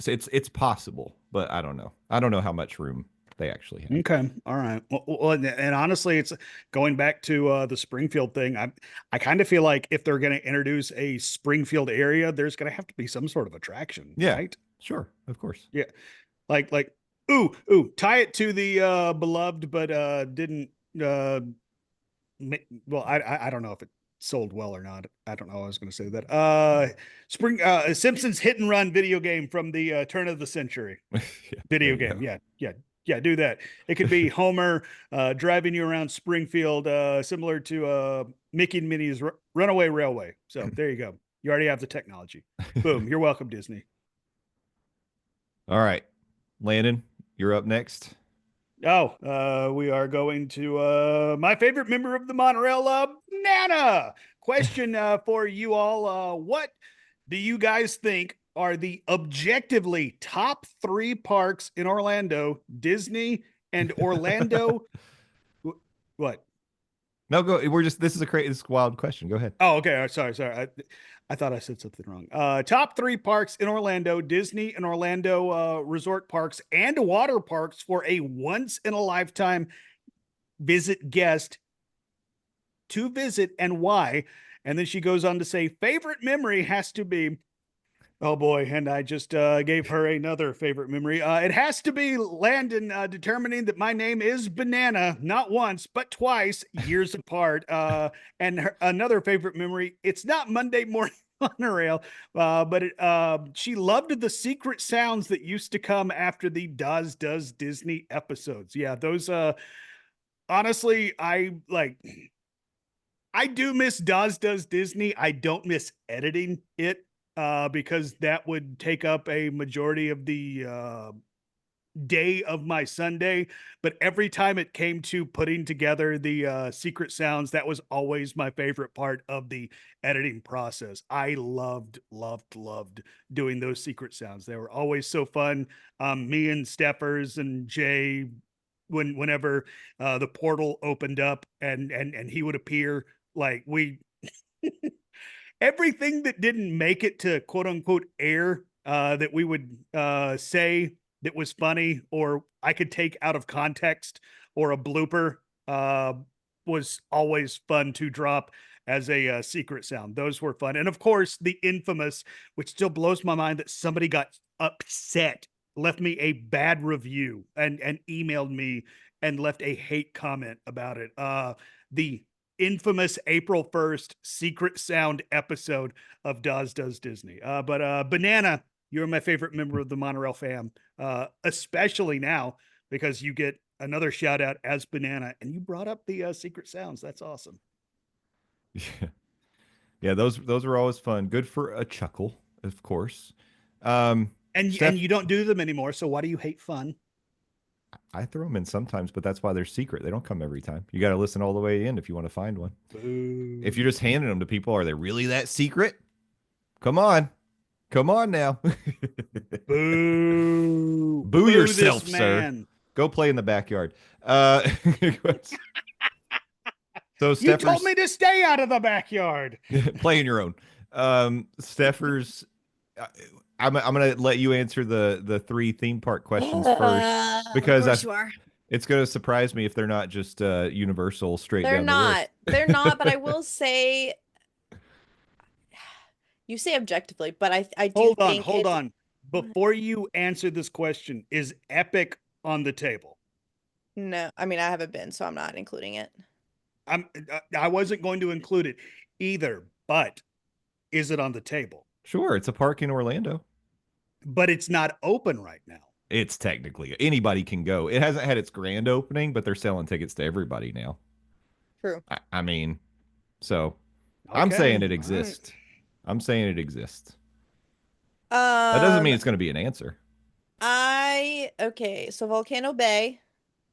Speaker 2: It's possible. but I don't know. I don't know how much room they actually have.
Speaker 4: Okay. All right. Well, and honestly, it's going back to the Springfield thing. I kind of feel like if they're going to introduce a Springfield area, there's going to have to be some sort of attraction,
Speaker 2: Yeah,
Speaker 4: right?
Speaker 2: sure, of course.
Speaker 4: Yeah. Like, tie it to the beloved, but didn't well, I don't know if it sold well or not. I don't know. I was going to say that. Simpsons hit and run video game from the turn of the century.
Speaker 2: Yeah,
Speaker 4: Video
Speaker 2: there you
Speaker 4: game.
Speaker 2: go.
Speaker 4: Yeah. Do that. It could be Homer driving you around Springfield, similar to Mickey and Minnie's Runaway Railway. So there you go. You already have the technology. Boom. You're welcome, Disney.
Speaker 2: All right, Landon, you're up next.
Speaker 4: Oh, we are going to my favorite member of the monorail, Nana. Question for you all. What do you guys think are the objectively top 3 parks in Orlando, Disney and Orlando? What?
Speaker 2: No, go. This is a wild question. Go ahead.
Speaker 4: Oh, okay. Sorry. I thought I said something wrong. Top 3 parks in Orlando, Disney and Orlando resort parks and water parks for a once in a lifetime visit guest to visit and why. And then she goes on to say, favorite memory has to be, oh boy. And I just gave her another favorite memory. It has to be Landon determining that my name is Banana, not once, but twice, years apart. And another favorite memory, it's not Monday Morning Monorail, but she loved the secret sounds that used to come after the Does Disney episodes. Yeah, those, honestly, I do miss Does Disney. I don't miss editing it. Because that would take up a majority of the day of my Sunday. But every time it came to putting together the secret sounds, that was always my favorite part of the editing process. I loved doing those secret sounds. They were always so fun. Me and Stephers and Jay, whenever the portal opened up and he would appear, like everything that didn't make it to quote unquote air that we would say that was funny or I could take out of context or a blooper was always fun to drop as a secret sound. Those were fun. And of course, the infamous, which still blows my mind that somebody got upset, left me a bad review and emailed me and left a hate comment about it. The infamous April 1st secret sound episode of Does Disney. But Banana, you're my favorite member of the Monorail fam, especially now because you get another shout out as Banana and you brought up the secret sounds. That's awesome.
Speaker 2: Yeah, those were always fun. Good for a chuckle, of course.
Speaker 4: And you don't do them anymore. So why do you hate fun?
Speaker 2: I throw them in sometimes, but that's why they're secret. They don't come every time. You got to listen all the way in if you want to find one.
Speaker 4: Boo.
Speaker 2: If you're just handing them to people, are they really that secret? Come on now.
Speaker 4: Boo.
Speaker 2: Boo yourself,
Speaker 4: this
Speaker 2: sir.
Speaker 4: man.
Speaker 2: Go play in the backyard. So
Speaker 4: you told me to stay out of the backyard.
Speaker 2: Play in your own. Stephers, I'm gonna let you answer the 3 theme park questions first because it's gonna surprise me if they're not just universal straight down the list.
Speaker 3: They're not, but I will say, you say objectively, but I do think
Speaker 4: hold on. Before you answer this question, is Epic on the table?
Speaker 3: No, I mean I haven't been, so I'm not including it.
Speaker 4: I wasn't going to include it either, but is it on the table?
Speaker 2: Sure, it's a park in Orlando.
Speaker 4: But it's not open right now.
Speaker 2: It's technically anybody can go. It hasn't had its grand opening, but they're selling tickets to everybody now.
Speaker 3: True.
Speaker 2: I mean, so
Speaker 4: okay.
Speaker 2: I'm saying it exists. Right. I'm saying it exists. That doesn't mean it's going to be an answer.
Speaker 3: Okay, so Volcano Bay.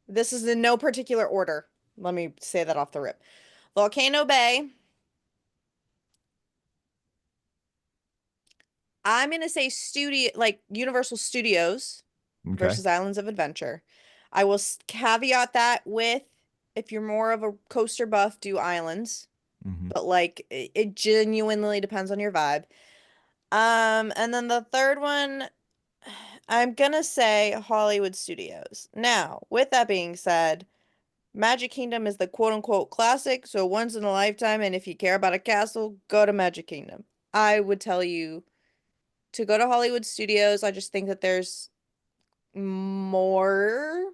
Speaker 3: This is in no particular order. Let me say that off the rip. Volcano Bay. I'm going to say Universal Studios versus Islands of Adventure. I will caveat that with, if you're more of a coaster buff, do Islands.
Speaker 2: Mm-hmm.
Speaker 3: But it genuinely depends on your vibe. And then the third one, I'm gonna say Hollywood Studios. Now, with that being said, Magic Kingdom is the quote unquote classic, so once in a lifetime, and if you care about a castle, go to Magic Kingdom. I would tell you to go to Hollywood Studios. I just think that there's more.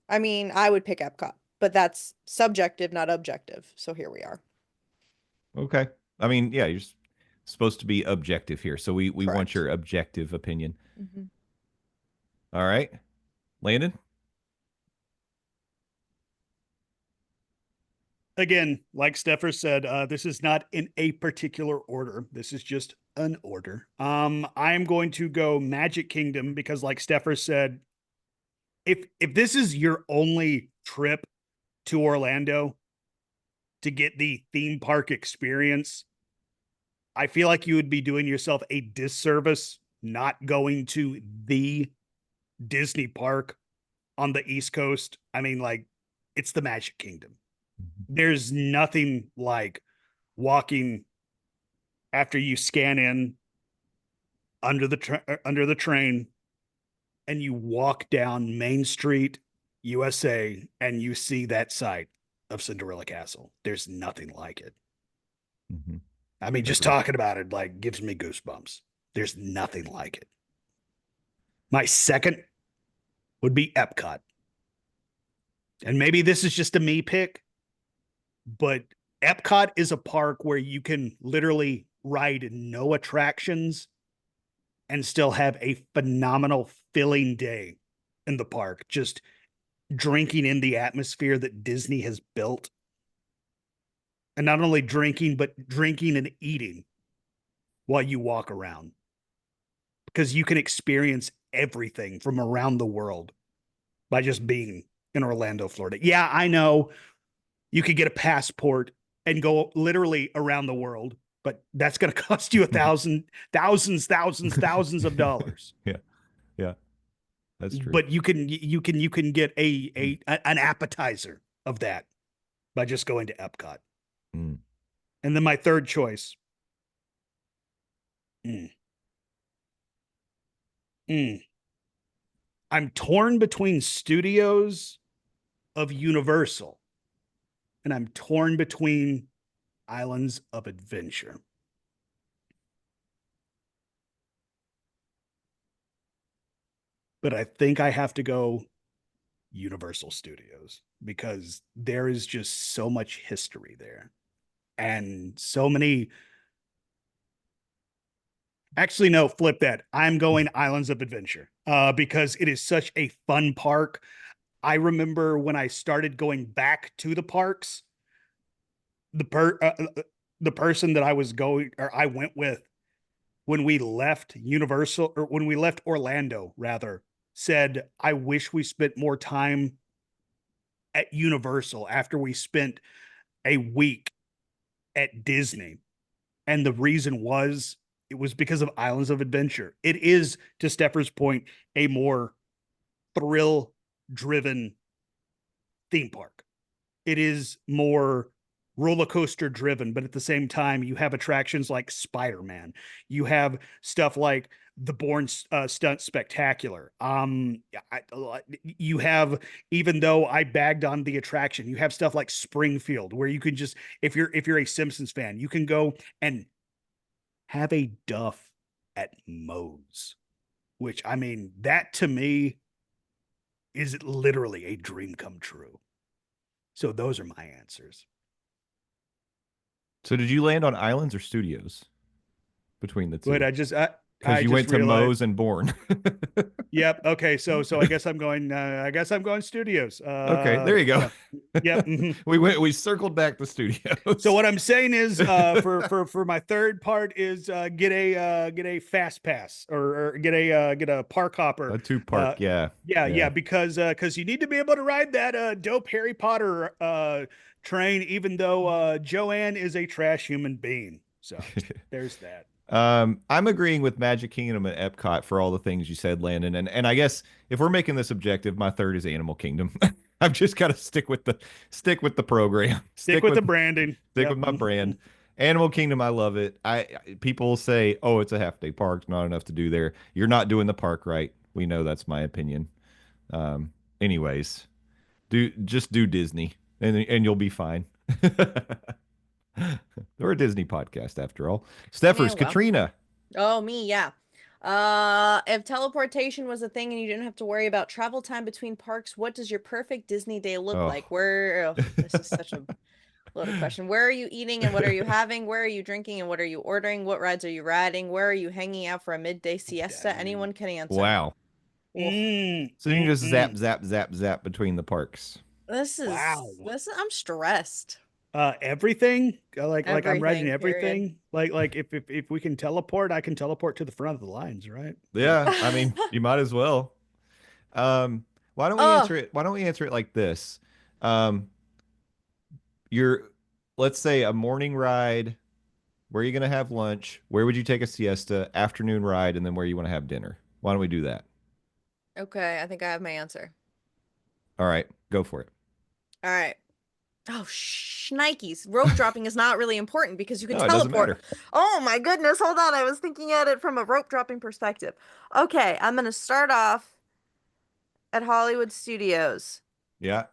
Speaker 3: I mean, I would pick Epcot, but that's subjective, not objective. So here we are.
Speaker 2: Okay. I mean, yeah, you're supposed to be objective here, so we want
Speaker 3: Correct.
Speaker 2: your objective opinion.
Speaker 3: Mhm.
Speaker 2: All right, Landon.
Speaker 4: Again, like Stephers said, this is not in a particular order. This is just an order. I'm going to go Magic Kingdom because, like Stephers said, if this is your only trip to Orlando to get the theme park experience, I feel like you would be doing yourself a disservice not going to the Disney park on the East Coast. I mean, like, it's the Magic Kingdom. There's nothing like walking after you scan in under the train and you walk down Main Street, USA, and you see that site of Cinderella Castle. There's nothing like it.
Speaker 2: Mm-hmm.
Speaker 4: I mean, just talking about it like gives me goosebumps. There's nothing like it. My second would be Epcot. And maybe this is just a me pick, but Epcot is a park where you can literally ride no attractions and still have a phenomenal filling day in the park, just drinking in the atmosphere that Disney has built. And not only drinking, but drinking and eating while you walk around. Because you can experience everything from around the world by just being in Orlando, Florida. Yeah, I know you could get a passport and go literally around the world, but that's going to cost you thousands of dollars.
Speaker 2: Yeah, that's true.
Speaker 4: But you can get an appetizer of that by just going to Epcot.
Speaker 2: Mm.
Speaker 4: And then my third choice. I'm torn between Studios of Universal, and I'm torn between Islands of Adventure. But I think I have to go Universal Studios because there is just so much history there and so many. Actually, no, flip that. I'm going Islands of Adventure because it is such a fun park. I remember when I started going back to the parks, the person that I went with when we left Universal, or when we left Orlando rather, said, I wish we spent more time at Universal after we spent a week at Disney. And the reason was, it was because of Islands of Adventure. It is, to Stepher's point, a more thrill-driven theme park. It is more roller coaster driven, but at the same time, you have attractions like Spider-Man. You have stuff like the Bourne Stunt Spectacular. You have, even though I bagged on the attraction, you have stuff like Springfield, where you can just, if you're a Simpsons fan, you can go and have a duff at Moe's, which, I mean, that to me is literally a dream come true. So those are my answers.
Speaker 2: So did you land on Islands or Studios between the two?
Speaker 4: But
Speaker 2: because you went to Moe's and Bourne.
Speaker 4: Yep. Okay. So I guess I'm going. Studios.
Speaker 2: Okay. There you go.
Speaker 4: Yeah. Yep. Mm-hmm.
Speaker 2: We circled back to Studios.
Speaker 4: So what I'm saying is, for my third part is get a fast pass or get a park hopper.
Speaker 2: A 2-park. Yeah.
Speaker 4: Because you need to be able to ride that dope Harry Potter train, even though Joanne is a trash human being. So there's that.
Speaker 2: I'm agreeing with Magic Kingdom and Epcot for all the things you said, Landon. And I guess if we're making this objective, my third is Animal Kingdom. I've just got to stick with the program.
Speaker 4: Stick with the branding.
Speaker 2: Stick with my brand. Animal Kingdom, I love it. People say, oh, it's a half-day park, not enough to do there. You're not doing the park right. We know that's my opinion. Anyways, just do Disney, and you'll be fine. We're a Disney podcast after all. Stephers,
Speaker 3: well.
Speaker 2: Katrina.
Speaker 3: Oh, me, yeah. If teleportation was a thing and you didn't have to worry about travel time between parks, what does your perfect Disney day look
Speaker 2: Oh.
Speaker 3: like? This is such a loaded question. Where are you eating and what are you having? Where are you drinking and what are you ordering? What rides are you riding? Where are you hanging out for a midday siesta?
Speaker 4: Dang.
Speaker 3: Anyone can answer.
Speaker 2: Wow.
Speaker 3: Oof.
Speaker 2: So you can just zap between the parks.
Speaker 4: Wow.
Speaker 3: I'm stressed.
Speaker 4: Everything like I'm writing
Speaker 3: Everything,
Speaker 4: everything. Like if we can teleport, I can teleport to the front of the lines, right?
Speaker 2: Yeah, I mean, you might as well. Why don't we answer it? Why don't we answer it like this? Let's say a morning ride. Where are you going to have lunch? Where would you take a siesta? Afternoon ride, and then where you want to have dinner. Why don't we do that?
Speaker 3: Okay, I think I have my answer.
Speaker 2: All right, go for it.
Speaker 3: All right. Oh, shnikes. Rope dropping is not really important because you can
Speaker 2: No, it doesn't
Speaker 3: teleport.
Speaker 2: matter.
Speaker 3: Oh my goodness. Hold on. I was thinking at it from a rope dropping perspective. Okay, I'm going to start off at Hollywood Studios.
Speaker 2: Yeah.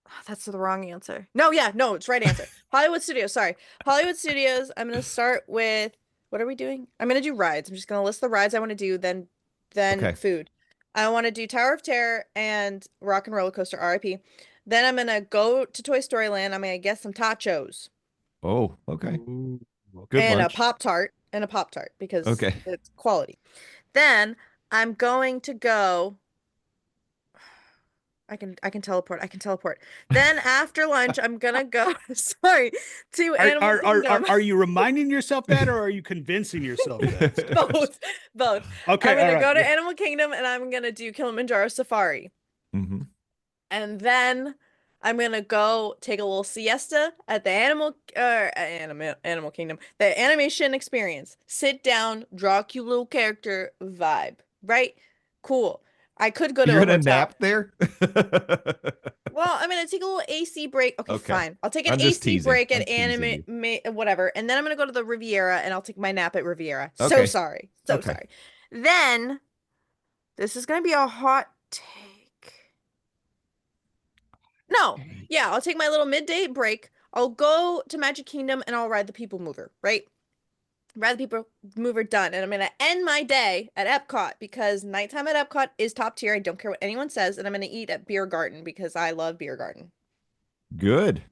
Speaker 3: Oh, that's the wrong answer. No, it's right answer. Hollywood Studios, sorry. Hollywood Studios, I'm going to start with, what are we doing? I'm going to do rides. I'm just going to list the rides I want to do, then
Speaker 2: Okay.
Speaker 3: food. I want to do Tower of Terror and Rock and Roller Coaster, RIP. Then I'm going to go to Toy Story Land. I'm going to get some tachos.
Speaker 2: Oh, okay.
Speaker 4: Ooh,
Speaker 2: Good
Speaker 3: and
Speaker 2: lunch.
Speaker 3: a Pop-Tart because
Speaker 2: Okay.
Speaker 3: it's quality. Then I'm going to go. I can teleport. Then after lunch, I'm gonna go. Sorry, to Animal Kingdom.
Speaker 4: Are you reminding yourself that, or are you convincing yourself that?
Speaker 3: Both.
Speaker 4: Okay,
Speaker 3: I'm gonna
Speaker 4: all right,
Speaker 3: go to
Speaker 4: yeah.
Speaker 3: Animal Kingdom and I'm gonna do Kilimanjaro Safari.
Speaker 2: Mm-hmm.
Speaker 3: And then I'm gonna go take a little siesta at the Animal Kingdom, the animation experience. Sit down, draw a cute little character, vibe. Right? Cool. I could go to
Speaker 2: You're
Speaker 3: a
Speaker 2: gonna
Speaker 3: hotel.
Speaker 2: nap there?
Speaker 3: Well, I'm gonna take a little AC break. Okay,
Speaker 2: Okay.
Speaker 3: fine. I'll take an
Speaker 2: I'm just
Speaker 3: AC
Speaker 2: teasing.
Speaker 3: break
Speaker 2: I'm
Speaker 3: at
Speaker 2: teasing
Speaker 3: whatever, and then I'm gonna go to the Riviera and I'll take my nap at Riviera. So
Speaker 2: Okay.
Speaker 3: sorry.
Speaker 2: Okay.
Speaker 3: Sorry. Then this is gonna be a hot take. No, yeah, I'll take my little midday break. I'll go to Magic Kingdom and I'll ride the People Mover, right? Ride the People Mover, done. And I'm gonna end my day at Epcot because nighttime at Epcot is top tier. I don't care what anyone says, and I'm gonna eat at Beer Garden because I love Beer Garden.
Speaker 2: Good.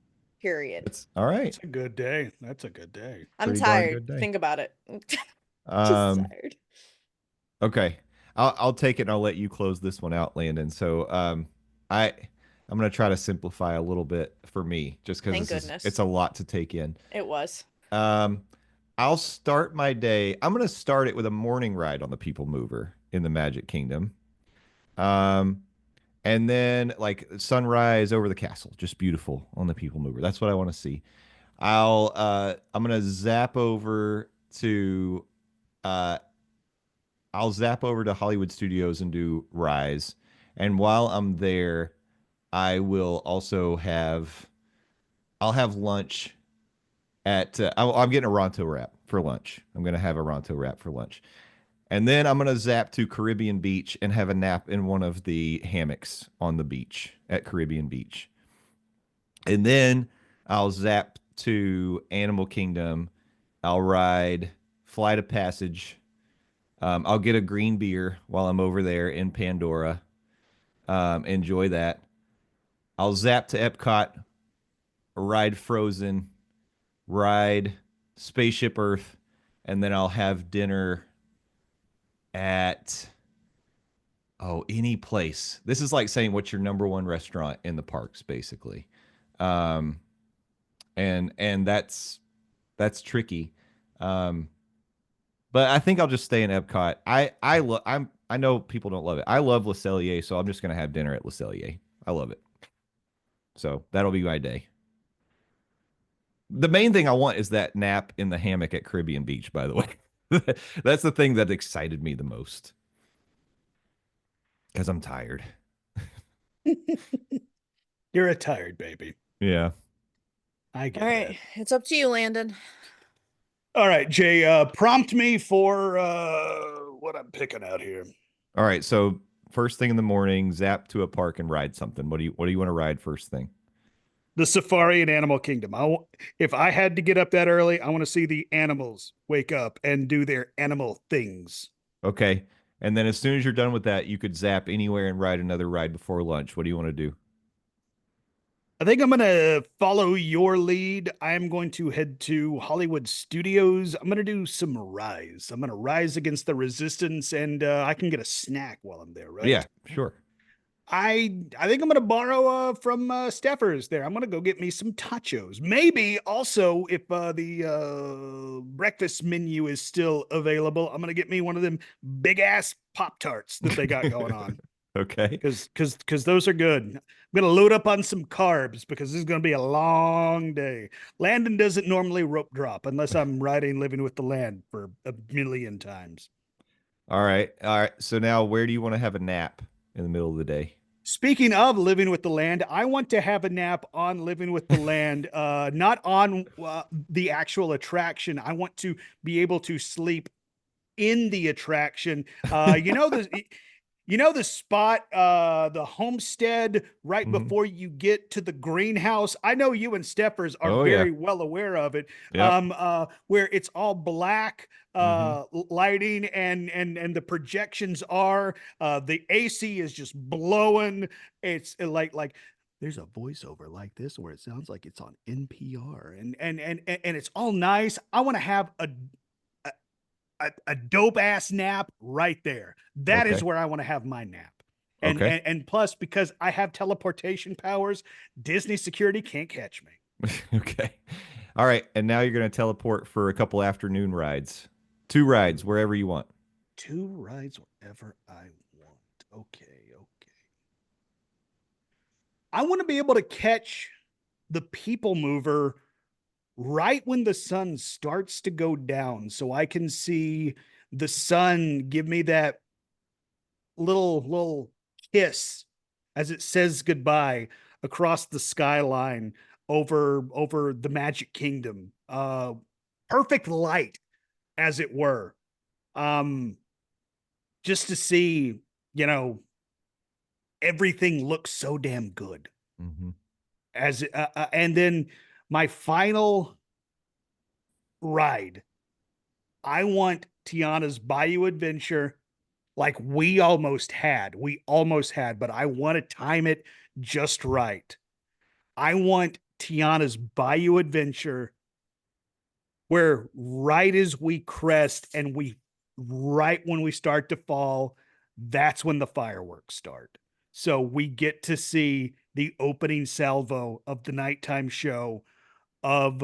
Speaker 3: Period.
Speaker 2: That's all right.
Speaker 4: That's a good day. That's a good day.
Speaker 3: I'm
Speaker 2: Pretty darn
Speaker 3: tired.
Speaker 2: good day.
Speaker 3: Think about it. Just tired.
Speaker 2: Okay. I'll take it and I'll let you close this one out, Landon. So I'm gonna try to simplify a little bit for me, just because it's a lot to take in.
Speaker 3: It was.
Speaker 2: I'll start my day. I'm gonna start it with a morning ride on the People Mover in the Magic Kingdom. And then like sunrise over the castle, just beautiful on the People Mover. That's what I want to see. I'm gonna zap over to Hollywood Studios and do Rise. And while I'm there, I'll have lunch at I'm getting a Ronto wrap for lunch. I'm gonna have a Ronto wrap for lunch. And then I'm gonna zap to Caribbean Beach and have a nap in one of the hammocks on the beach at Caribbean Beach. And then I'll zap to Animal Kingdom. I'll ride Flight of Passage. I'll get a green beer while I'm over there in Pandora. Enjoy that. I'll zap to Epcot, ride Frozen, ride Spaceship Earth, and then I'll have dinner at any place. This is like saying what's your number one restaurant in the parks, basically. And that's tricky. But I think I'll just stay in Epcot. I know people don't love it. I love Le Cellier, so I'm just gonna have dinner at Le Cellier. I love it. So that'll be my day. The main thing I want is that nap in the hammock at Caribbean Beach, by the way. That's the thing that excited me the most. Because I'm tired.
Speaker 4: You're a tired baby.
Speaker 2: Yeah.
Speaker 4: I get
Speaker 3: All right.
Speaker 4: that.
Speaker 3: It's up to you, Landon.
Speaker 4: All right, Jay, prompt me for what I'm picking out here.
Speaker 2: All right. So first thing in the morning, zap to a park and ride something. What do you want to ride first thing?
Speaker 4: The safari and animal kingdom. If I had to get up that early, I want to see the animals wake up and do their animal things.
Speaker 2: Okay. And then as soon as you're done with that, you could zap anywhere and ride another ride before lunch. What do you want to do?
Speaker 4: I think I'm going to follow your lead. I'm going to head to Hollywood Studios. I'm going to do some rise. I'm going to rise against the resistance, and I can get a snack while I'm there, right?
Speaker 2: Yeah, sure.
Speaker 4: I think I'm going to borrow from Stephers there. I'm going to go get me some tachos. Maybe also if the breakfast menu is still available, I'm going to get me one of them big ass Pop Tarts that they got going on.
Speaker 2: Okay.
Speaker 4: Because those are good. I'm going to load up on some carbs because this is going to be a long day. Landon doesn't normally rope drop unless I'm riding Living with the Land for a million times.
Speaker 2: All right. All right. So now where do you want to have a nap in the middle of the day?
Speaker 4: Speaking of Living with the Land, I want to have a nap on Living with the Land, not on the actual attraction. I want to be able to sleep in the attraction. You know the spot, the homestead right
Speaker 2: Mhm.
Speaker 4: before you get to the greenhouse. I know you and Stephers are
Speaker 2: Oh, yeah.
Speaker 4: very well aware of it.
Speaker 2: Yep.
Speaker 4: Where it's all black lighting and the projections are the AC is just blowing. It's like there's a voiceover like this where it sounds like it's on NPR and it's all nice. I want to have a dope ass nap right there. That is
Speaker 2: Okay.
Speaker 4: where I want to have my nap. And,
Speaker 2: Okay.
Speaker 4: and plus, because I have teleportation powers, Disney security can't catch me.
Speaker 2: Okay. All right. And now you're going to teleport for a couple afternoon rides. 2 rides, wherever you want.
Speaker 4: 2 rides wherever I want. Okay. I want to be able to catch the people mover right when the sun starts to go down so I can see the sun give me that little kiss as it says goodbye across the skyline over the Magic Kingdom. Perfect light, as it were. Just to see, everything looks so damn good.
Speaker 2: Mm-hmm.
Speaker 4: And then my final ride, I want Tiana's Bayou Adventure like we almost had, but I want to time it just right. I want Tiana's Bayou Adventure where right as we crest and right when we start to fall, that's when the fireworks start. So we get to see the opening salvo of the nighttime show of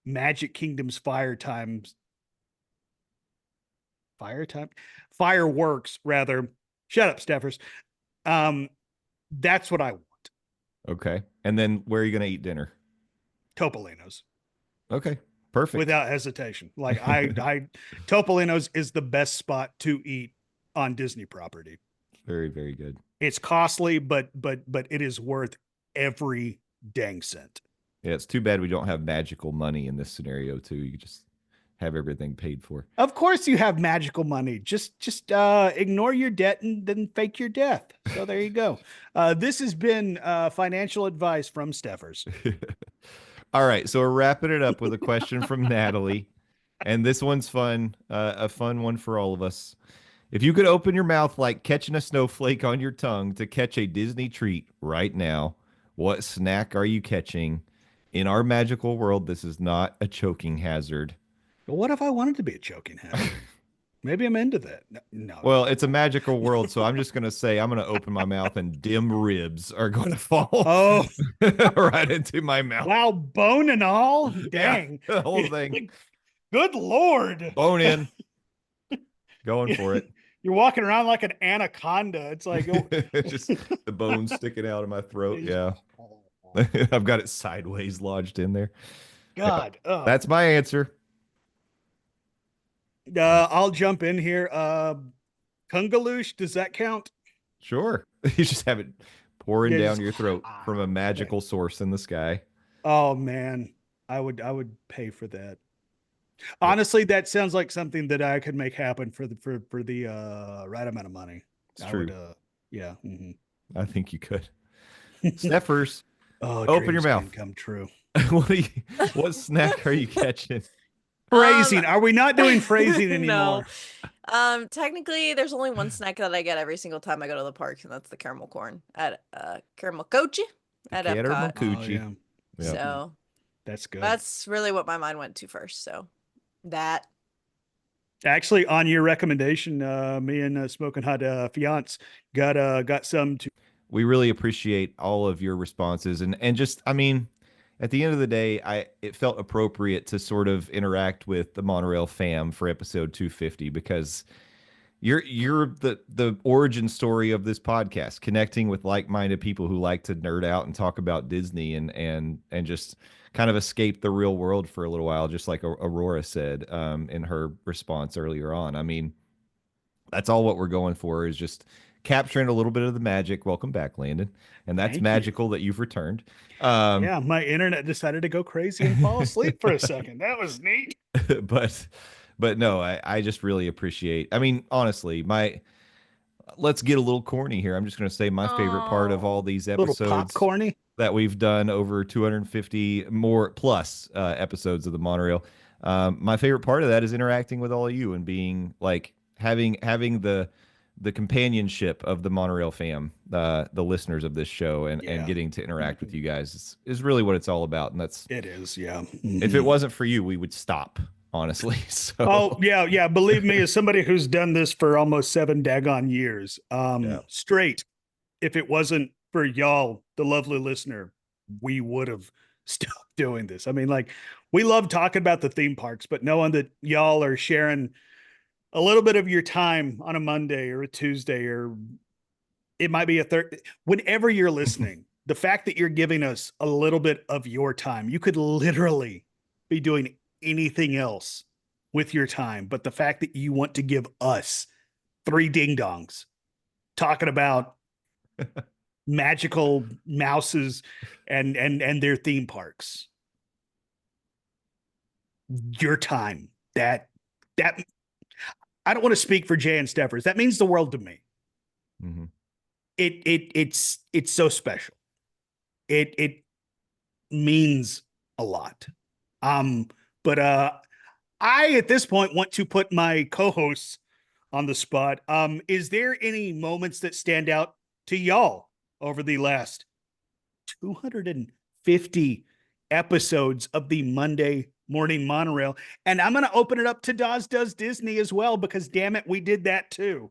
Speaker 4: Magic Kingdom's fireworks rather. Shut up, Steffers. That's what I want.
Speaker 2: Okay. And then where are you going to eat dinner?
Speaker 4: Topolino's.
Speaker 2: Okay. Perfect.
Speaker 4: Without hesitation. Like I Topolino's is the best spot to eat on Disney property.
Speaker 2: Very, very good.
Speaker 4: It's costly, but it is worth every dang cent.
Speaker 2: Yeah, it's too bad we don't have magical money in this scenario too. You just have everything paid for.
Speaker 4: Of course you have magical money. Just ignore your debt and then fake your death. So there you go. This has been financial advice from Steffers.
Speaker 2: All right, so we're wrapping it up with a question from Natalie, and this one's fun, a fun one for all of us. If you could open your mouth like catching a snowflake on your tongue to catch a Disney treat right now, what snack are you catching? In our magical world, this is not a choking hazard.
Speaker 4: But what if I wanted to be a choking hazard? Maybe I'm into that. No.
Speaker 2: Well, it's a magical world, so I'm just going to say I'm going to open my mouth and dim ribs are going to fall right into my mouth.
Speaker 4: Wow, bone and all? Dang.
Speaker 2: Yeah, the whole thing.
Speaker 4: Good Lord.
Speaker 2: Bone in. Going for it.
Speaker 4: You're walking around like an anaconda. It's like
Speaker 2: just the bone sticking out of my throat. Yeah. I've got it sideways lodged in there.
Speaker 4: God.
Speaker 2: That's my answer.
Speaker 4: I'll jump in here. Kungaloosh, does that count?
Speaker 2: Sure. You just have it pouring down your throat from a magical source in the sky.
Speaker 4: Oh man, I would pay for that. Honestly, that sounds like something that I could make happen for the right amount of money.
Speaker 2: It's
Speaker 4: I
Speaker 2: true.
Speaker 4: would, yeah.
Speaker 2: I think you could. Stephers,
Speaker 4: Oh,
Speaker 2: open your
Speaker 4: dreams
Speaker 2: mouth.
Speaker 4: can come true.
Speaker 2: What snack are you catching?
Speaker 4: Phrasing. Are we not doing phrasing anymore?
Speaker 3: No. Technically, there's only one snack that I get every single time I go to the park, and that's the caramel corn at caramel kochi at Epcot.
Speaker 4: Oh, yeah.
Speaker 2: Yep.
Speaker 3: So
Speaker 4: That's good.
Speaker 3: that's really what my mind went to first. So that.
Speaker 4: Actually, on your recommendation, me and Smoking Hot Fiance got some to.
Speaker 2: We really appreciate all of your responses, and just, I mean, at the end of the day, it felt appropriate to sort of interact with the Monorail fam for episode 250, because you're the origin story of this podcast, connecting with like-minded people who like to nerd out and talk about Disney and just kind of escape the real world for a little while, just like Aurora said in her response earlier on. I mean, that's all what we're going for, is just capturing a little bit of the magic. Welcome back, Landon. And that's
Speaker 4: Thank
Speaker 2: magical that you've returned.
Speaker 4: Yeah, my internet decided to go crazy and fall asleep for a second. That was neat.
Speaker 2: But no, I just really appreciate, I mean, honestly, let's get a little corny here. I'm just going to say my favorite part of all these
Speaker 4: A little
Speaker 2: episodes
Speaker 4: popcorny.
Speaker 2: that we've done, over 250 more plus episodes of the Monorail. My favorite part of that is interacting with all of you and being like having the companionship of the Monorail fam, the listeners of this show, and getting to interact with you guys is really what it's all about. And
Speaker 4: it is, yeah.
Speaker 2: If it wasn't for you, we would stop, honestly. So
Speaker 4: Oh, yeah. Believe me, as somebody who's done this for almost 7 daggone years, straight, if it wasn't for y'all, the lovely listener, we would have stopped doing this. I mean, like, we love talking about the theme parks, but knowing that y'all are sharing a little bit of your time on a Monday or a Tuesday, or it might be a third, whenever you're listening, the fact that you're giving us a little bit of your time, you could literally be doing anything else with your time. But the fact that you want to give us 3 ding dongs talking about magical mouses and their theme parks, your time, that I don't want to speak for Jay and Stephers. That means the world to me.
Speaker 2: Mm-hmm.
Speaker 4: It's so special. It means a lot. But I at this point want to put my co-hosts on the spot. Is there any moments that stand out to y'all over the last 250 episodes of the Monday Morning Monorail? And I'm going to open it up to Dawes Does Disney as well, because damn it, we did that too.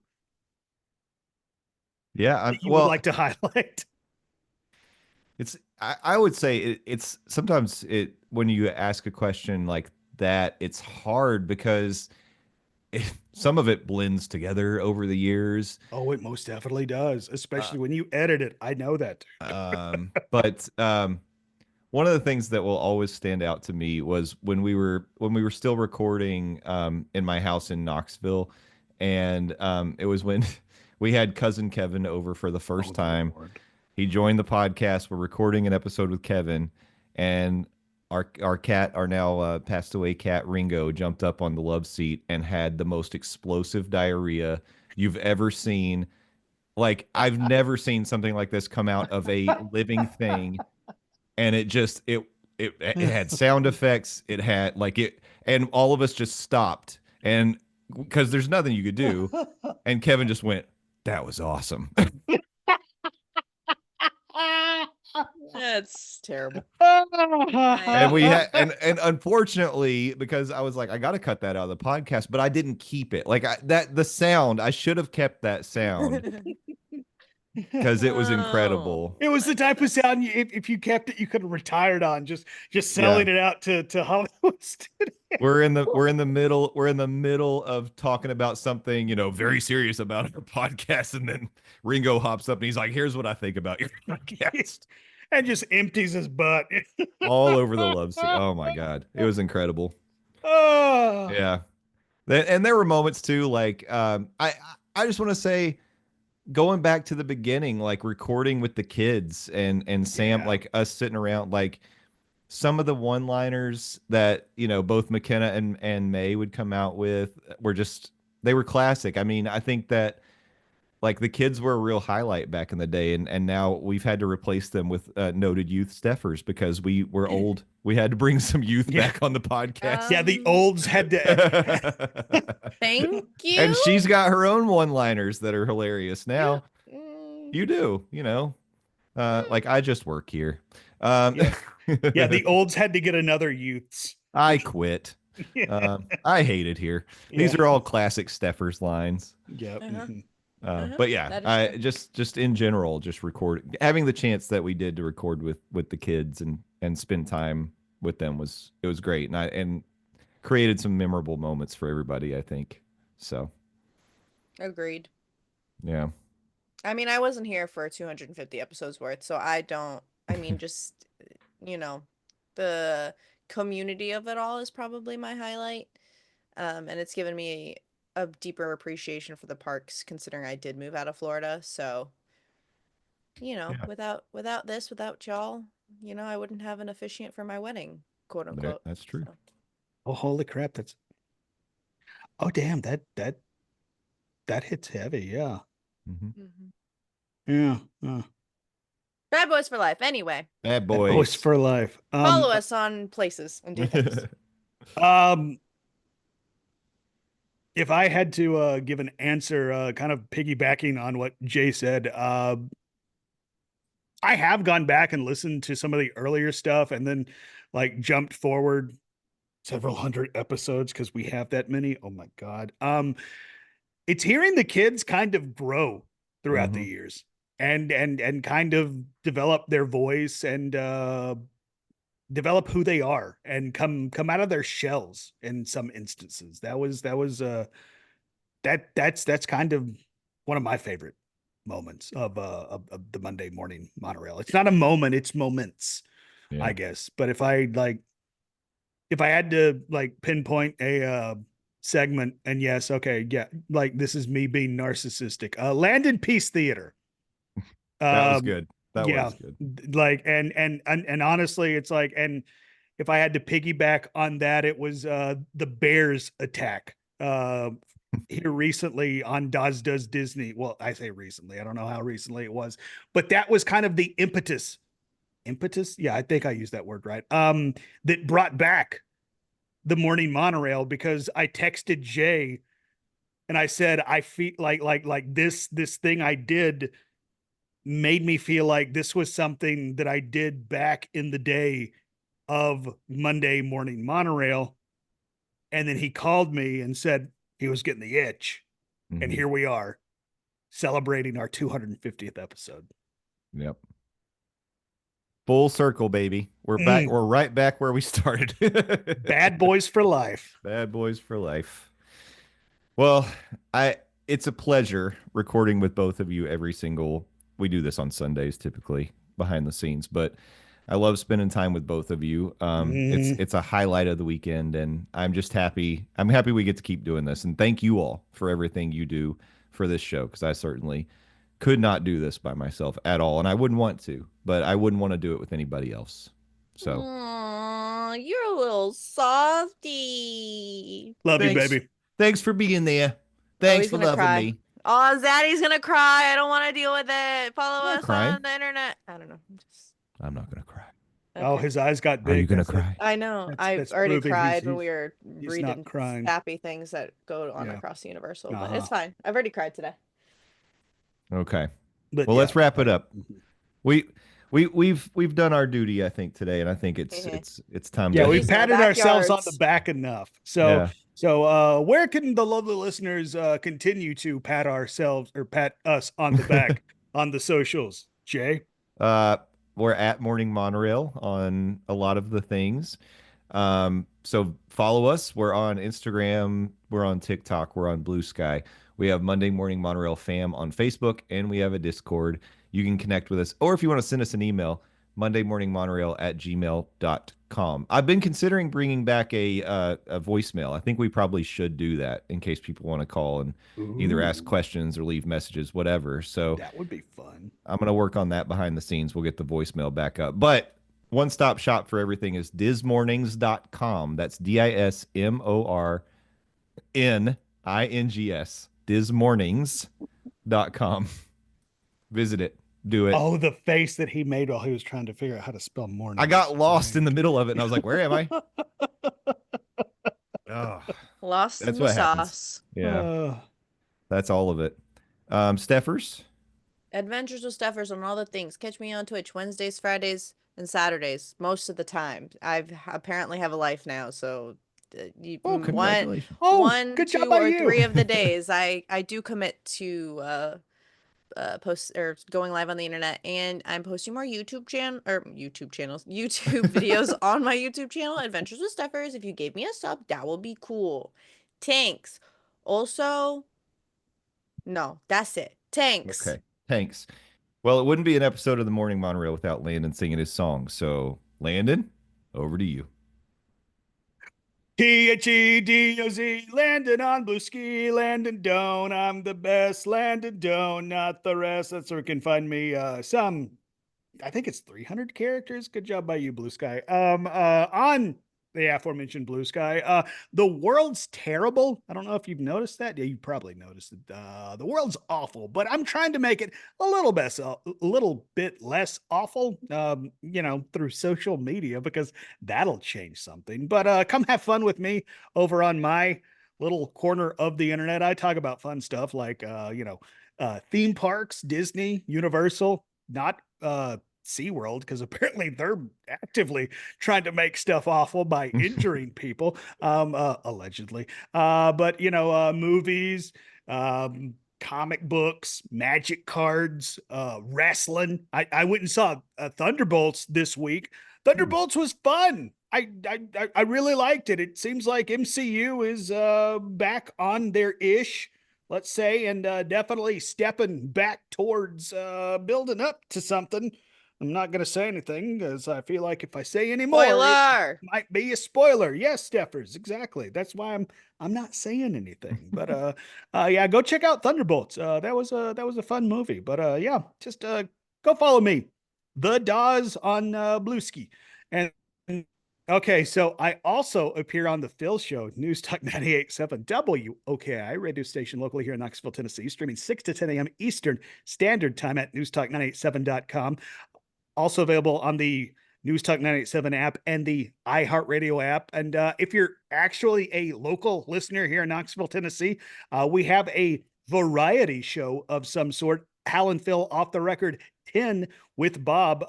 Speaker 2: Yeah,
Speaker 4: you would like to highlight?
Speaker 2: It's, I would say it's sometimes when you ask a question like that, it's hard because some of it blends together over the years.
Speaker 4: Oh, it most definitely does, especially when you edit it. I know that.
Speaker 2: But one of the things that will always stand out to me was when we were still recording in my house in Knoxville, and it was when we had cousin Kevin over for the first time.
Speaker 4: Lord.
Speaker 2: He joined the podcast. We're recording an episode with Kevin, and our cat, our now passed away cat Ringo, jumped up on the love seat and had the most explosive diarrhea you've ever seen. Like, I've never seen something like this come out of a living thing. And it had sound effects. It had and all of us just stopped, and because there's nothing you could do. And Kevin just went, "That was awesome."
Speaker 3: That's terrible.
Speaker 2: And we had, and unfortunately, because I was like, I got to cut that out of the podcast, but I didn't keep it. Like the sound, I should have kept that sound because it was incredible.
Speaker 4: It was the type of sound if you kept it, you could have retired on just selling it out to Hollywood studios.
Speaker 2: We're in the middle of talking about something, very serious about our podcast, and then Ringo hops up and he's like, "Here's what I think about your podcast."
Speaker 4: And just empties his butt
Speaker 2: all over the love seat. Oh my God. It was incredible.
Speaker 4: Oh
Speaker 2: yeah. And there were moments too, like I just want to say, going back to the beginning, like recording with the kids and Sam, like us sitting around, like some of the one-liners that, both McKenna and May would come out with were they were classic. I mean, I think that like the kids were a real highlight back in the day, and now we've had to replace them with noted youth Stephers because we were old. We had to bring some youth back on the podcast.
Speaker 4: Yeah, the olds had to.
Speaker 3: Thank you.
Speaker 2: And she's got her own one-liners that are hilarious now. You do, like I just work here.
Speaker 4: Yeah, the olds had to get another youths.
Speaker 2: I quit. I hate it here. These are all classic Stephers lines.
Speaker 4: Yep.
Speaker 2: But yeah, I just in general, just having the chance that we did to record with the kids and spend time with them was great, and created some memorable moments for everybody, I think. So
Speaker 3: agreed.
Speaker 2: Yeah.
Speaker 3: I mean, I wasn't here for 250 episodes worth, so just the community of it all is probably my highlight. And it's given me a deeper appreciation for the parks, considering I did move out of Florida. So, without y'all, I wouldn't have an officiant for my wedding, quote unquote.
Speaker 2: That's true.
Speaker 3: So.
Speaker 4: Oh, holy crap. Oh, damn. That hits heavy. Yeah. Yeah.
Speaker 3: Bad Boys for Life. Anyway.
Speaker 2: Bad Boys.
Speaker 4: Bad Boys for Life.
Speaker 3: Follow us on places and do things.
Speaker 4: If I had to give an answer, kind of piggybacking on what Jay said, I have gone back and listened to some of the earlier stuff and then like jumped forward several hundred episodes because we have that many. Oh my God. It's hearing the kids kind of grow throughout the years and kind of develop their voice and develop who they are and come out of their shells in some instances. That's kind of one of my favorite moments of the Monday Morning Monorail. It's not a moment, it's moments, I guess. But if I had to like pinpoint a segment, and yes, okay, yeah, like this is me being narcissistic. Landon Peace Theater.
Speaker 2: That was good. That was good.
Speaker 4: Like, and honestly, it's like, and if I had to piggyback on that, it was the Bears attack here recently on Does Disney. Well, I say recently, I don't know how recently it was, but that was kind of the impetus. Yeah, I think I used that word right. That brought back the Morning Monorail, because I texted Jay and I said, I feel like this thing I did made me feel like this was something that I did back in the day of Monday Morning Monorail. And then he called me and said he was getting the itch. And here we are celebrating our 250th episode.
Speaker 2: Yep. Full circle, baby. We're back. We're right back where we started.
Speaker 4: Bad Boys for Life.
Speaker 2: Bad Boys for Life. Well, it's a pleasure recording with both of you we do this on Sundays typically behind the scenes, but I love spending time with both of you. It's a highlight of the weekend, and I'm just happy. I'm happy we get to keep doing this, and thank you all for everything you do for this show, because I certainly could not do this by myself at all, and I wouldn't want to, but I wouldn't want to do it with anybody else. So,
Speaker 3: aww, you're a little softy.
Speaker 4: Love you, baby.
Speaker 2: Thanks for being there. Thanks for loving me.
Speaker 3: Oh, Zaddy's gonna cry. I don't want to deal with it. Follow us on the internet. I don't know.
Speaker 2: I'm not gonna cry.
Speaker 3: Okay.
Speaker 4: Oh, his eyes got big.
Speaker 2: Are you gonna cry?
Speaker 3: I know. I've already cried when we were reading happy things that go on across the Universal, but it's fine. I've already cried today.
Speaker 2: Okay. Well, let's wrap it up. We've done our duty, I think, today, and I think it's time.
Speaker 4: Yeah, we patted ourselves on the back enough. So where can the lovely listeners continue to pat ourselves or pat us on the back on the socials? Jay?
Speaker 2: We're at Morning Monorail on a lot of the things. So follow us. We're on Instagram. We're on TikTok. We're on Blue Sky. We have Monday Morning Monorail fam on Facebook, and we have a Discord. You can connect with us, or if you want to send us an email, mondaymorningmonorail@gmail.com. I've been considering bringing back a voicemail. I think we probably should do that in case people want to call and either ask questions or leave messages, whatever. So
Speaker 4: that would be fun.
Speaker 2: I'm going to work on that behind the scenes. We'll get the voicemail back up. But one-stop shop for everything is dismornings.com. That's DISMORNINGS. Dismornings.com. Visit it. Do it.
Speaker 4: Oh, the face that he made while he was trying to figure out how to spell morning.
Speaker 2: I got lost in the middle of it, and I was like, "Where am I?" Oh,
Speaker 3: Lost
Speaker 2: that's
Speaker 3: in the
Speaker 2: what happens.
Speaker 3: sauce.
Speaker 2: Yeah, that's all of it. Steffers.
Speaker 3: Adventures with Stephers on all the things. Catch me on Twitch Wednesdays, Fridays, and Saturdays most of the time. I've apparently have a life now, so
Speaker 2: Congratulations.
Speaker 3: one,
Speaker 4: good job
Speaker 3: 2,
Speaker 4: by
Speaker 3: or
Speaker 4: you.
Speaker 3: 3 of the days I do commit to post or going live on the internet, and I'm posting more YouTube videos on my YouTube channel, Adventures with Stephers. If you gave me a sub, that will be cool. Tanks. Also, no, that's it. Tanks.
Speaker 2: Okay, thanks. Well, it wouldn't be an episode of the Morning Monorail without Landon singing his song. So, Landon, over to you.
Speaker 4: THEDOZ, Landon on blue ski, Landon don't. I'm the best, Landon don't, not the rest. That's where you can find me. I think it's 300 characters. Good job by you, Blue Sky. On the aforementioned Blue Sky, the world's terrible. I don't know if you've noticed that. Yeah, you probably noticed it. The world's awful, but I'm trying to make it a little bit less awful, through social media, because that'll change something. But come have fun with me over on my little corner of the internet. I talk about fun stuff like, theme parks, Disney, Universal, not SeaWorld, because apparently they're actively trying to make stuff awful by injuring people, allegedly. But movies, comic books, magic cards, wrestling. I went and saw Thunderbolts this week. Thunderbolts was fun. I really liked it. It seems like MCU is back on their ish, let's say, and definitely stepping back towards building up to something. I'm not going to say anything because I feel like if I say any more, it might be a spoiler. Yes, Stephers, exactly. That's why I'm not saying anything. But yeah, go check out Thunderbolts. That was a fun movie. But yeah, just go follow me, the Dawes on Blueski. And okay, so I also appear on the Phil Show, News Talk 98.7 WOKI radio station locally here in Knoxville, Tennessee, streaming 6 to 10 a.m. Eastern Standard Time at newstalk987.com. Also available on the News Talk 987 app and the iHeartRadio app. And if you're actually a local listener here in Knoxville, Tennessee, we have a variety show of some sort. Hal and Phil Off the Record 10 with Bob,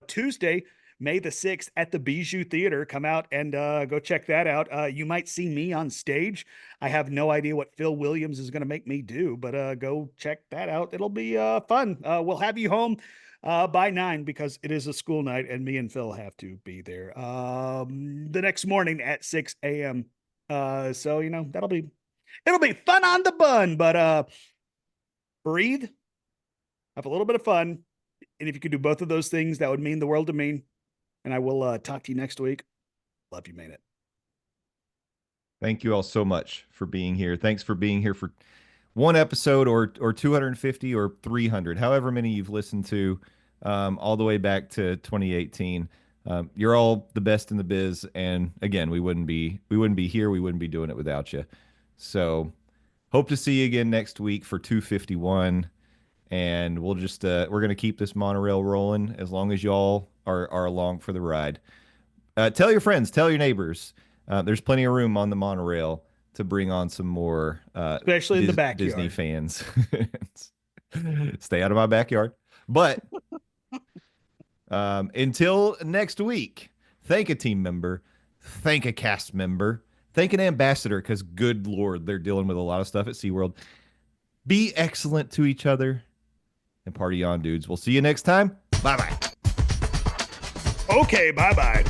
Speaker 4: Tuesday, May the 6th at the Bijou Theater. Come out and go check that out. You might see me on stage. I have no idea what Phil Williams is going to make me do, but go check that out. It'll be fun. We'll have you home by 9 because it is a school night and me and Phil have to be there the next morning at 6 a.m. So, it'll be fun on the bun, but breathe, have a little bit of fun. And if you could do both of those things, that would mean the world to me. And I will talk to you next week. Love you, made it.
Speaker 2: Thank you all so much for being here. Thanks for being here for one episode or 250 or 300, however many you've listened to, all the way back to 2018. You're all the best in the biz. And again, we wouldn't be here. We wouldn't be doing it without you. So hope to see you again next week for 251. And we'll just, we're going to keep this monorail rolling as long as y'all are along for the ride. Tell your friends, tell your neighbors. There's plenty of room on the monorail to bring on some more,
Speaker 4: especially in the backyard.
Speaker 2: Disney fans. Stay out of my backyard. But until next week, thank a team member, thank a cast member, thank an ambassador, because good Lord, they're dealing with a lot of stuff at SeaWorld. Be excellent to each other and party on, dudes. We'll see you next time. Bye-bye.
Speaker 4: Okay, bye-bye.